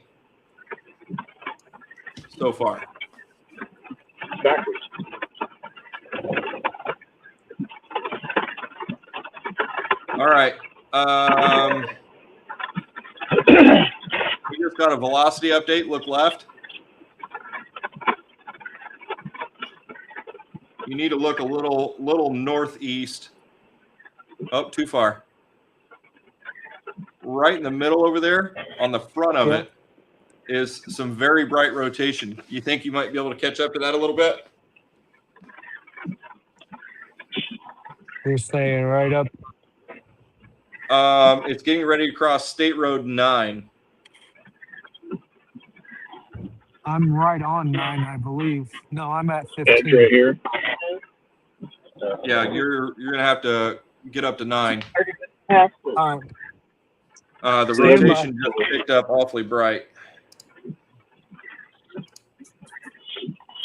so far.
Backwards.
All right. We just got a velocity update. Look left. You need to look a little northeast. Oh, too far. Right in the middle over there, on the front of it, is some very bright rotation. You think you might be able to catch up to that a little bit?
You're staying right up.
It's getting ready to cross State Road 9.
I'm right on 9, I believe. No, I'm at
It's
15.
right here.
Yeah, you're gonna have to get up to 9.
All right.
The
Stand
rotation just picked up awfully bright,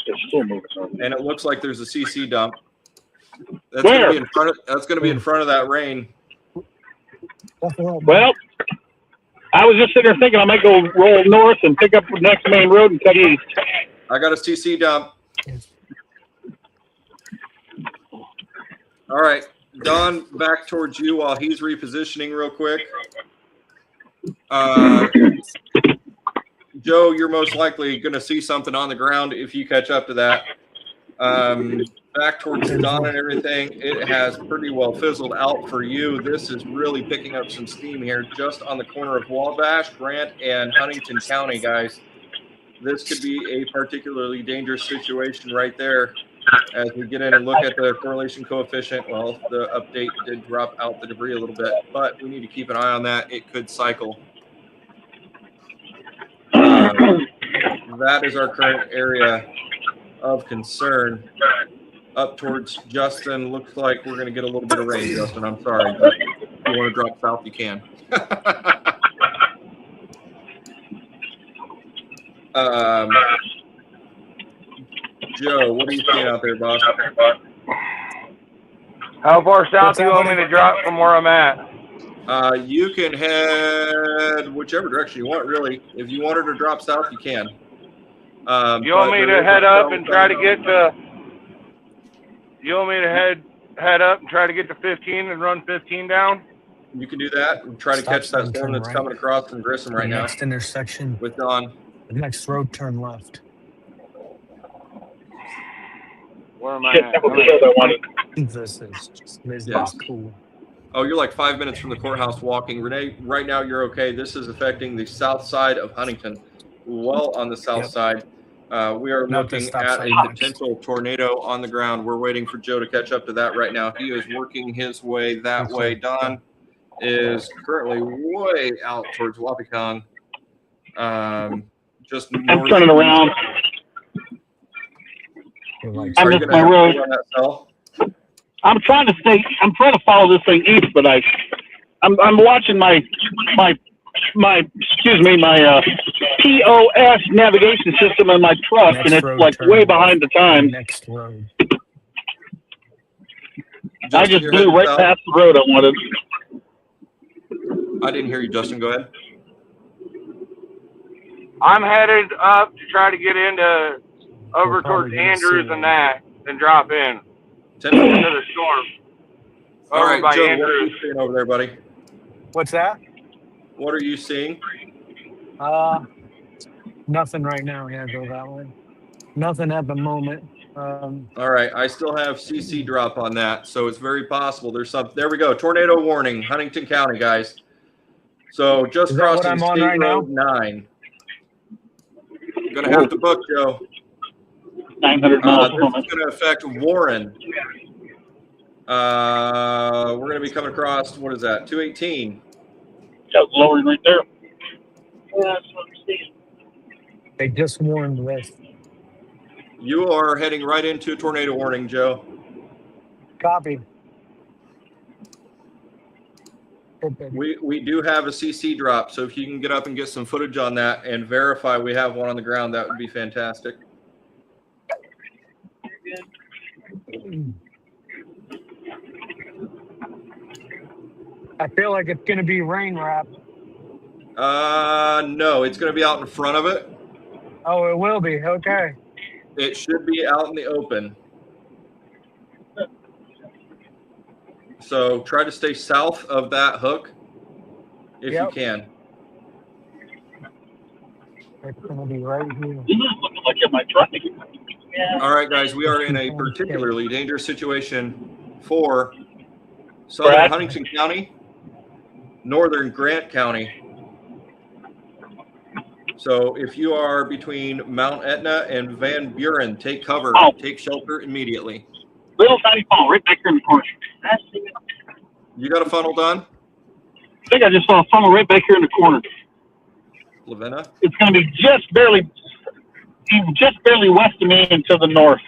It's still moving on.
and it looks like there's a CC dump. That's
Where?
gonna be in front of. That's gonna be in front of that rain.
Well, I was just sitting there thinking I might go roll north and pick up the next main road and cut east.
I got a CC dump. All right, Don, back towards you while he's repositioning real quick. Joe, you're most likely going to see something on the ground if you catch up to that. Back towards Don and everything, it has pretty well fizzled out for you. This is really picking up some steam here just on the corner of Wabash, Grant, and Huntington County, guys. This could be a particularly dangerous situation right there. As we get in and look at the correlation coefficient, well, the update did drop out the debris a little bit, but we need to keep an eye on that. It could cycle. That is our current area of concern. Up towards Justin, looks like we're going to get a little bit of rain, Justin. I'm sorry, but if you want to drop south, you can. Joe, what are you seeing out there, boss?
How far south do you want me to drop from where I'm at?
You can head whichever direction you want, really. If you wanted to drop south, you can.
You want me to head up and try to get to? You want me to head up and try to get to 15 and run 15 down?
You can do that and try to catch that storm that's coming across from Grissom right now.
Next intersection.
With Don.
The next road, turn left.
Where am I
Shit,
at?
that was the road I wanted.
This is
Yeah.
cool.
Oh, you're like 5 minutes from the courthouse walking. Renee, right now you're okay. This is affecting the south side of Huntington. Well on the south side. We are
Not the
looking
stop
at
sign
a
much.
potential tornado on the ground. We're waiting for Joe to catch up to that right now. He is working his way that way. Don is currently way out towards Wapikon. Just
I'm turning around. I missed my road.
On that cell?
I'm trying to follow this thing east, but I'm watching my POS navigation system in my truck,
Next
and it's
road,
like
turn
way
left.
behind the time.
Next road.
I just
you're
blew
heading
right
south?
past the road I wanted.
I didn't hear you, Justin. Go ahead.
I'm headed up to try to get over
We're
towards
probably gonna
Andrews
see
and that, and drop in
10-4.
into the storm.
All
Over
right,
by
Joe, what are
Andrews.
you seeing over there, buddy?
What's that?
What are you seeing?
Nothing right now. Yeah, go that way. Nothing at the moment.
All right, I still have CC drop on that, so it's very possible there's some. There we go. Tornado warning, Huntington County, guys. So just
Is that what
crossing
I'm on
State
right
Road 9. Gonna have to book, Joe.
900 miles.
This is going to affect Warren. We're going to be coming across, what is that, 218.
That's lowering right there.
Yeah, that's what I'm seeing.
They just warned this.
You are heading right into a tornado warning, Joe.
Copy.
We do have a CC drop, so if you can get up and get some footage on that and verify we have one on the ground, that would be fantastic.
I feel like it's going to be rain wrap.
No, it's going to be out in front of it.
Oh, it will be. Okay.
It should be out in the open. So try to stay south of that hook if you can.
It's going to be right here.
This is looking like in my truck.
Yeah.
All right, guys, we are in a particularly dangerous situation for southern
Brad?
Huntington County, northern Grant County. So if you are between Mount Etna and Van Buren, take cover, take shelter immediately.
Little tiny funnel right back here in the corner.
You got a funnel done,
I think I just saw a funnel right back here in the corner.
Lavinna?
It's going to be just barely west of me and to the north.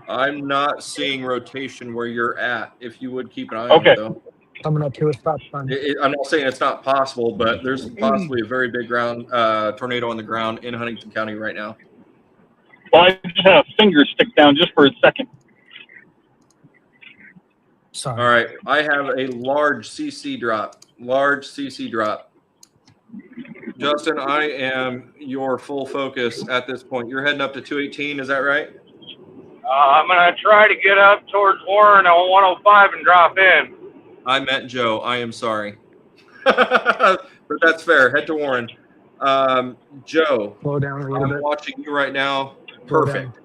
I'm not seeing rotation where you're at. If you would keep an eye on
Okay.
it, though.
Coming up to a stop sign.
I'm not saying it's not possible, but there's possibly a very big tornado on the ground in Huntington County right now.
Well, I just had a finger stick down just for a second.
Sorry.
All right, I have a large CC drop. Justin, I am your full focus at this point. You're heading up to 218, is that right?
I'm going to try to get up towards Warren on 105 and drop in.
I meant Joe. I am sorry. But that's fair. Head to Warren. Joe,
Slow down a little
I'm
bit.
watching you right now.
Slow
Perfect.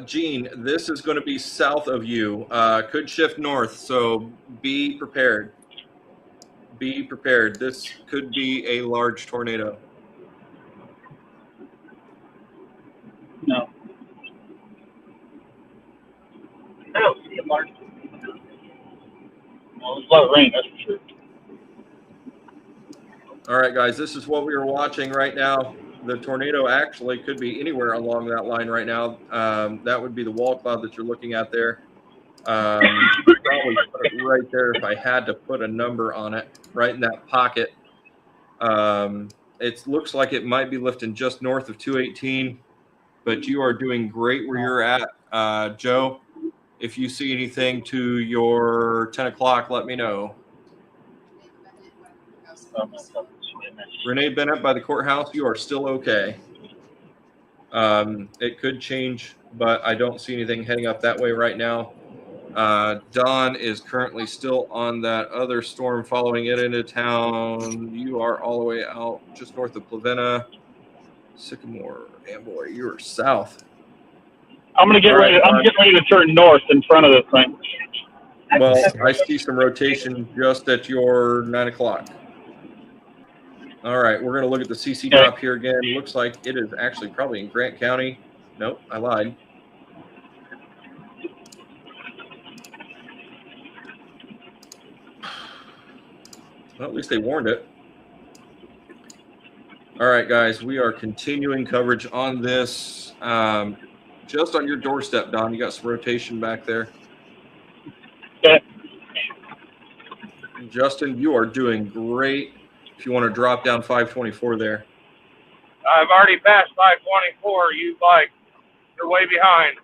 Gene, this is going to be south of you. Could shift north, so be prepared. Be prepared. This could be a large tornado.
No. I don't see a large. Well, there's a lot of rain, that's for sure.
All right, guys, this is what we are watching right now. The tornado actually could be anywhere along that line right now. That would be the wall cloud that you're looking at there. Probably put it right there if I had to put a number on it, right in that pocket. It looks like it might be lifting just north of 218, but you are doing great where you're at. Joe, if you see anything to your 10 o'clock, let me know. Renee Bennett by the courthouse, you are still okay. It could change, but I don't see anything heading up that way right now. Don is currently still on that other storm following it into town. You are all the way out just north of Plavenna. Sycamore, Amboy, you are south.
I'm getting ready to turn north in front of this thing.
Well, I see some rotation just at your 9 o'clock. All right, we're going to look at the CC drop here again. Looks like it is actually probably in Grant County. Nope, I lied. Well, at least they warned it. All right, guys, we are continuing coverage on this. Just on your doorstep, Don, you got some rotation back there.
Okay.
Justin, you are doing great. If you want to drop down 524 there.
I've already passed 524. You're way behind.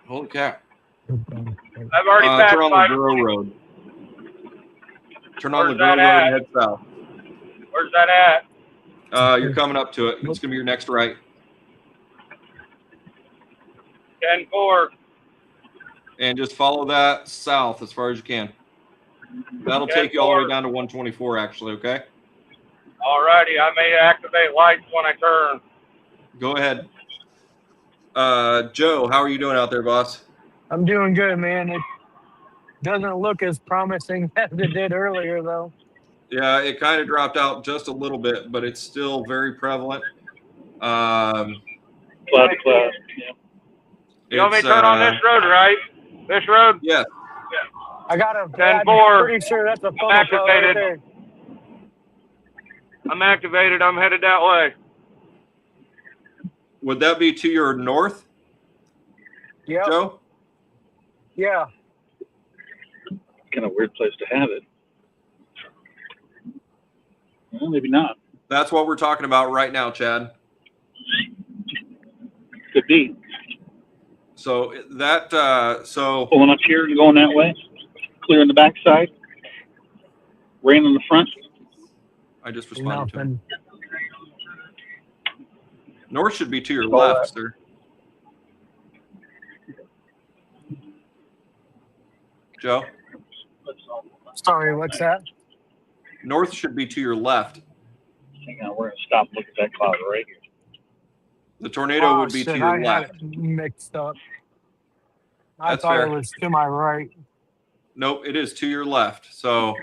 Holy cow.
I've already passed
turn on the Duro Road. Turn on the Duro Road and head south.
Where's that at?
You're coming up to it. It's going to be your next right.
10-4.
And just follow that south as far as you can. That'll take you all the way down to 124, actually, okay?
All righty. I may activate lights when I turn.
Go ahead. Joe, how are you doing out there, boss?
I'm doing good, man. It doesn't look as promising as it did earlier, though.
Yeah, it kind of dropped out just a little bit, but it's still very prevalent.
Cloud to cloud. Yeah.
You want me to turn on this road, right? This road?
Yes.
I got a
10-4.
I'm pretty sure that's a funnel cloud right there.
I'm activated. I'm headed that way.
Would that be to your north,
Yep.
Joe?
Yeah.
Kind of weird place to have it. Well, maybe not.
That's what we're talking about right now, Chad.
Could be.
So that
Pulling up here and going that way. Clearing the backside. Rain in the front.
I just responded to him.
Nothing.
North should be to your left, sir. Joe?
Sorry, what's that?
North should be to your left.
Hang on, we're going to stop and look at that cloud right here.
The tornado would be to your
I
left.
had it mixed up. I
That's
thought
fair.
it was to my right.
Nope, it is to your left. So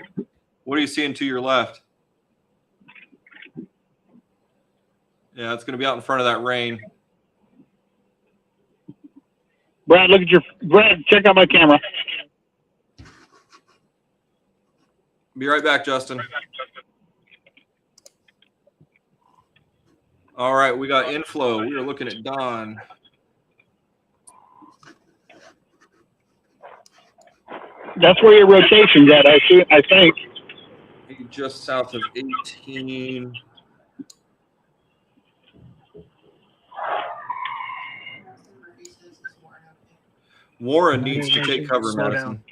what are you seeing to your left? Yeah, it's going to be out in front of that rain.
Brad, Brad, check out my camera.
Be right back, Justin. All right, we got inflow. We are looking at Don.
That's where your rotation's at, I think.
Just south of 18. Warren needs to take cover,
Slow
Madison.
down.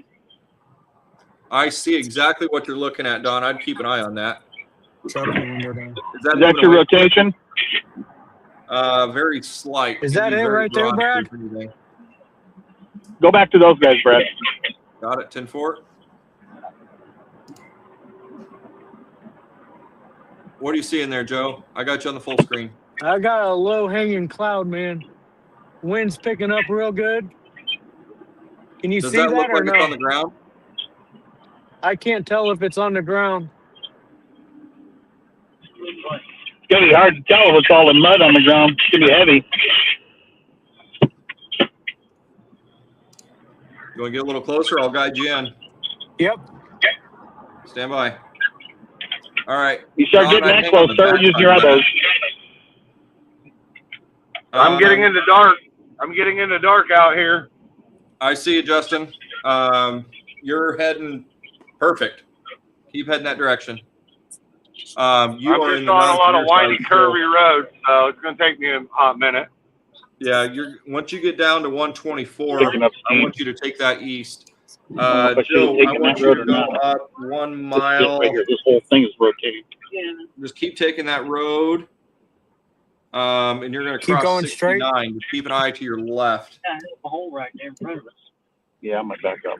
I see exactly what you're looking at, Don. I'd keep an eye on that.
Drop the window down.
Is
Is that your rotation?
Very slight.
Is
Could
that
be
it
very
right there,
broad
Brad?
for anything.
Go back to those guys, Brad.
Got it, 10-4. What do you see in there, Joe? I got you on the full screen.
I got a low hanging cloud, man. Wind's picking up real good. Can you
Does
see
that look
or
like
no?
it's on the ground?
I can't tell if it's on the ground.
It's going to be hard to tell if it's all in mud on the ground. It's going to be heavy.
You want to get a little closer? I'll guide you in.
Yep.
Stand by. All right.
You start
Don,
getting
I
that
hang
close,
on the
start using your
backside.
others.
I'm getting in the dark. I'm getting in the dark out here.
I see you, Justin. You're heading perfect. Keep heading that direction. You
I'm
are
just
in the
on a lot of
non-clear
windy,
side, so-
curvy roads, so it's going to take me a hot minute.
Yeah, once you get down to 124,
Picking up
I
steam.
want you to take that east.
know if I should've
Joe, I
taken
want
that
you
road
to
or
go
not.
up 1
This
mile.
right here, this whole thing is rotating.
Yeah.
Just keep taking that road. And you're going to
Keep
cross
going straight.
69. Just keep an eye to your left.
Yeah, there's a hole right there in front of us.
Yeah, I'm going to back up.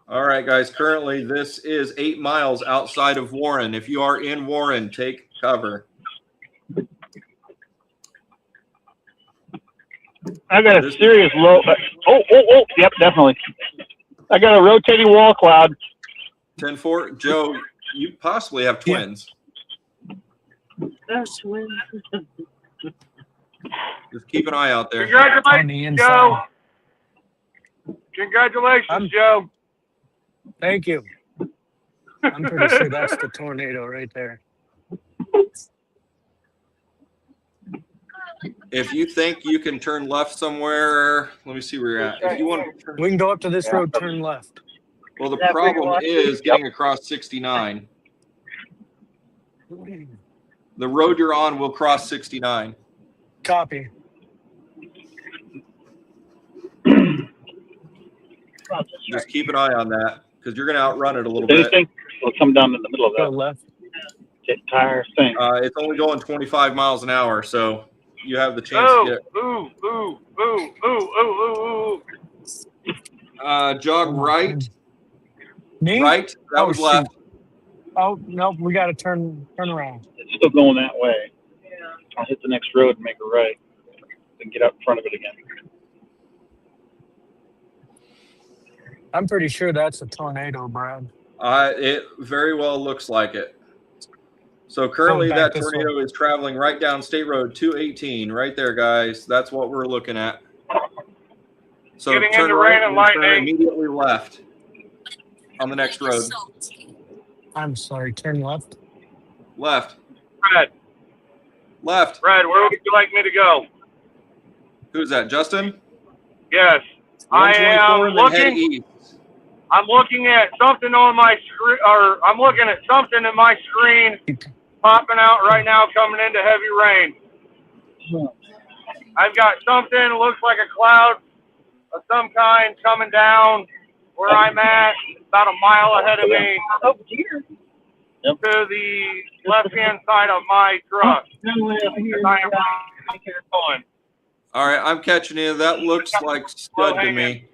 All right, guys. Currently, this is 8 miles outside of Warren. If you are in Warren, take cover.
I got a serious low. Yep, definitely. I got a rotating wall cloud.
10-4. Joe, you possibly have twins.
That's when.
Just keep an eye out there.
On the
Congratulations, Joe.
inside.
Congratulations, Joe.
Thank you. I'm pretty sure that's the tornado right there.
If you think you can turn left somewhere, let me see where you're at. If you want to turn,
We can go up to this road, turn left.
well, the
That where you're
problem
watching?
is getting across 69. The road you're on will cross 69.
Copy.
Just keep an eye on that because you're going to outrun it a little bit.
Anything? We'll come down in the middle of
Go
that
left.
entire thing.
It's only going 25 miles an hour, so you have the chance
Ooh,
to get.
ooh, ooh, ooh, ooh, ooh, ooh, ooh.
Jog right.
Me?
Right. That
Oh,
was
shoot.
left.
Oh, nope. We got to turn around.
It's still going that way.
Yeah.
I'll hit the next road and make a right. Then get out in front of it again.
I'm pretty sure that's a tornado, Brad.
It very well looks like it. So currently
Going
that
back this
tornado is traveling right down State Road 218, right there, guys. That's what we're looking at. So
Getting
turn
into
right
rain and
and turn
lightning.
immediately left on the next road.
I'm sorry. Turn left.
Left.
Brad,
Left.
Brad, where would you like me to go?
Who's that, Justin?
Yes. I
124
am
and then head
looking.
east.
I'm looking at something on my screen, or I'm looking at something in my screen popping out right now, coming into heavy rain. I've got something, looks like a cloud of some kind coming down where I'm at, about a mile ahead of me,
Oh, dear.
to the left-hand side of my truck.
No way out here.
As I am going.
All right, I'm catching you. That looks like Scud to me.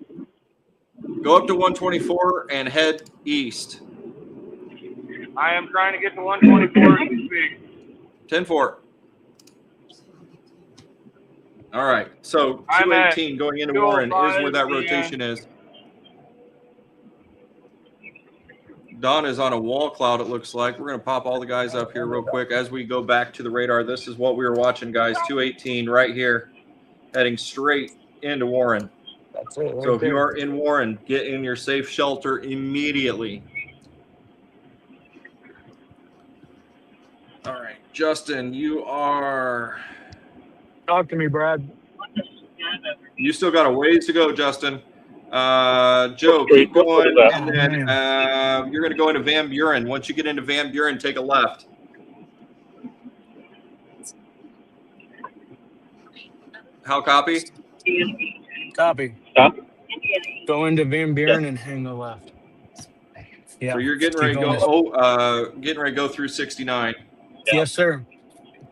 Go up to 124 and head east.
I am trying to get to 124 as we speak.
10-4. All right, so
I'm at
218 going into Warren is where that
205
rotation is. Don is on a wall cloud, it looks like. We're going to pop all the guys up here real quick as we go back to the radar. This is what we were watching, guys. 218 right here, heading straight into Warren.
That's it right
So if you
there.
are in Warren, get in your safe shelter immediately. All right, Justin, you are...
Talk to me, Brad.
You still got a ways to go, Justin. Joe, keep going, and then you're going to go into Van Buren. Once you get into Van Buren, take a left. How copy?
Copy.
Stop.
Go into Van Buren and hang a left. Yeah.
So you're getting
keep
ready to
going
go. Getting ready to go through 69.
Yes, sir.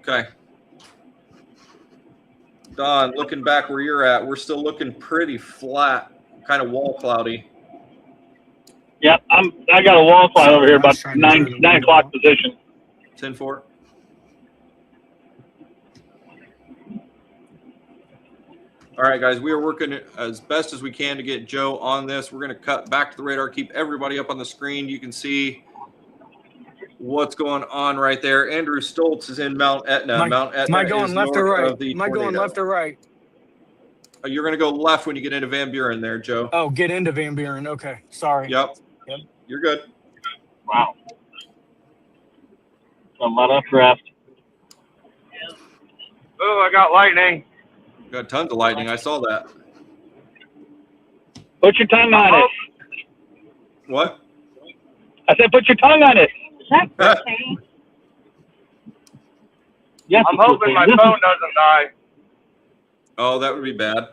Okay. Don, looking back where you're at, we're still looking pretty flat, kind of wall cloudy.
Yep, I got a wall cloud over here, about 9 o'clock position.
10-4. All right, guys, we are working as best as we can to get Joe on this. We're going to cut back to the radar, keep everybody up on the screen. You can see what's going on right there. Andrew Stoltz is in Mount Etna. Mount Etna
am I going
is
left or
north
right?
of the
Am I going
tornado.
left or right?
You're going to go left when you get into Van Buren there, Joe.
Oh, get into Van Buren. Okay, sorry.
Yep. You're good.
Wow. A lot of draft.
Oh, I got lightning.
Got tons of lightning. I saw that.
Put your tongue on it.
What?
I said put your tongue on it.
Is that propane?
Yes,
I'm hoping my phone doesn't die.
Oh, that would be bad.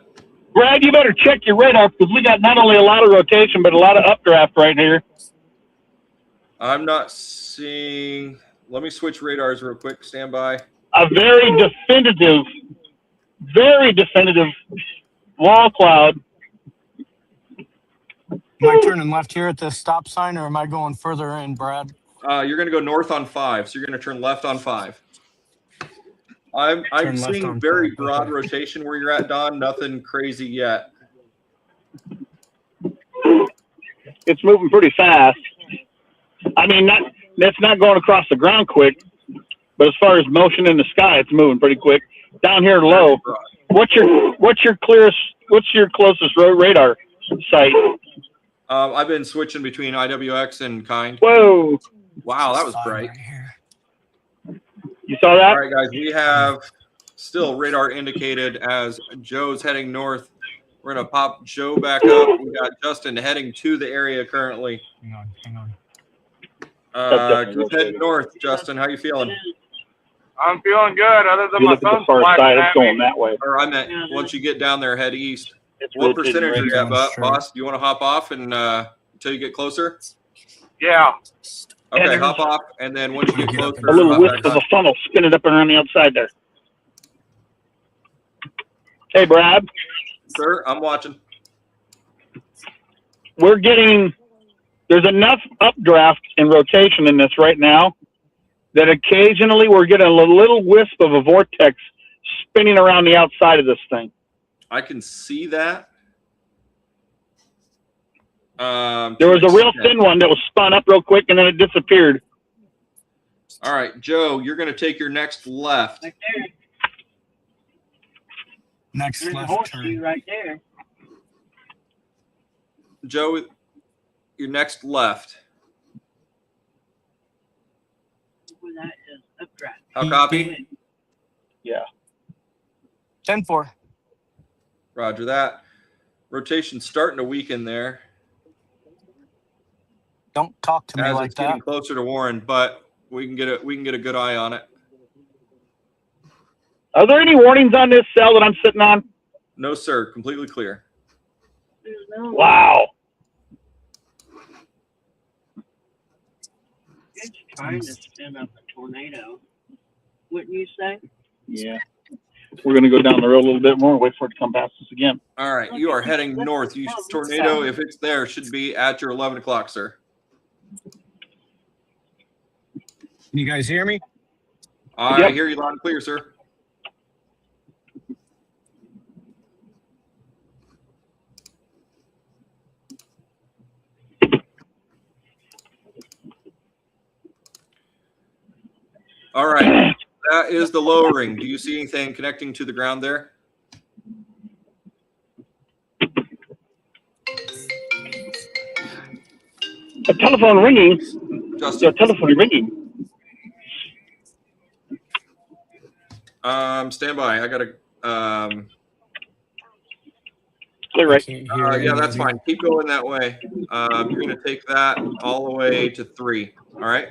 Brad, you better check your radar because we got not only a lot of rotation, but a lot of updraft right here.
I'm not seeing. Let me switch radars real quick. Stand by.
A very definitive wall cloud.
Am I turning left here at the stop sign, or am I going further in, Brad?
You're going to go north on 5, so you're going to turn left on 5. I'm
Turn left
seeing
on
very
5,
broad
okay.
rotation where you're at, Don. Nothing crazy yet.
It's moving pretty fast. I mean, that's not going across the ground quick, but as far as motion in the sky, it's moving pretty quick. Down here low, what's your closest radar site?
I've been switching between IWX and Kind.
Whoa!
Wow, that was
Fine
bright.
right here.
You saw that?
All right, guys, we have still radar indicated as Joe's heading north. We're going to pop Joe back up. We got Justin heading to the area currently.
Hang on.
Keep heading north, Justin. How you feeling?
I'm feeling good, other than
You
my
look at the
phone's
far
flashing
side, it's
at me.
going that way.
Or I meant once you get down there, head east.
It's
What
rotating
percentage are you
right
at,
Going straight.
boss? Do you want to hop off and until you get closer?
Yeah.
Okay, hop off, and then once you get
Get up
closer,
A little
hop
wisp
back
of
on.
a funnel spinning up and around the outside there. Hey, Brad,
Sir, I'm watching.
there's enough updraft and rotation in this right now that occasionally we're getting a little wisp of a vortex spinning around the outside of this thing.
I can see that.
There was a real thin one that was spun up real quick and then it disappeared.
All right, Joe, you're going to take your next left.
Right there.
Next
There's a
left
horseshoe
turn.
right there.
Joe, your next left.
Where that is updraft.
How copy?
Yeah.
10-4.
Roger that. Rotation starting to weaken there
Don't talk to me
as
like
it's getting
that.
closer to Warren, but we can get a good eye on it.
Are there any warnings on this cell that I'm sitting on?
No, sir. Completely clear.
There's no
Wow.
It's trying to spin up a tornado. Wouldn't you say?
Yeah. We're going to go down the road a little bit more and wait for it to come past us again.
All right, you are heading north. You tornado, if it's there, should be at your 11 o'clock, sir.
Can you guys hear me?
I
Yep.
hear you loud and clear, sir. is the lowering. Do you see anything connecting to the ground there?
A telephone ringing.
Justin.
A telephone ringing.
Stand by. I gotta.
Clear
I
right.
can't hear
Yeah, that's
anybody.
fine. Keep going that way. You're gonna take that all the way to 3. All right.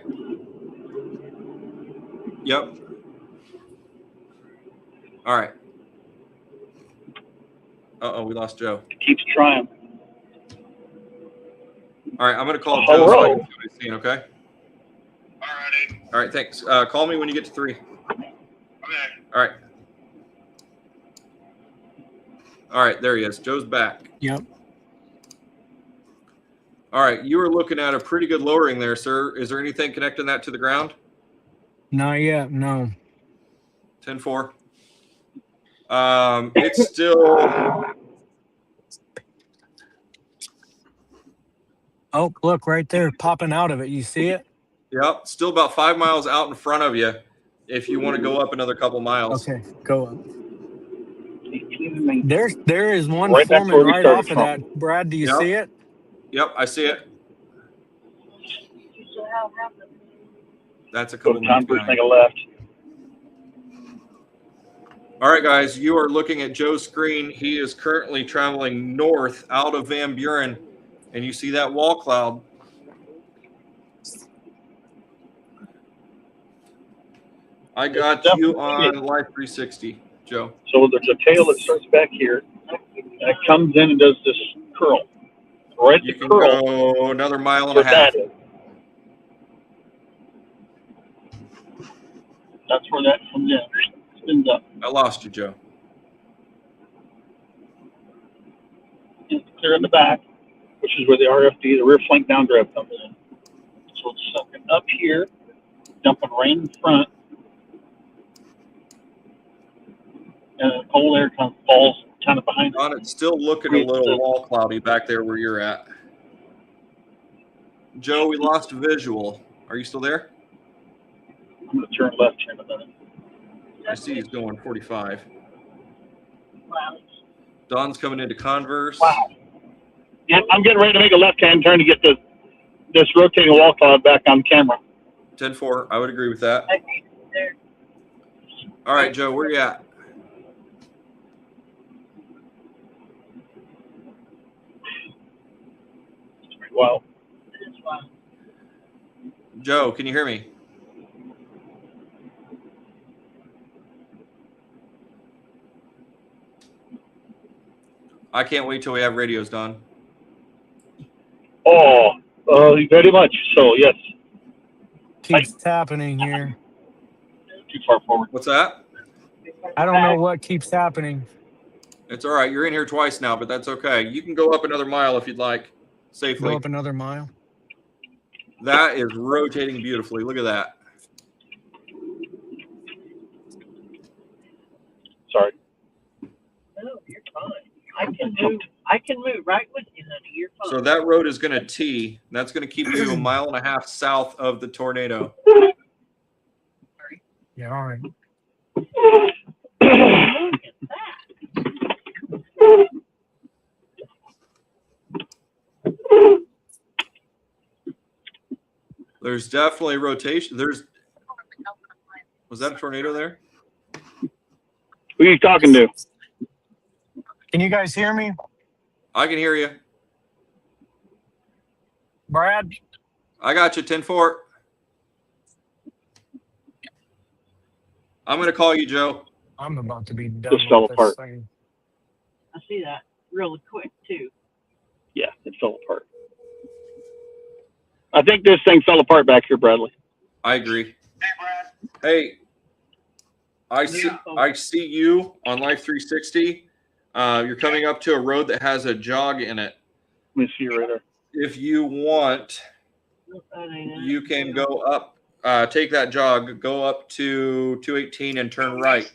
Yep. All right. Uh-oh, we lost Joe.
Keeps trying.
All right, I'm gonna call
Hello.
Joe so I can see what he's seeing. Okay.
Alrighty.
All right. Thanks. Call me when you get to 3.
Okay.
All right. All right. There he is. Joe's back.
Yep.
All right. You were looking at a pretty good lowering there, sir. Is there anything connecting that to the ground?
Not yet. No.
10-4. It's still.
Oh, look right there, popping out of it. You see it?
Yep. Still about 5 miles out in front of you. If you want to go up another couple miles.
Okay, go up.
18 main.
There is one
Right back
forming
where we
right
started
off of
from.
that. Brad, do you
Yep.
see it?
Yep, I see it.
So how happened?
That's a
Go
couple
to
minutes
Converse,
behind.
make a left.
All right, guys, you are looking at Joe's screen. He is currently traveling north out of Van Buren, and you see that wall cloud. I got you on Live 360, Joe.
So there's a tail that starts back here, and it comes in and does this curl. Right at
You
the
can
curl.
go another mile and
Where
a half.
that is. That's where that comes in. Spins up.
I lost you, Joe.
It's clear in the back, which is where the RFD, the rear flank downdraft, comes in. So it's sucking up here, dumping right in front, and the cold air comes falls kind of behind it.
Don, it's still looking a little wall cloudy back there where you're at. Joe, we lost visual. Are you still there?
I'm going to turn left here in a minute.
I see he's going 45.
Wow.
Don's coming into Converse.
Wow. Yeah, I'm getting ready to make a left-hand turn to get this rotating wall cloud back on camera.
10-4. I would agree with that.
Okay, there.
All right, Joe, where you at?
Wow.
That's wow.
Joe, can you hear me? I can't wait till we have radios, Don.
Oh, very much so, yes.
Keeps happening here.
Too far forward.
What's that?
I don't know what keeps happening.
It's all right. You're in here twice now, but that's okay. You can go up another mile if you'd like, safely.
Go up another mile.
That is rotating beautifully. Look at that.
Sorry.
No, you're fine. I can move right with you, honey. You're fine.
So that road is going to T. That's going to keep you a mile and a half south of the tornado.
Yeah, all right.
Look at that.
There's definitely rotation. Was that a tornado there?
Who are you talking to?
Can you guys hear me?
I can hear you.
Brad?
I got you, 10-4. I'm going to call you, Joe.
I'm about to be done
Just fell
with
apart.
this thing.
I see that really quick too.
Yeah, it fell apart. I think this thing fell apart back here, Bradley.
I agree.
Hey, Brad.
Hey, I see you on Life 360. You're coming up to a road that has a jog in it.
Let me see you right there.
If you want,
Look, that ain't it.
you can go up, take that jog, go up to 218 and turn right.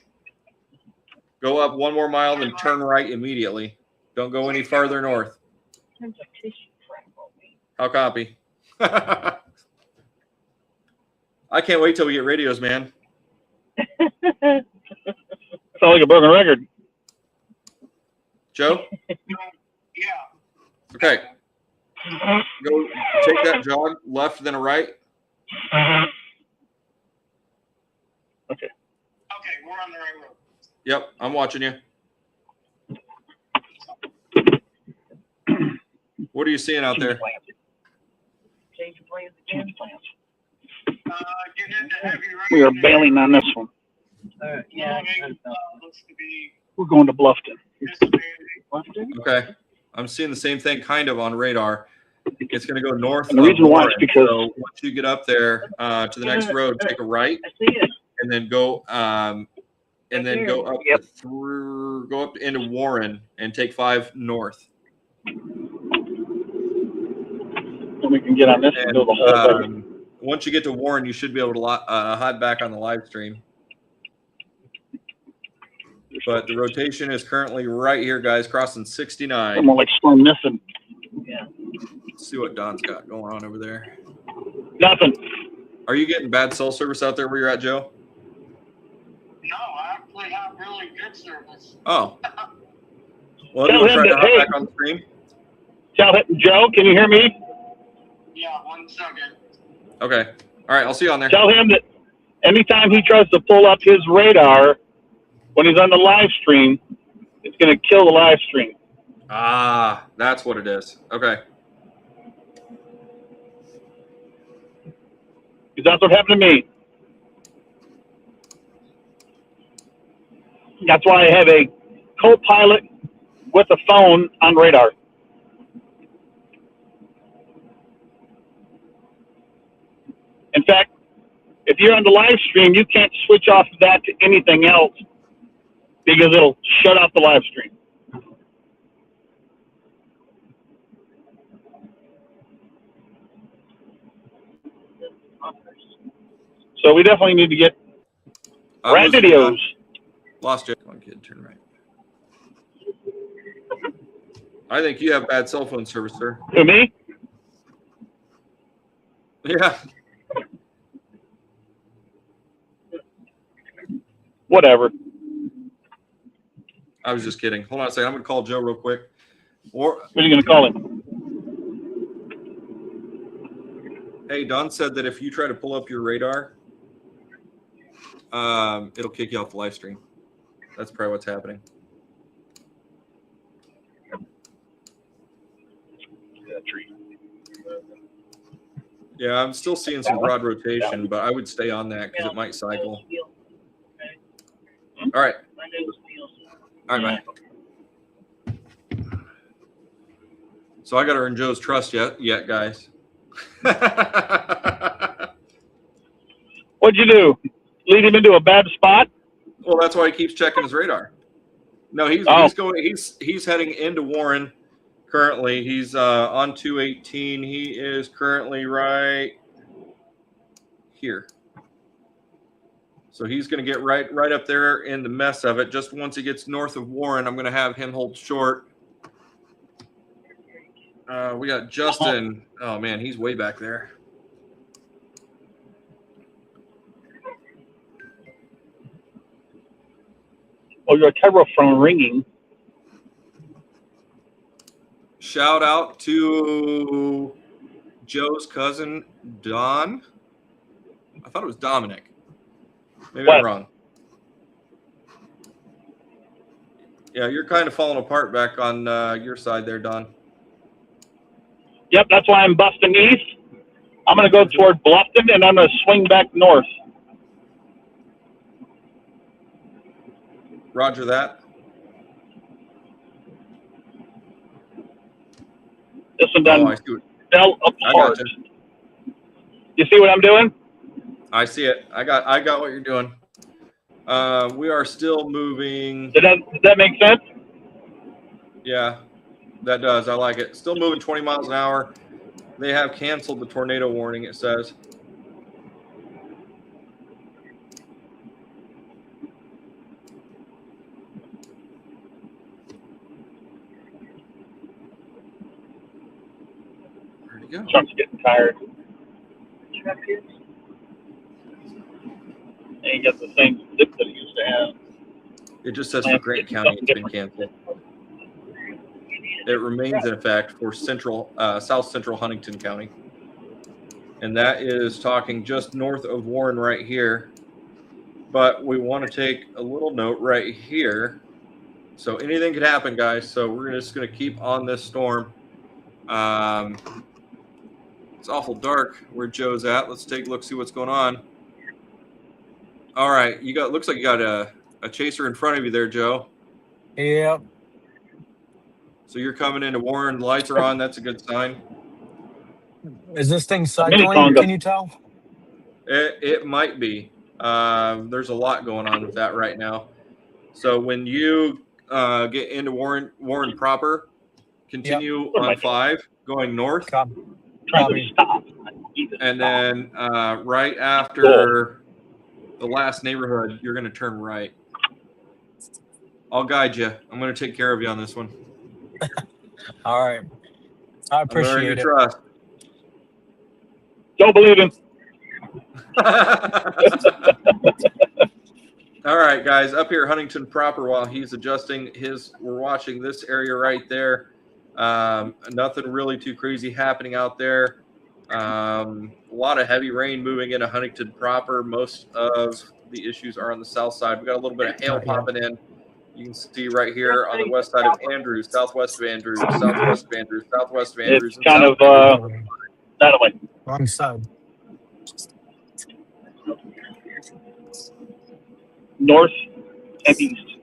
Go up one more mile and turn right immediately. Don't go any farther north.
Turns like tissue crap on me.
How copy? I can't wait till we get radios, man.
Sound like a broken record.
Joe?
Yeah.
Okay. Go take that jog left, then a right.
Okay.
Okay, we're on the right road.
Yep, I'm watching you. What are you seeing out there?
Change your plans again.
Get into heavy rain.
We are bailing on this one.
Yeah.
Looks to be
We're going to Bluffton.
dissipating.
Okay. I'm seeing the same thing kind of on radar. It's going to go north.
And the reason
of
why is
Warren.
because-
So once you get up there to the next road, take a right,
I see it.
and then go go up
Yep.
go up into Warren and take 5 north.
And we can get on this and go the whole thing.
Once you get to Warren, you should be able to hide back on the live stream. But the rotation is currently right here, guys, crossing 69.
Someone like Storm missing.
Yeah.
Let's see what Don's got going on over there.
Nothing.
Are you getting bad cell service out there where you're at, Joe?
No, I actually have really good service.
Oh. Well,
Tell
you want to
him
try to
that,
hop
hey.
back on the stream?
Tell him, Joe, can you hear me?
Yeah, 1 second.
Okay. All right, I'll see you on there.
Tell him that anytime he tries to pull up his radar when he's on the live stream, it's going to kill the live stream.
Ah, that's what it is. Okay.
Because that's what happened to me. That's why I have a co-pilot with a phone on radar. In fact, if you're on the live stream, you can't switch off that to anything else because it'll shut off the live stream. So we definitely need to get rat
losing you,
videos.
Don. Lost you. Come on, kid, turn right. I think you have bad cell phone service, sir.
To me?
Yeah.
Whatever.
I was just kidding. Hold on a second. I'm going to call Joe real quick. Or,
What are you going to call him?
hey, Don said that if you try to pull up your radar, it'll kick you off the live stream. That's probably what's happening. Yeah, I'm still seeing some broad rotation, but I would stay on that because it might cycle. All right. All right, bye. So I got to earn Joe's trust yet, guys.
What'd you do? Lead him into a bad spot?
Well, that's why he keeps checking his radar. No, he's heading into Warren currently. He's on 218. He is currently right here. So he's going to get right up there in the mess of it. Just once he gets north of Warren, I'm going to have him hold short. We got Justin. Oh, man, he's way back there.
Oh, you're a terror from ringing.
Shout out to Joe's cousin, Don. I thought it was Dominic. Maybe
What?
I'm wrong. Yeah, you're kind of falling apart back on your side there, Don.
Yep, that's why I'm busting east. I'm going to go toward Bluffton, and I'm going to swing back north.
Roger that.
This one
Oh,
done
I see what,
fell
I
apart.
got you.
You see what I'm doing?
I see it. I got what you're doing. We are still moving.
Does that make sense?
Yeah, that does. I like it. Still moving 20 miles an hour. They have canceled the tornado warning, it says. Where'd he go?
Trump's getting tired. ain't got the same zip that it used to have.
It just says for Grant County it's been canceled. It remains in effect for South Central Huntington County. And that is talking just north of Warren right here. But we want to take a little note right here. So anything could happen, guys. So we're just going to keep on this storm. It's awful dark where Joe's at. Let's take a look, see what's going on. All right, looks like you got a chaser in front of you there, Joe.
Yep.
So you're coming into Warren. Lights are on. That's a good sign.
Is this thing cycling? Can you tell?
It might be. There's a lot going on with that right now. So when you get into Warren proper, continue on 5 going north.
Copy.
And then right after the last neighborhood, you're going to turn right. I'll guide you. I'm going to take care of you on this one.
All right. I appreciate it.
Trust.
Don't believe him.
All right, guys, up here, Huntington proper, while he's adjusting we're watching this area right there. Nothing really too crazy happening out there. A lot of heavy rain moving into Huntington proper. Most of the issues are on the south side. We got a little bit of hail popping in. You can see right here on the west side of Andrews, southwest of Andrews, southwest of Andrews, southwest of Andrews.
It's kind of that way.
Wrong side.
North and east.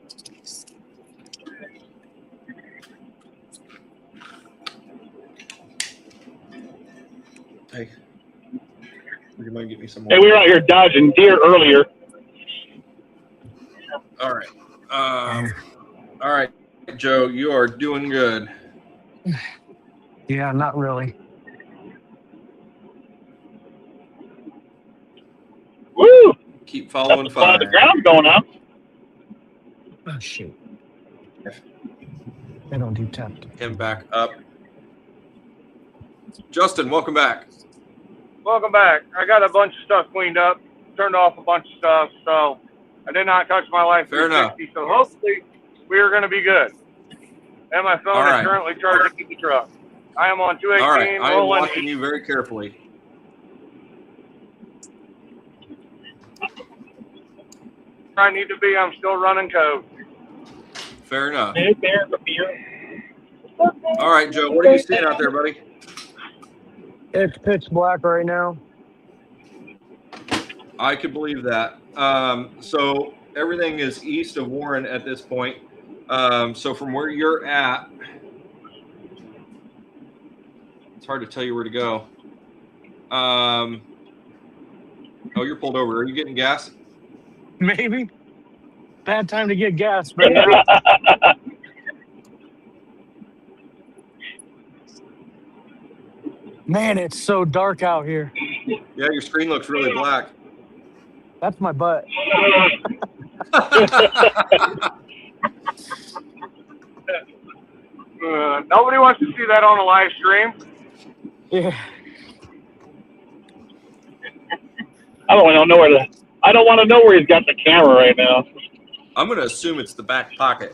Hey, you might get me some more.
Hey, we were out here dodging deer earlier.
All right. All right, Joe, you are doing good.
Yeah, not really.
Woo!
Keep following
That's a lot
fire.
of ground going on.
Oh, shoot. They don't do tap.
Him back up. Justin, welcome back.
Welcome back. I got a bunch of stuff cleaned up, turned off a bunch of stuff, so I did not touch my life 360. So hopefully we are going to be good. And my phone is currently charging in the truck. I am on 218.
All right, I am
rolling.
watching you very carefully.
Where I need to be, I'm still running code.
Fair enough.
Hey, beer.
All right, Joe, what are you seeing out there, buddy?
It's pitch black right now.
I could believe that. So everything is east of Warren at this point. So from where you're at, it's hard to tell you where to go. Oh, you're pulled over. Are you getting gas?
Maybe. Bad time to get gas, but yeah. Man, it's so dark out here.
Yeah, your screen looks really black.
That's my butt.
Nobody wants to see that on a live stream.
Yeah.
I don't want to know where he's got the camera right now.
I'm going to assume it's the back pocket.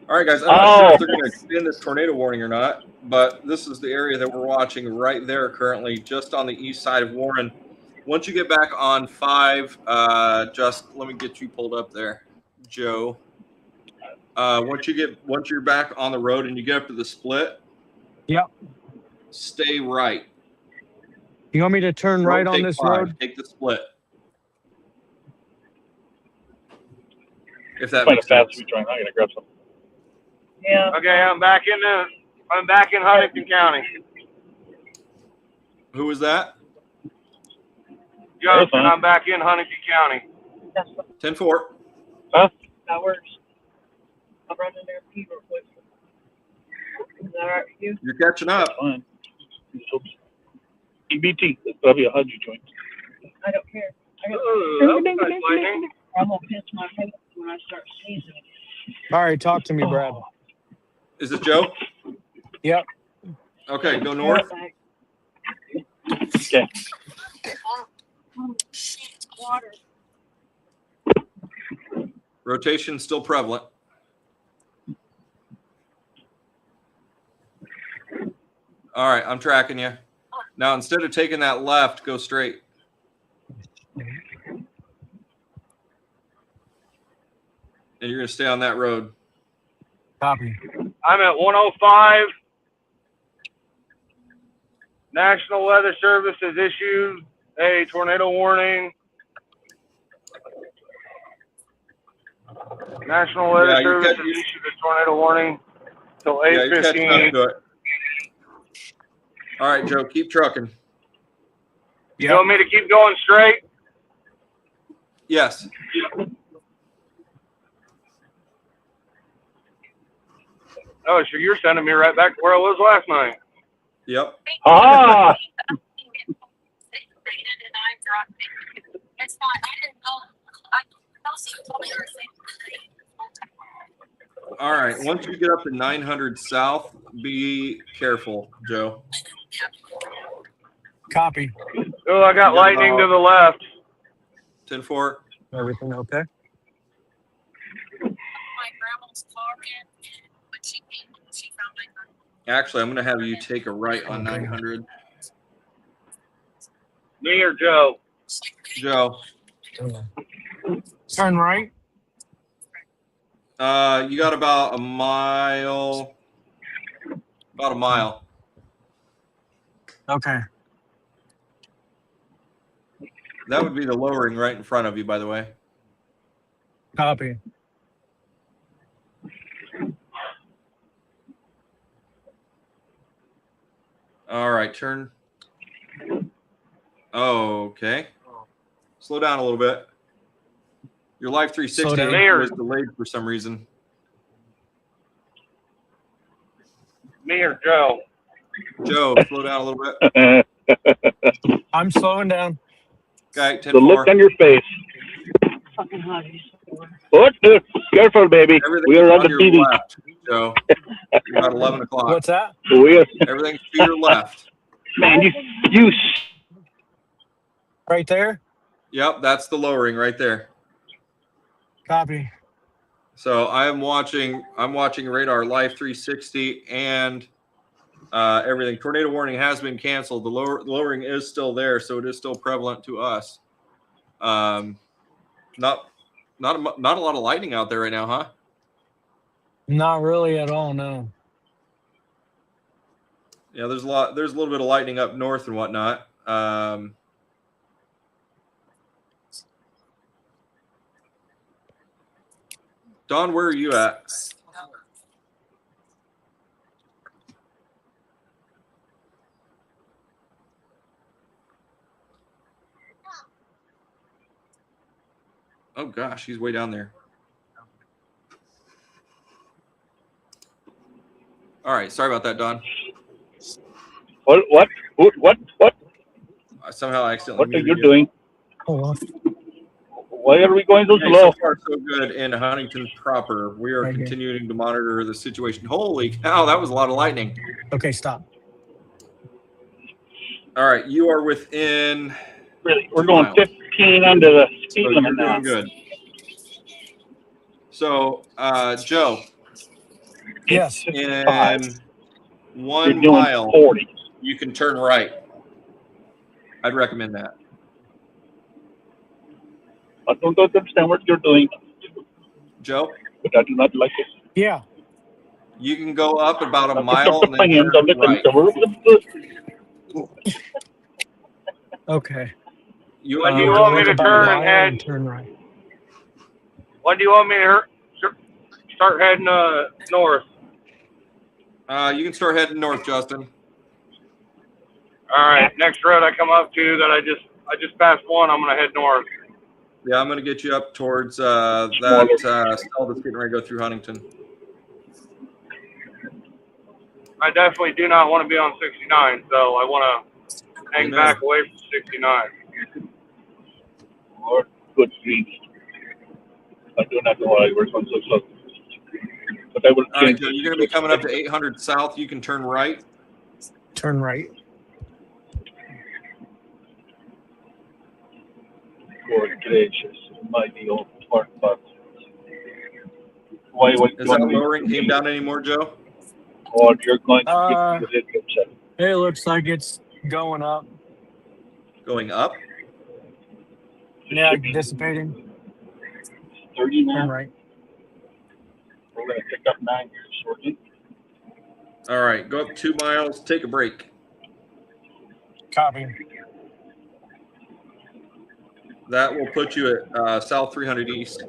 All right, guys. I'm not sure if they're going to extend this tornado warning or not, but this is the area that we're watching right there currently, just on the east side of Warren. Once you get back on 5, just let me get you pulled up there, Joe. Once you're back on the road and you get up to the split,
yep,
stay right.
You want me to turn right on this road?
Take the split. If that makes sense.
I'm gonna grab some.
Yeah.
Okay, I'm back in Huntington County.
Who was that?
Justin, I'm back in Huntington County.
10-4.
Huh?
That works. I'll run in there and pee real quick. Is that all right with you?
You're catching up.
Fine. EBT. That's probably a Hudgy joint.
I don't care.
That's lightning.
I'm gonna pinch my head when I start sneezing.
All right, talk to me, Brad.
Is it Joe?
Yep.
Okay, go north.
Okay.
Oh, shit, it's water.
Rotation still prevalent. All right, I'm tracking you. Now, instead of taking that left, go straight. And you're going to stay on that road.
Copy.
I'm at 105. National Weather Service has issued a tornado warning. National Weather Service has issued a tornado warning till 8:15.
Yeah, you're catching up to it. All right, Joe, keep trucking.
You want me to keep going straight?
Yes.
Oh, so you're sending me right back to where I was last night.
Yep.
Ah,
All right. Once you get up to 900 south, be careful, Joe.
Copy.
Oh, I got lightning to the left.
10-4.
Everything okay?
Actually, I'm going to have you take a right on 900.
Me or Joe?
Joe.
Turn right.
You got about a mile. About a mile.
Okay.
That would be the lowering right in front of you, by the way.
Copy.
All right, turn. Oh, okay. Slow down a little bit. Your Live 360 was delayed for some reason.
Me or Joe?
Joe, slow down a little bit.
I'm slowing down.
Okay, 10-4.
the look on your face.
Fucking hot.
What? Careful, baby. We are on the
your
TV.
left, Joe. You're about 11 o'clock.
What's that?
We are,
Everything's to your left.
man, you
Right there?
Yep, that's the lowering right there.
Copy.
So I'm watching radar Live 360 and everything. Tornado warning has been canceled. The lowering is still there, so it is still prevalent to us. Not a lot of lightning out there right now, huh?
Not really at all, no.
Yeah, there's a little bit of lightning up north and whatnot. Don, where are you at? Oh gosh, he's way down there. All right, sorry about that, Don.
what?
I somehow accidentally.
What are you doing?
Oh,
Why are we going so
Okay,
slow?
so far, so good in Huntington proper. We are continuing to monitor the situation. Holy cow, that was a lot of lightning.
okay, stop.
All right, you are within.
Really, we're going 15 under the speed limit now.
Doing good. So, Joe.
Yes.
In 1
You're
mile,
40.
you can turn right. I'd recommend that.
I don't understand what you're doing,
Joe?
but I do not like it.
Yeah.
You can go up about a mile and then turn right.
Okay.
When do you want me to turn and head?
Turn right.
When do you want me to start heading north?
You can start heading north, Justin.
All right. Next road I come up to that I just passed one, I'm gonna head north.
Yeah, I'm gonna get you up towards that cell that's getting ready to go through Huntington.
I definitely do not want to be on 69, so I want to hang back away from 69.
Lord, good grief. I do not know why we're going so slow. But I will change.
All right, Joe, you're going to be coming up to 800 south. You can turn right.
Turn right.
Lord gracious, mighty old smart bus.
Has that lowering came down anymore, Joe?
Oh, you're going to
Uh,
get really upset.
it looks like it's going up.
Going up?
Yeah, dissipating.
30
Turn
now.
right.
We're going to pick up 9 here shortly.
All right, go up 2 miles, take a break.
Copy.
That will put you at South 300 East.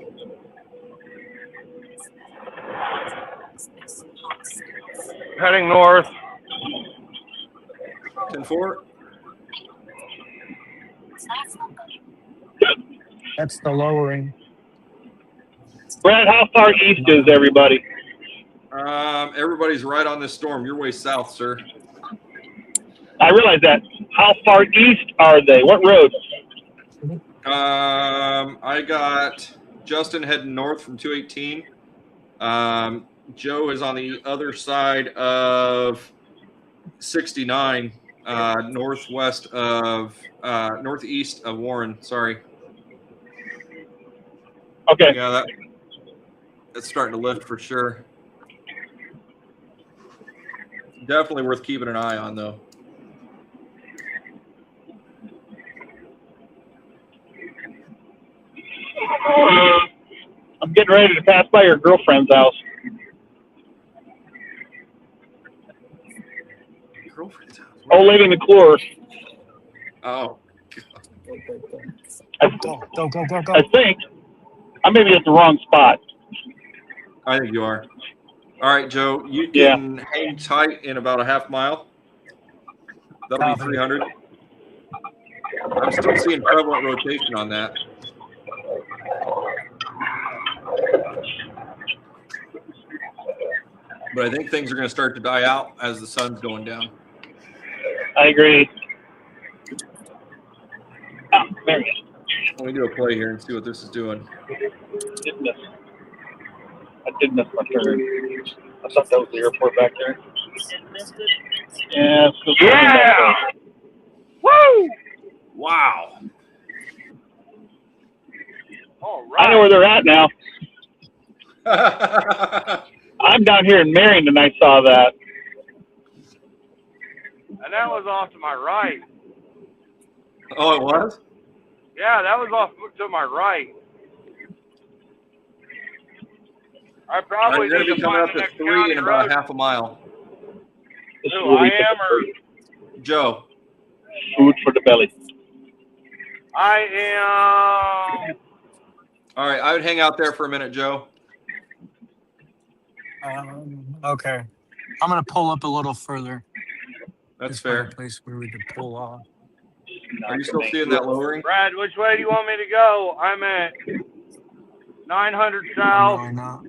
Heading north.
10-4.
That's the lowering.
Brad, how far east is everybody?
Everybody's right on this storm. You're way south, sir.
I realize that. How far east are they? What road?
I got Justin heading north from 218. Joe is on the other side of 69, northeast of Warren. Sorry.
Okay.
Yeah, that's starting to lift for sure. Definitely worth keeping an eye on, though.
I'm getting ready to pass by your girlfriend's house.
Girlfriend's house.
Old lady McClure.
Oh.
Go.
I think I may be at the wrong spot.
I think you are. All right, Joe, you can hang tight in about a half mile. That'll be 300. I'm still seeing prevalent rotation on that. But I think things are going to start to die out as the sun's going down.
I agree. Oh, there we
Let me do a play here and see what this is doing.
go. I did miss my turn. I thought that was the airport back there. Yeah.
Yeah. Woo!
Wow.
All right.
I know where they're at now. I'm down here in Marion, and I saw that.
And that was off to my right.
Oh, it was?
Yeah, that was off to my right. I probably
You're going
need
to be
to
coming
find
up
the
to
next
3
county
in about
road.
a half a mile.
Who, I am, or
Joe.
Food for the belly.
I am.
All right, I would hang out there for a minute, Joe.
Okay. I'm gonna pull up a little further.
That's
Just find
fair.
a place where we could pull off.
Are you still seeing that lowering?
Brad, which way do you want me to go? I'm at 900
I'm
south.
really not.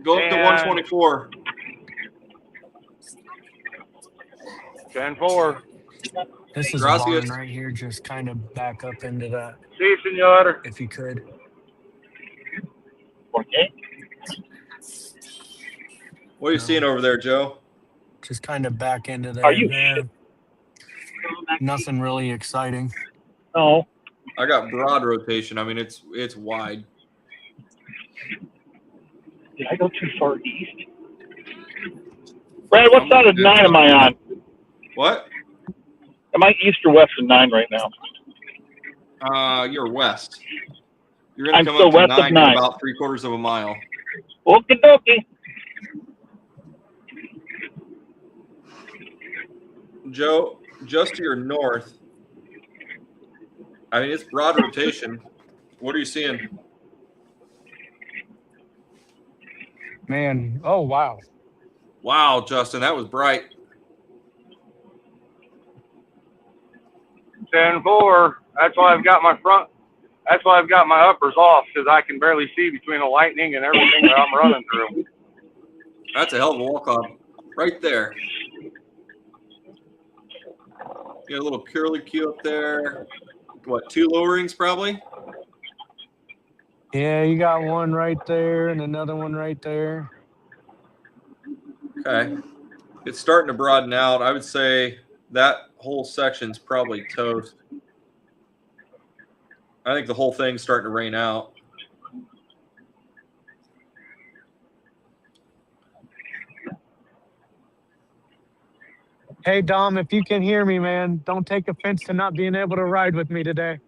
Go up to 124.
10-4.
This is
Gracias.
barn right here. Just kind of back up into that,
See you, senor.
if you could.
Okay.
What are you seeing over there, Joe?
Just kind of back into there.
Are you?
Nothing really exciting.
No.
I got broad rotation. I mean, it's wide.
Did I go too far east? Brad, what side of 9 am I on?
What?
Am I east or west of 9 right now?
You're west. You're going
I'm
to come
still
up to
west of
9 in
9.
about 3/4 of a mile.
Okie dokie.
Joe, just to your north, I mean, it's broad rotation. What are you seeing?
Man, oh wow.
Wow, Justin, that was bright.
10-4. That's why I've got my front. That's why I've got my uppers off, because I can barely see between the lightning and everything that I'm running through.
That's a hell of a walk on right there. You got a little curly Q up there. What, 2 lowerings probably?
Yeah, you got one right there and another one right there.
Okay. It's starting to broaden out. I would say that whole section's probably toast. I think the whole thing's starting to rain out.
Hey, Dom, if you can hear me, man, don't take offense to not being able to ride with me today.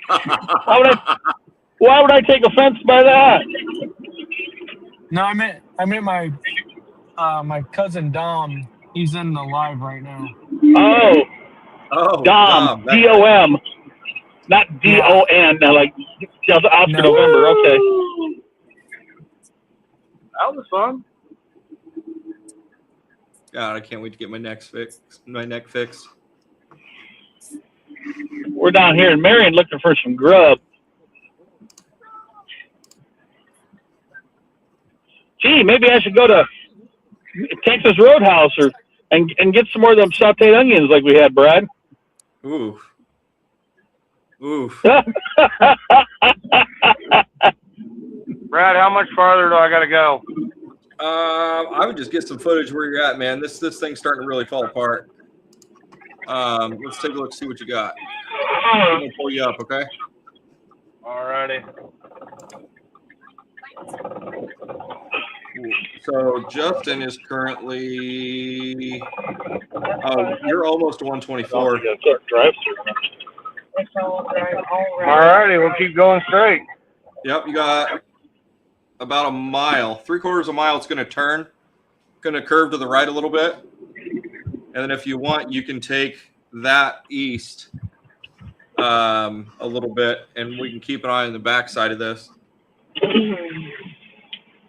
Why would I take offense by that?
No, I meant my cousin Dom. He's in the live right now.
Oh,
Oh,
Dom,
Dom, that guy.
D-O-M, not
Yeah.
D-O-N, like Oscar
No.
November. Okay.
That was fun.
God, I can't wait to get my neck fixed.
We're down here in Marion looking for some grub. Gee, maybe I should go to Texas Roadhouse and get some more of them sauteed onions like we had, Brad.
Ooh. Oof.
Brad, how much farther do I got to go?
I would just get some footage where you're at, man. This thing's starting to really fall apart. Let's take a look, see what you got. I'm gonna pull you up, okay?
Alrighty.
So Justin is currently. Oh, you're almost to 124.
Alrighty, we'll keep going straight.
Yep, you got about a mile, 3/4 of a mile. It's going to turn, going to curve to the right a little bit, and then if you want, you can take that east a little bit, and we can keep an eye on the backside of this.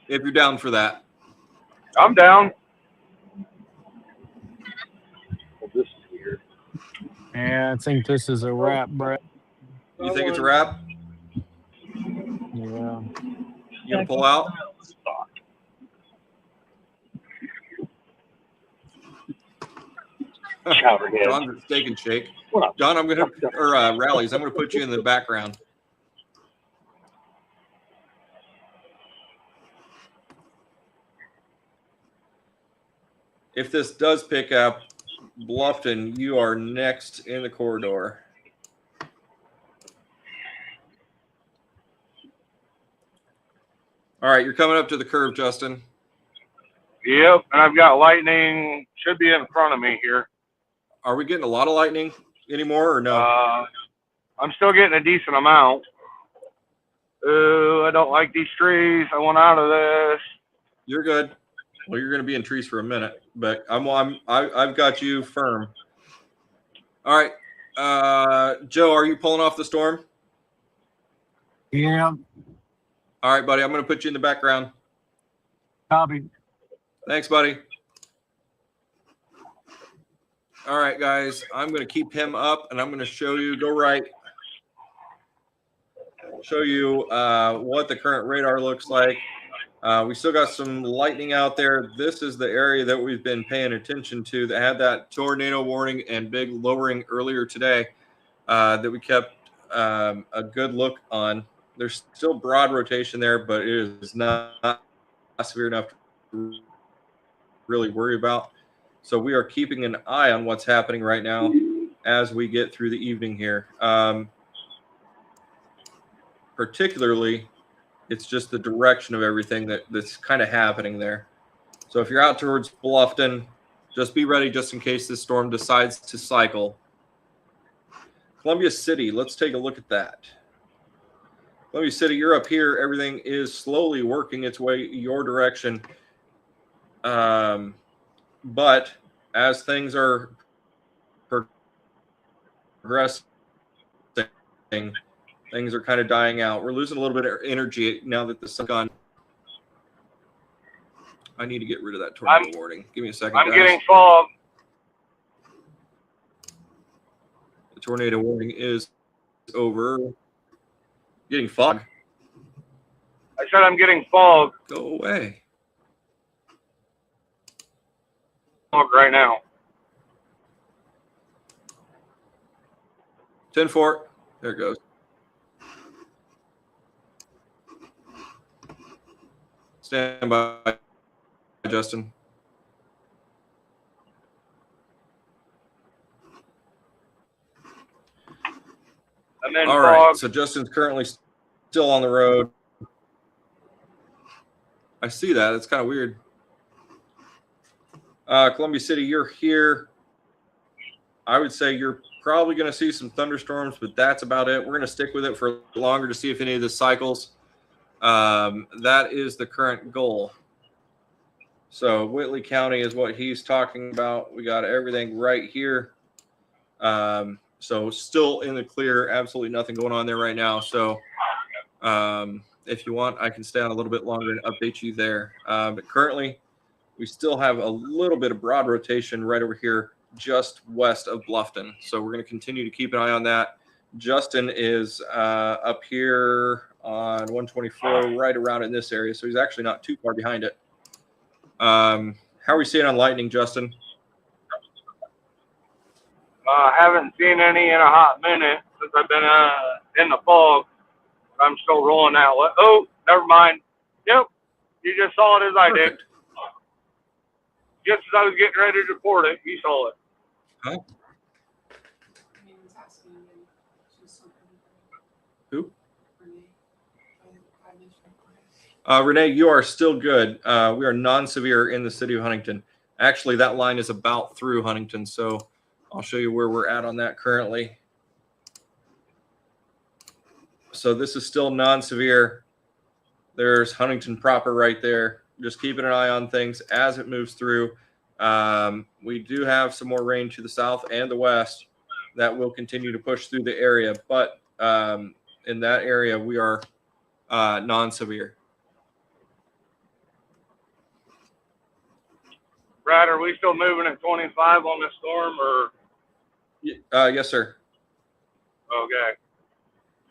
If you're down for that.
I'm down.
Yeah, I think this is a wrap, Brett.
You think it's a wrap?
Yeah.
You gonna pull out? John's at Steak and Shake. John, Rallies. I'm gonna put you in the background. If this does pick up, Bluffton, you are next in the corridor. All right, you're coming up to the curve, Justin.
Yep, and I've got lightning. Should be in front of me here.
Are we getting a lot of lightning anymore or no?
I'm still getting a decent amount. Ooh, I don't like these trees. I want out of this.
You're good. Well, you're going to be in trees for a minute, but I've got you firm. All right, Joe, are you pulling off the storm?
Yeah.
All right, buddy. I'm going to put you in the background.
Copy.
Thanks, buddy. All right, guys. I'm going to keep him up, and I'm going to show you. Go right. Show you what the current radar looks like. We still got some lightning out there. This is the area that we've been paying attention to that had that tornado warning and big lowering earlier today that we kept a good look on. There's still broad rotation there, but it is not severe enough to really worry about. So we are keeping an eye on what's happening right now as we get through the evening here. Particularly, it's just the direction of everything that's kind of happening there. So if you're out towards Bluffton, just be ready just in case this storm decides to cycle. Columbia City, let's take a look at that. Columbia City, you're up here. Everything is slowly working its way your direction. But as things are progressing, things are kind of dying out. We're losing a little bit of energy now that the sun's gone. I need to get rid of that tornado warning. Give me a second,
I'm
guys.
getting fog.
The tornado warning is over. Getting fog.
I said I'm getting fog.
Go away.
Fog right now.
10-4. There it goes. Stand by, Justin.
And then
All
fog.
right. So Justin's currently still on the road. I see that. It's kind of weird. Columbia City, you're here. I would say you're probably going to see some thunderstorms, but that's about it. We're going to stick with it for longer to see if any of this cycles. That is the current goal. So Whitley County is what he's talking about. We got everything right here. So still in the clear, absolutely nothing going on there right now. So if you want, I can stay on a little bit longer and update you there. But currently, we still have a little bit of broad rotation right over here just west of Bluffton. So we're going to continue to keep an eye on that. Justin is up here on 124, right around in this area. So he's actually not too far behind it. How are we seeing on lightning, Justin?
Haven't seen any in a hot minute since I've been in the fog. I'm still rolling out. Oh, never mind. Yep, you just saw it as I did. Just as I was getting ready to report it, you saw it.
Huh? Who? Renee, you are still good. We are non-severe in the city of Huntington. Actually, that line is about through Huntington, so I'll show you where we're at on that currently. So this is still non-severe. There's Huntington proper right there. Just keeping an eye on things as it moves through. We do have some more rain to the south and the west that will continue to push through the area, but in that area we are non-severe.
Brad, are we still moving at 25 on this storm, or?
Yes, sir.
Okay.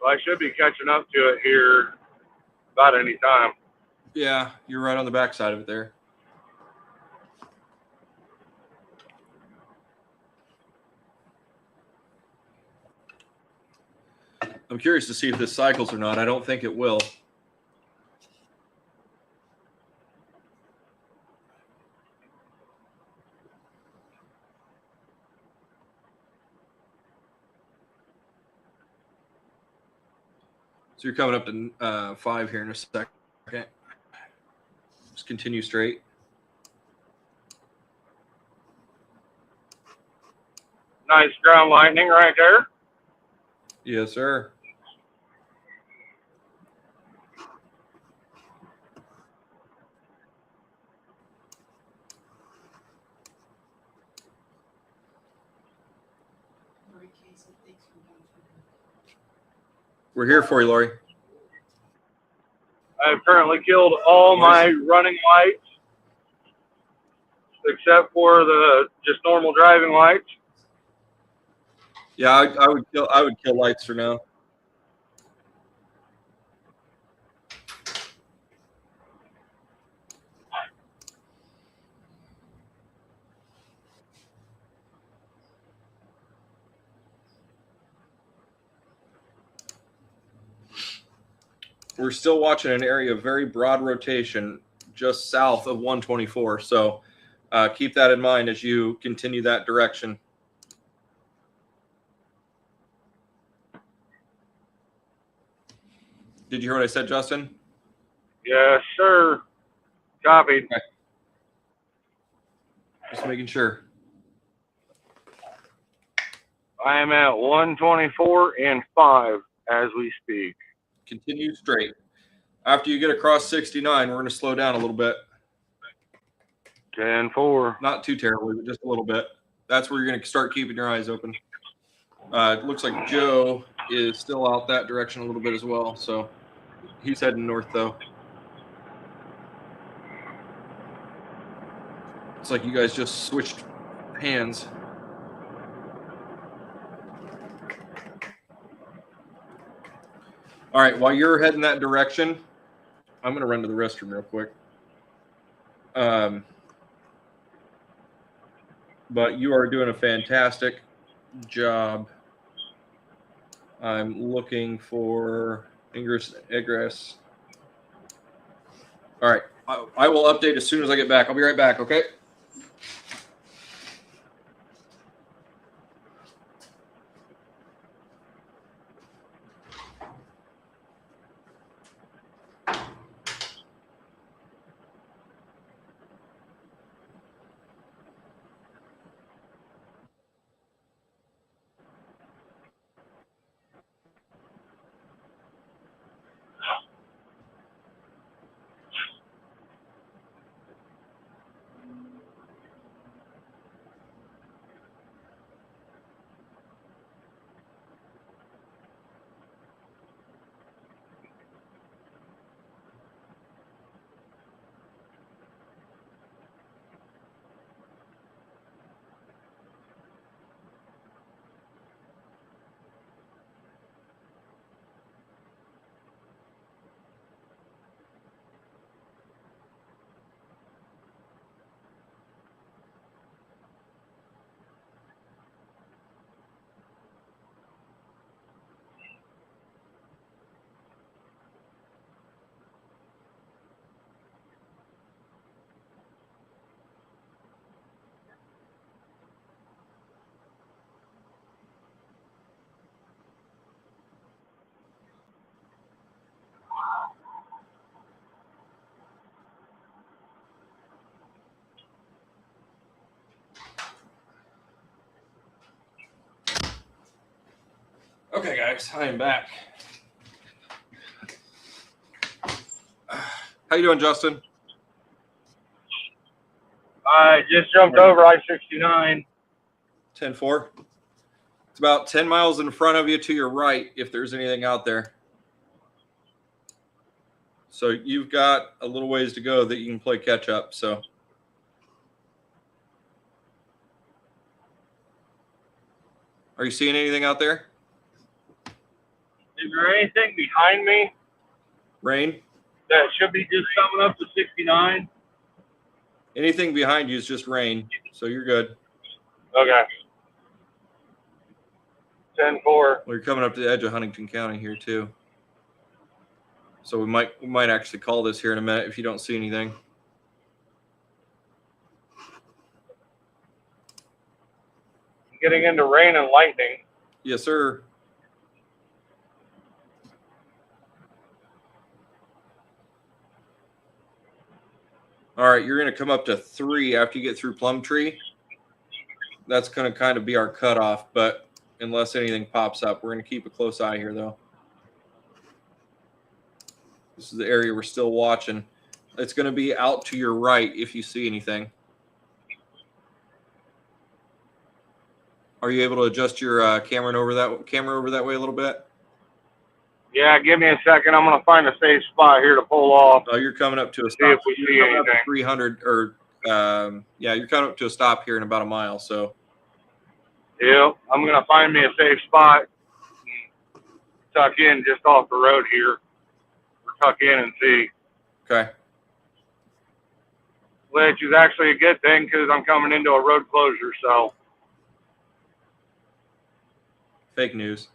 Well, I should be catching up to it here about any time.
Yeah, you're right on the backside of it there. I'm curious to see if this cycles or not. I don't think it will. So you're coming up to 5 here in a second. Okay. Just continue straight.
Nice ground lightning right there.
Yes, sir. We're here for you, Lori.
I've currently killed all my running lights except for the just normal driving lights.
Yeah, I would kill lights for now. We're still watching an area of very broad rotation just south of 124. So keep that in mind as you continue that direction. Did you hear what I said, Justin?
Yes, sir. Copied.
Okay. Just making sure.
I am at 124 and 5 as we speak.
Continue straight. After you get across 69, we're going to slow down a little bit.
10-4.
Not too terribly, but just a little bit. That's where you're going to start keeping your eyes open. It looks like Joe is still out that direction a little bit as well. So he's heading north, though. It's like you guys just switched hands. All right, while you're heading that direction, I'm going to run to the restroom real quick. But you are doing a fantastic job. I'm looking for egress. All right, I will update as soon as I get back. I'll be right back, okay? guys, I am back. How you doing, Justin?
I just jumped over I-69.
10-4. It's about 10 miles in front of you to your right, if there's anything out there. So you've got a little ways to go that you can play catch up. So are you seeing anything out there?
Is there anything behind me
Rain?
that should be just coming up to 69?
Anything behind you is just rain, so you're good.
Okay. 10-4.
Well, you're coming up to the edge of Huntington County here too. So we might actually call this here in a minute if you don't see anything.
Getting into rain and lightning.
Yes, sir. All right, you're going to come up to 3 after you get through Plumtree. That's going to kind of be our cutoff, but unless anything pops up, we're going to keep a close eye here, though. This is the area we're still watching. It's going to be out to your right if you see anything. Are you able to adjust your camera over that way a little bit?
Yeah, give me a second. I'm going to find a safe spot here to pull off.
Oh, you're coming up to a
See
stop.
if we see anything.
300 or yeah, you're coming up to a stop here in about a mile. So
Yeah, I'm going to find me a safe spot. Tuck in just off the road here. Or tuck in and see.
okay.
Which is actually a good thing because I'm coming into a road closure, so.
Fake news.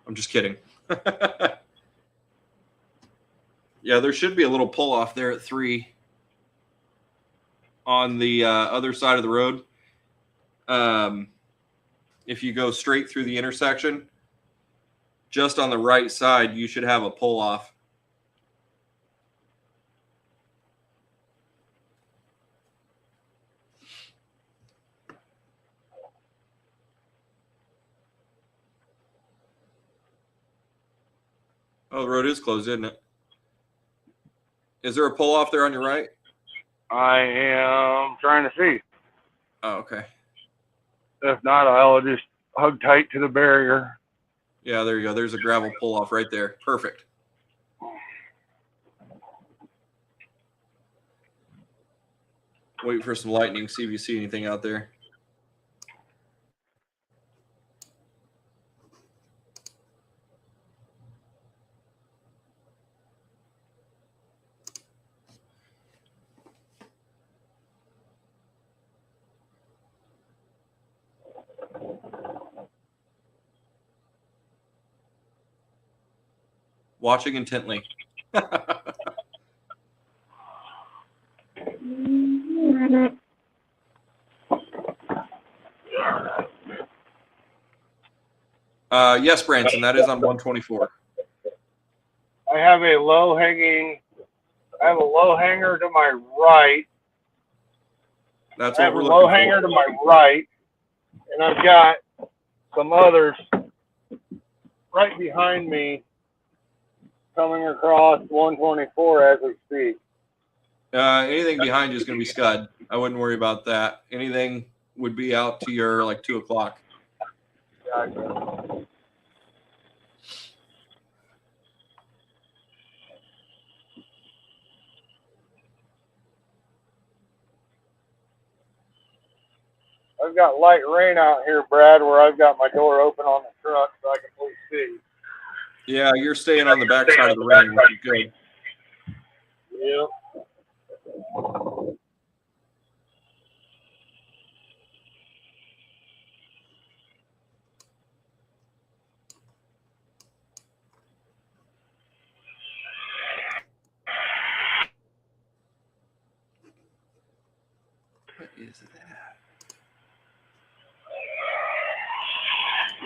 I'm just kidding. Yeah, there should be a little pull off there at 3 on the other side of the road. If you go straight through the intersection, just on the right side, you should have a pull off. Oh, the road is closed, isn't it? Is there a pull off there on your right?
I am trying to see.
Oh, okay.
If not, I'll just hug tight to the barrier.
Yeah, there you go. There's a gravel pull off right there. Perfect. Wait for some lightning, see if you see anything out there. Watching intently. Yes, Branson, that is on 124.
I have a low hanger to my right.
That's
I
what
have a
we're
low
looking
hanger
for.
to my right, and I've got some others right behind me coming across 124 as we speak.
Anything behind you is going to be scud. I wouldn't worry about that. Anything would be out to your like 2 o'clock.
Gotcha. I've got light rain out here, Brad, where I've got my door open on the truck so I can please see.
Yeah, you're staying on the back side of the rain, which is good.
Yeah.
What is that?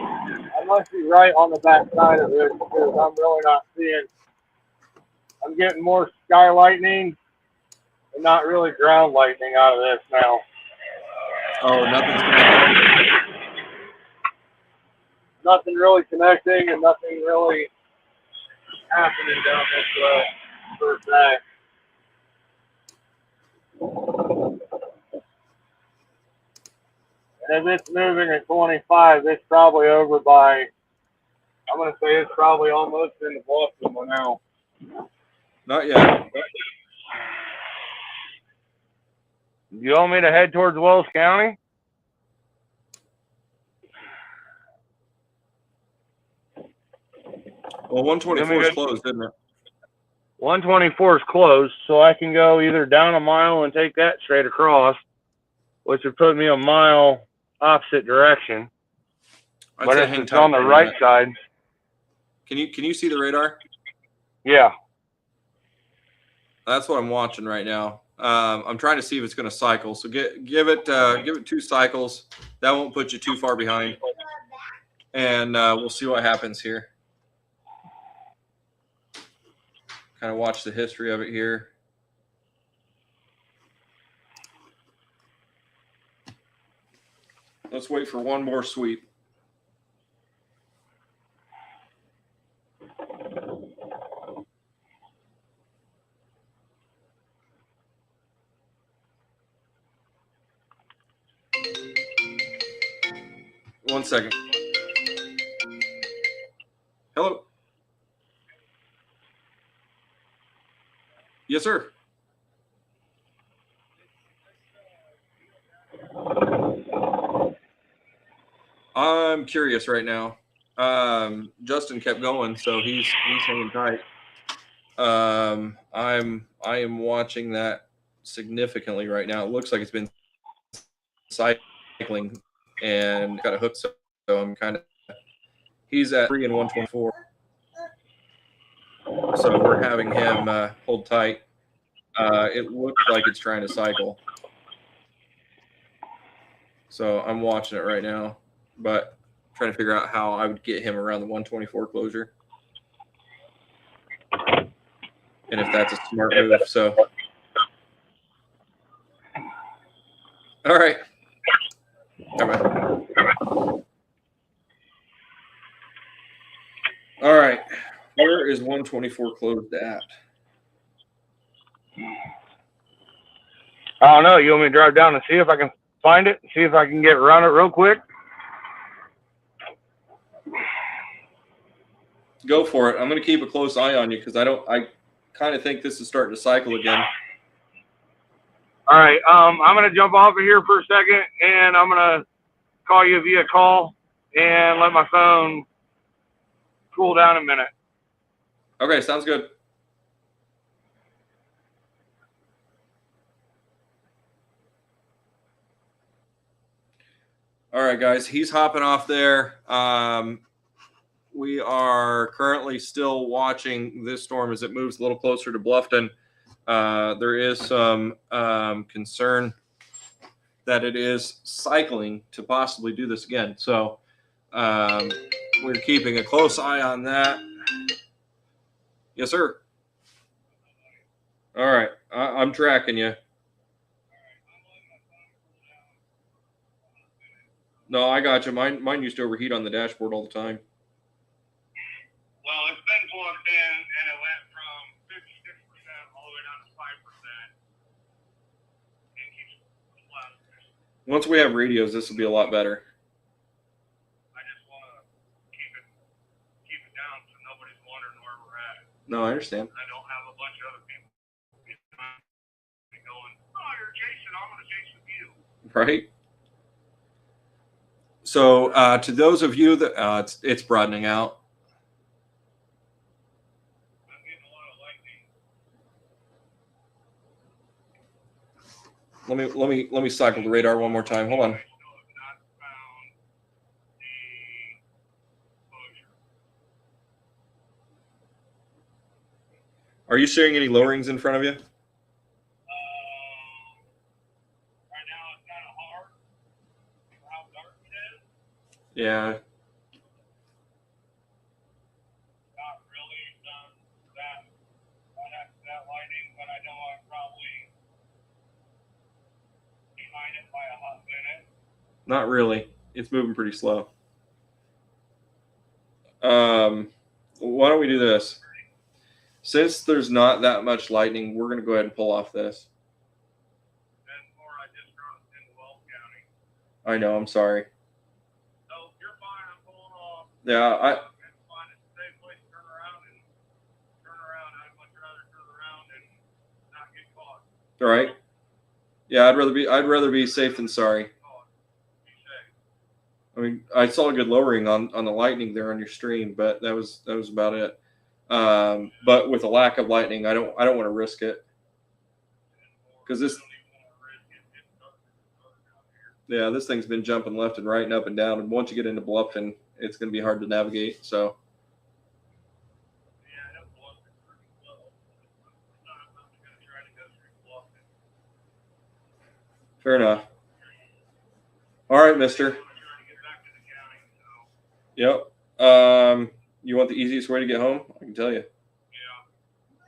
I must be right on the back side of this because I'm really not seeing. I'm getting more sky lightning and not really ground lightning out of this now.
Oh, nothing's going on.
nothing really connecting and nothing really happening down this way per se. And if it's moving at 25, it's probably over by, I'm going to say it's probably almost into Boston now.
Not yet.
You want me to head towards Wells County?
Well, 124 is closed, isn't it?
124 is closed, so I can go either down a mile and take that straight across, which would put me a mile opposite direction. But if it's on the right side.
Can you see the radar?
Yeah.
That's what I'm watching right now. I'm trying to see if it's going to cycle. So give it 2 cycles. That won't put you too far behind. And we'll see what happens here. Kind of watch the history of it here. Let's wait for one more sweep. One second. Hello. Yes, sir. I'm curious right now. Justin kept going, so he's hanging tight. I am watching that significantly right now. It looks like it's been cycling and got a hook, so I'm kind of. He's at 3 and 124. So we're having him hold tight. It looks like it's trying to cycle. So I'm watching it right now, but trying to figure out how I would get him around the 124 closure. And if that's a smart move. So, all right. All right. Where is 124 closed at?
I don't know. You want me to drive down and see if I can find it? See if I can get around it real quick?
Go for it. I'm going to keep a close eye on you because I kind of think this is starting to cycle again.
All right. I'm going to jump off of here for a second, and I'm going to call you via call and let my phone cool down a minute.
Okay, sounds good. All right, guys, he's hopping off there. We are currently still watching this storm as it moves a little closer to Bluffton. There is some concern that it is cycling to possibly do this again. So we're keeping a close eye on that. Yes, sir. All right. I'm tracking you. No, I got you. Mine used to overheat on the dashboard all the time.
Well, it's been plugged in, and it went from 56% all the way down to 5%. It keeps collapsing.
Once we have radios, this will be a lot better.
I just want to keep it down so nobody's wondering where we're at.
No, I understand.
I don't have a bunch of other people going, oh, you're Jason, I'm going to chase with you.
Right. So to those of you that it's broadening out.
I'm getting a lot of lightning.
Let me cycle the radar one more time. Hold on. Are you seeing any lowerings in front of you?
Right now it's kind of hard for how dark it is.
Yeah.
Not really done that lighting, but I know I'm probably behind it by a hot minute.
Not really. It's moving pretty slow. Why don't we do this? Since there's not that much lightning, we're going to go ahead and pull off this. I know. I'm sorry.
No, you're fine. I'm pulling off.
Yeah, I.
Find a safe place to turn around. I'd much rather turn around and not get caught.
All right. Yeah, I'd rather be safe than sorry. I mean, I saw a good lowering on the lightning there on your stream, but that was about it. But with a lack of lightning, I don't want to risk it because this. Yeah, this thing's been jumping left and right and up and down, and once you get into Bluffton, it's going to be hard to navigate. So. Fair enough. All right, mister. Yep. You want the easiest way to get home? I can tell you. Yeah.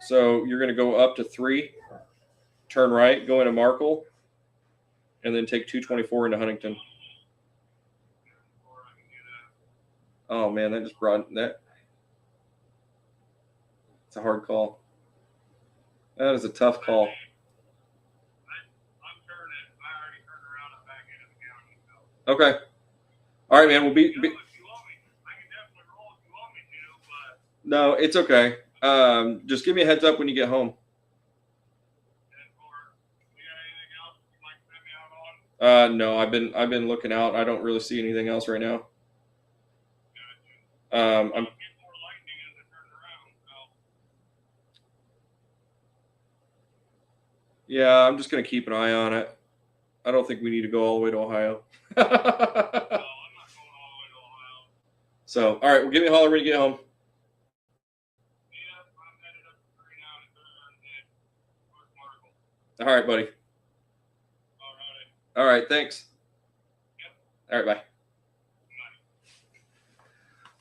So you're going to go up to 3, turn right, go into Markle, and then take 224 into Huntington. Oh, man, that just brought that. It's a hard call. That is a tough call. Okay. All right, man. We'll be. No, it's okay. Just give me a heads up when you get home. No, I've been looking out. I don't really see anything else right now. I'm just gonna keep an eye on it. I don't think we need to go all the way to Ohio. No, I'm not going all the way to Ohio. So, all right, well, give me a holler when you get home. Yeah, I'm headed up to 3 now and Markle. All right, buddy. All right, thanks. Yep. All right, bye.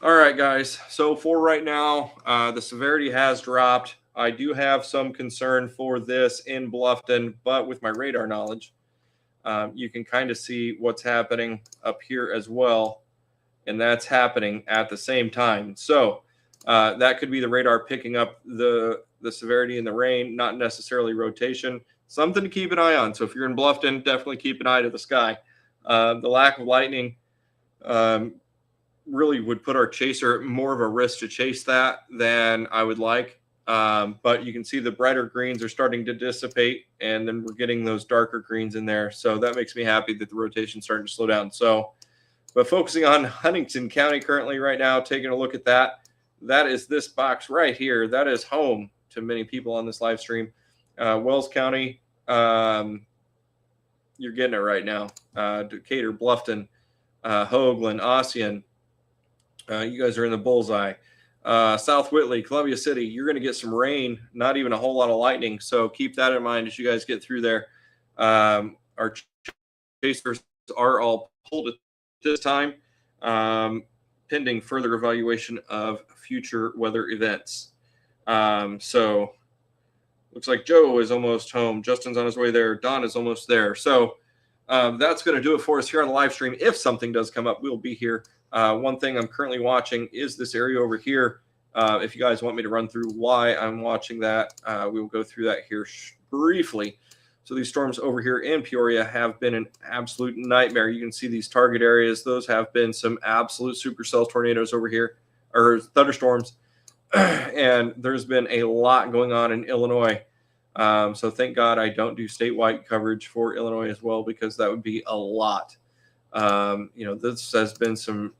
All right, guys. So for right now, the severity has dropped. I do have some concern for this in Bluffton, but with my radar knowledge, you can kind of see what's happening up here as well, and that's happening at the same time. So that could be the radar picking up the severity in the rain, not necessarily rotation. Something to keep an eye on. So if you're in Bluffton, definitely keep an eye to the sky. The lack of lightning really would put our chaser at more of a risk to chase that than I would like. But you can see the brighter greens are starting to dissipate, and then we're getting those darker greens in there. So that makes me happy that the rotation's starting to slow down. So, but focusing on Huntington County currently right now, taking a look at that, that is this box right here. That is home to many people on this live stream. Wells County, you're getting it right now. Decatur, Bluffton, Hoagland, Ossian, you guys are in the bullseye. South Whitley, Columbia City, you're going to get some rain, not even a whole lot of lightning. So keep that in mind as you guys get through there. Our chasers are all pulled at this time, pending further evaluation of future weather events. So looks like Joe is almost home. Justin's on his way there. Don is almost there. So that's going to do it for us here on the live stream. If something does come up, we'll be here. One thing I'm currently watching is this area over here. If you guys want me to run through why I'm watching that, we will go through that here briefly. So these storms over here in Peoria have been an absolute nightmare. You can see these target areas. Those have been some absolute supercell tornadoes over here, or thunderstorms. And there's been a lot going on in Illinois. So thank God I don't do statewide coverage for Illinois as well, because that would be a lot. This has been some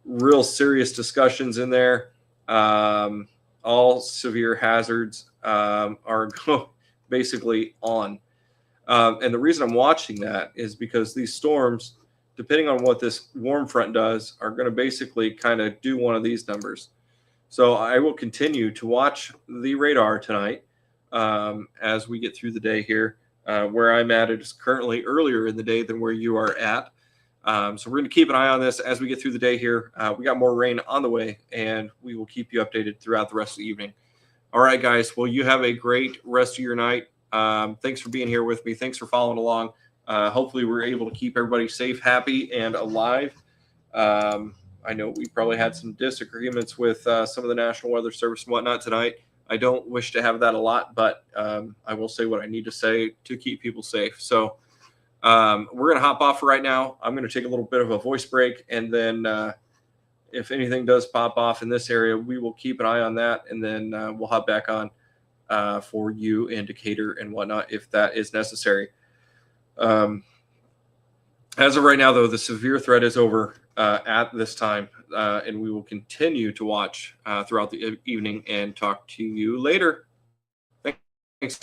real serious discussions in there. All severe hazards are basically on. And the reason I'm watching that is because these storms, depending on what this warm front does, are going to basically kind of do one of these numbers. So I will continue to watch the radar tonight as we get through the day here. Where I'm at is currently earlier in the day than where you are at. So we're going to keep an eye on this as we get through the day here. We got more rain on the way, and we will keep you updated throughout the rest of the evening. All right, guys. Well, you have a great rest of your night. Thanks for being here with me. Thanks for following along. Hopefully we're able to keep everybody safe, happy, and alive. I I know we probably had some disagreements with some of the National Weather Service and whatnot tonight. I don't wish to have that a lot, but I will say what I need to say to keep people safe. So we're going to hop off right now. I'm going to take a little bit of a voice break, and then if anything does pop off in this area, we will keep an eye on that, and then we'll hop back on for you and Decatur and whatnot if that is necessary. As of right now, though, the severe threat is over at this time, and we will continue to watch throughout the evening and talk to you later. Thanks.